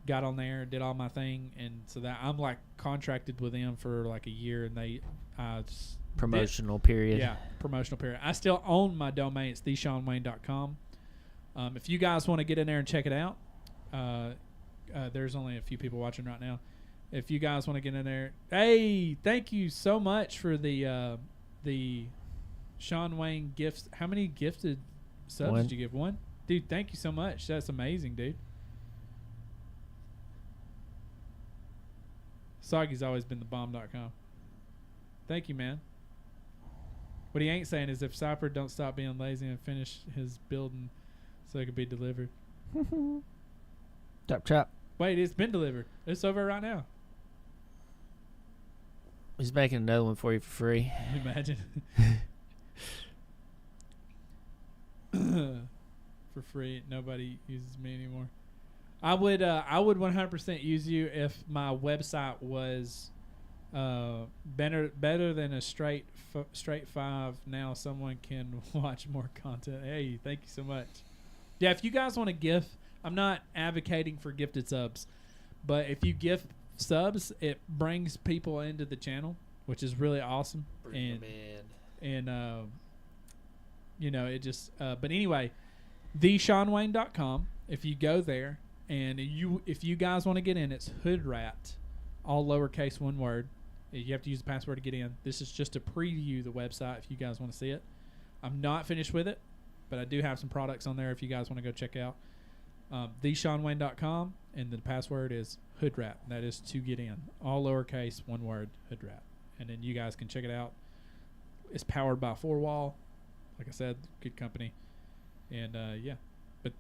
got on there, did all my thing, and so that I'm like contracted with them for like a year, and they promotional period. Yeah, promotional period. I still own my domain. It's theshawnwayne.com. If you guys want to get in there and check it out, there's only a few people watching right now. If you guys want to get in there, hey, thank you so much for the Shawn Wayne gifts. How many gifted subs did you give? One? Dude, thank you so much. That's amazing, dude. Soggy's always been the bomb.com. Thank you, man. What he ain't saying is if Cypher don't stop being lazy and finish his building so it could be delivered. Chop, chop. Wait, it's been delivered. It's over right now. He's making another one for you for free. Can you imagine? For free. Nobody uses me anymore. I would 100% use you if my website was better than a straight 5. Now someone can watch more content. Hey, thank you so much. Yeah, if you guys want to gift, I'm not advocating for gifted subs, but if you gift subs, it brings people into the channel, which is really awesome. And you know, it just but anyway, theshawnwayne.com. If you go there and if you guys want to get in, it's Hoodrat, all lowercase, one word. You have to use the password to get in. This is just to preview the website if you guys want to see it. I'm not finished with it, but I do have some products on there if you guys want to go check out. theshawnwayne.com, and the password is Hoodrat. That is to get in. All lowercase, one word, Hoodrat. And then you guys can check it out. It's powered by 4Wall. Like I said, good company. And yeah. But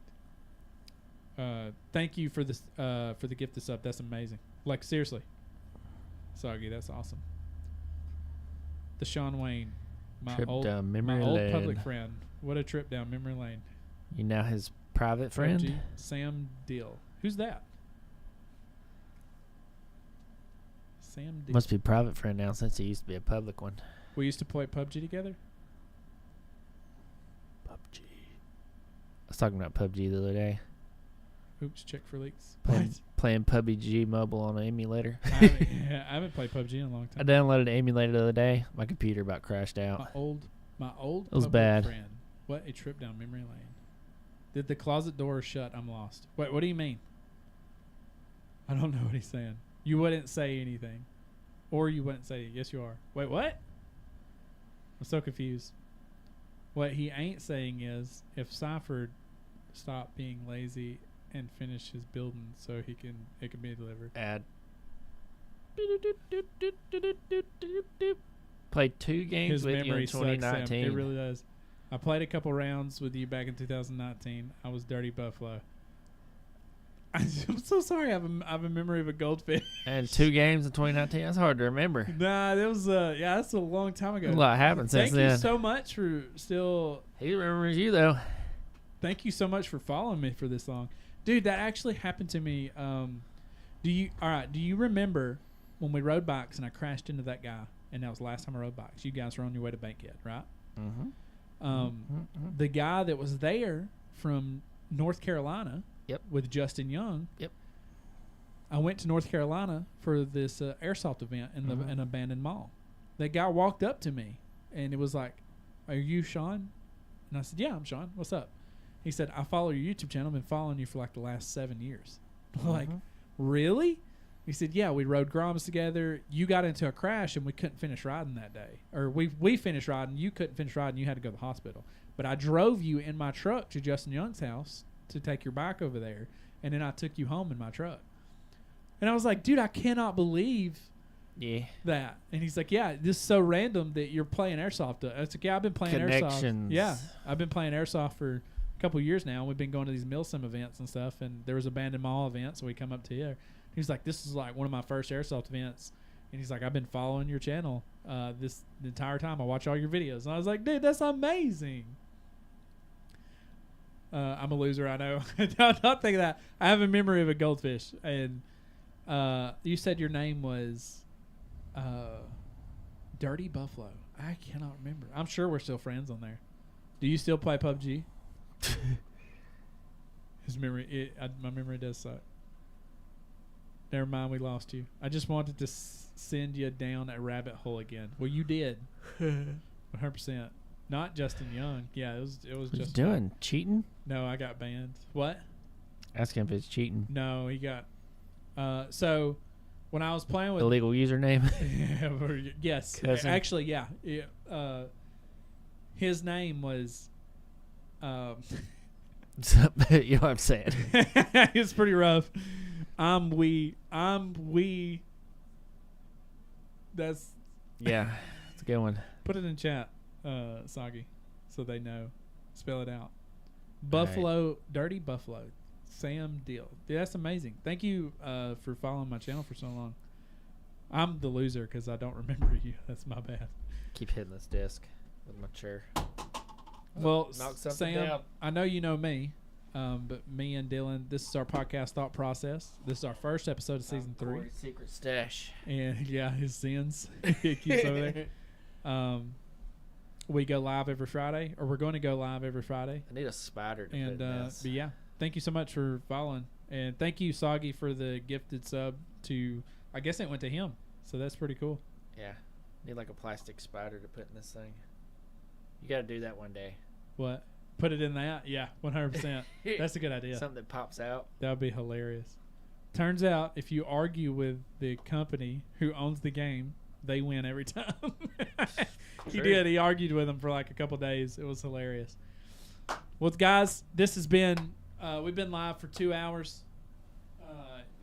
thank you for this for the gift this up. That's amazing. Like seriously. Soggy, that's awesome. The Shawn Wayne, my Trip old down memory my old lane. public friend. What a trip down memory lane. You now his private friend? PUBG, Sam Deal. Who's that? Sam Deal. Must be private friend now since he used to be a public one. We used to play PUBG together. PUBG. I was talking about PUBG the other day. Oops, check for leaks. Playing PUBG mobile on an emulator. I haven't played PUBG in a long I time. downloaded an emulator the other day. My computer about crashed out. My old It was public bad. friend. What a trip down memory lane. Did the closet door shut? I'm lost. Wait, what do you mean? I don't know what he's saying. You wouldn't say anything. Or you wouldn't say, yes you are. Wait, what? I'm so confused. What he ain't saying is if Cypher stopped being lazy and finish his building so it can be delivered. Add. Played 2 games His with you in memory sucks, Sam. 2019. It really does. I played a couple rounds with you back in 2019. I was Dirty Buffalo. I'm so sorry. I have a memory of a goldfish. And 2 games in 2019. That's hard to remember. Nah, that was that's a long time ago. A lot happened since Thank then. you so much for still. He remembers you though. Thank you so much for following me for this long, dude. That actually happened to me. Do you remember when we rode bikes and I crashed into that guy? And that was the last time I rode bikes. You guys were on your way to Bankhead, right? Mm-hmm. The guy that was there from North Carolina. Yep. With Justin Young. Yep. I went to North Carolina for this airsoft event in an abandoned mall. That guy walked up to me and it was like, "Are you Shawn?" And I said, "Yeah, I'm Shawn. What's up?" He said, "I follow your YouTube channel. I've been following you for like the last 7 years." Like, really? He said, "Yeah, we rode Groms together. You got into a crash and we couldn't finish riding that day. Or we finished riding. You couldn't finish riding. You had to go to the hospital. but I drove you in my truck to Justin Young's house to take your bike over there, and then I took you home in my truck. And I was like, dude, I cannot believe that. And he's like, yeah, this is so random that you're playing airsoft. I was like, yeah, I've been playing airsoft. Yeah, I've been playing airsoft for a couple years now. We've been going to these Milsim events and stuff, and there was a Abandoned Mall event, so we come up to you. He's like, this is like one of my first airsoft events. And he's like, I've been following your channel the entire time. I watch all your videos. And I was like, dude, that's amazing. I'm a loser, I know. Don't think of that. I have a memory of a goldfish. And you said your name was Dirty Buffalo. I cannot remember. I'm sure we're still friends on there. Do you still play PUBG? My memory does suck. Never mind, we lost you. I just wanted to send you down a rabbit hole again. Well, you did. 100%. Not Justin Young. Yeah, it was What just doing? Cheating? No, I got banned. What? Asking if it's cheating. No, he got so when I was playing with Illegal username. yes. Cousin. Actually, yeah. His name was You know what I'm saying? it's pretty rough. I'm we. That's yeah, it's a good one. Put it in chat, Soggy, so they know. Spell it out. Buffalo, right. Dirty Buffalo, Sam Deal. Dude, that's amazing. Thank you for following my channel for so long. I'm the loser because I don't remember you. That's my bad. Keep hitting this disc with my chair. Well, Sam, down. I know you know me. But me and Dylan, this is our podcast Thought Process. This is our first episode of season 3. Secret stash. And yeah, his sins. He keeps over there. We go live every Friday, or we're going to go live every Friday. I need a spider to and put in this. But yeah, thank you so much for following. And thank you, Soggy, for the gifted sub to, I guess it went to him. So that's pretty cool. Yeah. Need like a plastic spider to put in this thing. You got to do that one day. What? Put it in that? Yeah, 100%. That's a good idea. Something that pops out. That would be hilarious. Turns out, if you argue with the company who owns the game, they win every time. He did. He argued with them for like a couple days. It was hilarious. Well, guys, this has been, we've been live for 2 hours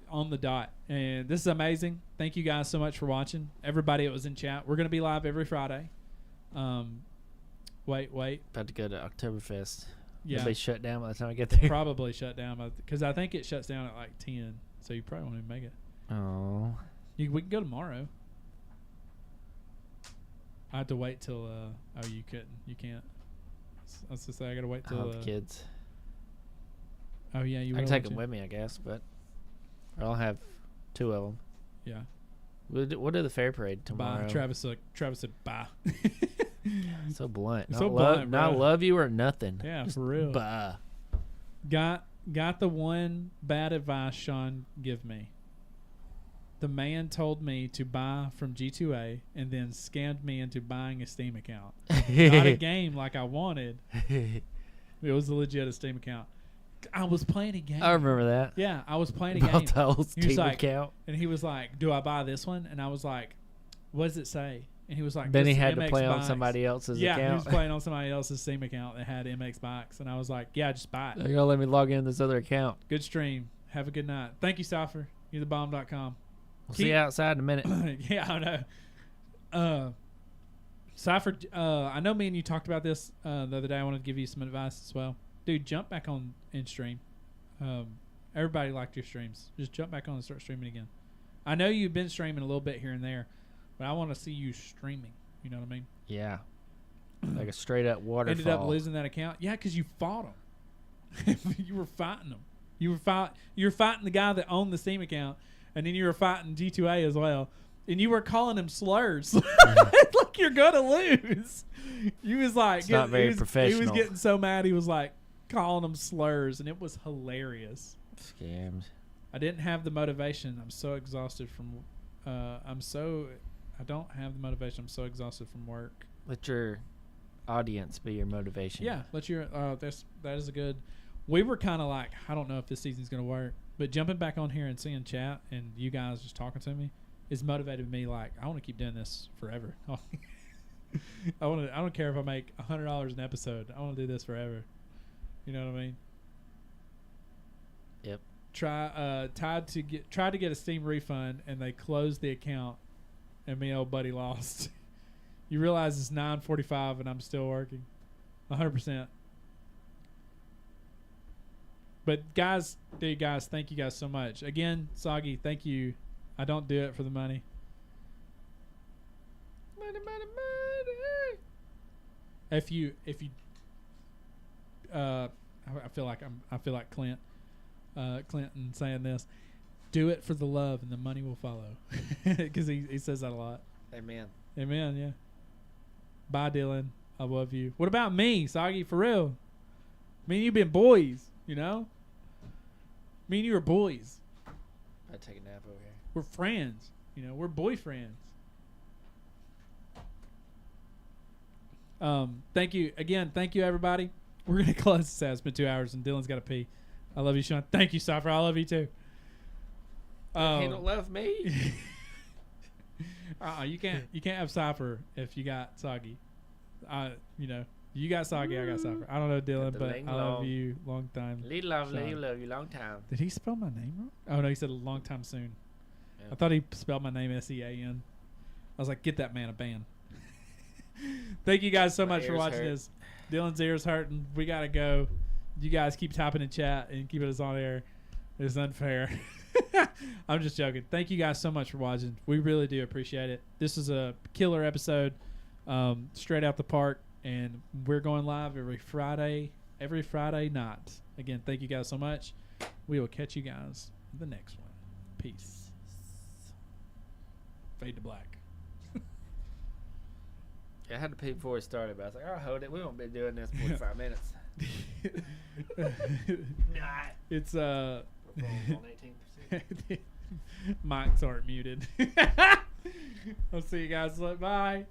on the dot. And this is amazing. Thank you guys so much for watching. Everybody that was in chat. We're going to be live every Friday. Wait. About to go to Oktoberfest. Yeah. It'll be shut down by the time I get there. Probably shut down because I think it shuts down at like 10. So you probably won't even make it. Oh. We can go tomorrow. I have to wait till. Oh, you couldn't. You can't. I was just say I gotta wait till. The kids. Oh yeah, you. I can take them with me, I guess, but I'll have 2 of them. Yeah. We'll do the fair parade tomorrow. Bye. Travis said bye. So blunt. So blunt, bro. Not love you or nothing. Yeah, just for real. Bye. Got the one bad advice Shawn give me. The man told me to buy from G2A and then scammed me into buying a Steam account. Not a game like I wanted. It was a legit Steam account. I was playing a game. I remember that. Yeah, I was playing a game. The whole Steam account. And he was like, do I buy this one? And I was like, what does it say? And he was like, then he had MX to play bikes. on somebody else's account. Yeah, he was playing on somebody else's Steam account that had MX bikes. And I was like, yeah, just buy it. You're going to let me log in this other account. Good stream. Have a good night. Thank you, Cypher. You're thebomb.com. We'll see you outside in a minute. Yeah, I know. Cypher, I know me and you talked about this the other day. I wanted to give you some advice as well. Dude, jump back on in stream. Everybody liked your streams. Just jump back on and start streaming again. I know you've been streaming a little bit here and there, but I want to see you streaming. You know what I mean? Yeah. Like a straight up waterfall. Ended up losing that account. Yeah, because you fought him. You were fighting him. You were fighting the guy that owned the Steam account, and then you were fighting G2A as well. And you were calling him slurs. Like you're gonna lose. He was like, it's not very professional. He was getting so mad. He was like calling him slurs, and it was hilarious. Scams. I didn't have the motivation. I'm so exhausted from. I don't have the motivation. I'm so exhausted from work. Let your audience be your motivation. Yeah, that is a good. We were kind of like, I don't know if this season's gonna work, but jumping back on here and seeing chat and you guys just talking to me is motivated me. Like I want to keep doing this forever. I don't care if I make $100 an episode. I want to do this forever. You know what I mean? Yep. Tried to get a Steam refund, and they closed the account, and me and old buddy lost. You realize it's 9:45 and I'm still working, 100%. But guys, thank you guys so much. Again, Soggy, thank you. I don't do it for the money. Money. If you I feel like Clinton saying this. Do it for the love and the money will follow. Because he says that a lot. Amen. Amen, yeah. Bye, Dylan. I love you. What about me, Soggy? For real. Me and you been boys, you know? Me and you are boys. I'd take a nap over here. We're friends. You know, we're boyfriends. Thank you. Again, thank you, everybody. We're going to close this out. It's been 2 hours, and Dylan's got to pee. I love you, Shawn. Thank you, Cypher. I love you, too. He don't love me. You can't have Cypher if you got Soggy. You got Soggy, I got Cypher. I don't know Dylan, but I love you long time. Love you long time. Did he spell my name wrong? Oh no, he said a long time soon. Yeah. I thought he spelled my name SEAN. I was like, get that man a ban. Thank you guys so much for watching this. Dylan's ears hurting. We gotta go. You guys keep typing in chat and keeping us on air. It's unfair. I'm just joking. Thank you guys so much for watching. We really do appreciate it. This is a killer episode, straight out the park, and we're going live every Friday night. Again, thank you guys so much. We will catch you guys in the next one. Peace. Fade to black. I had to pee before it started, but I was like, I'll hold it. We won't be doing this 45 minutes. It's We're on 18%. mics aren't muted. I'll see you guys. Bye.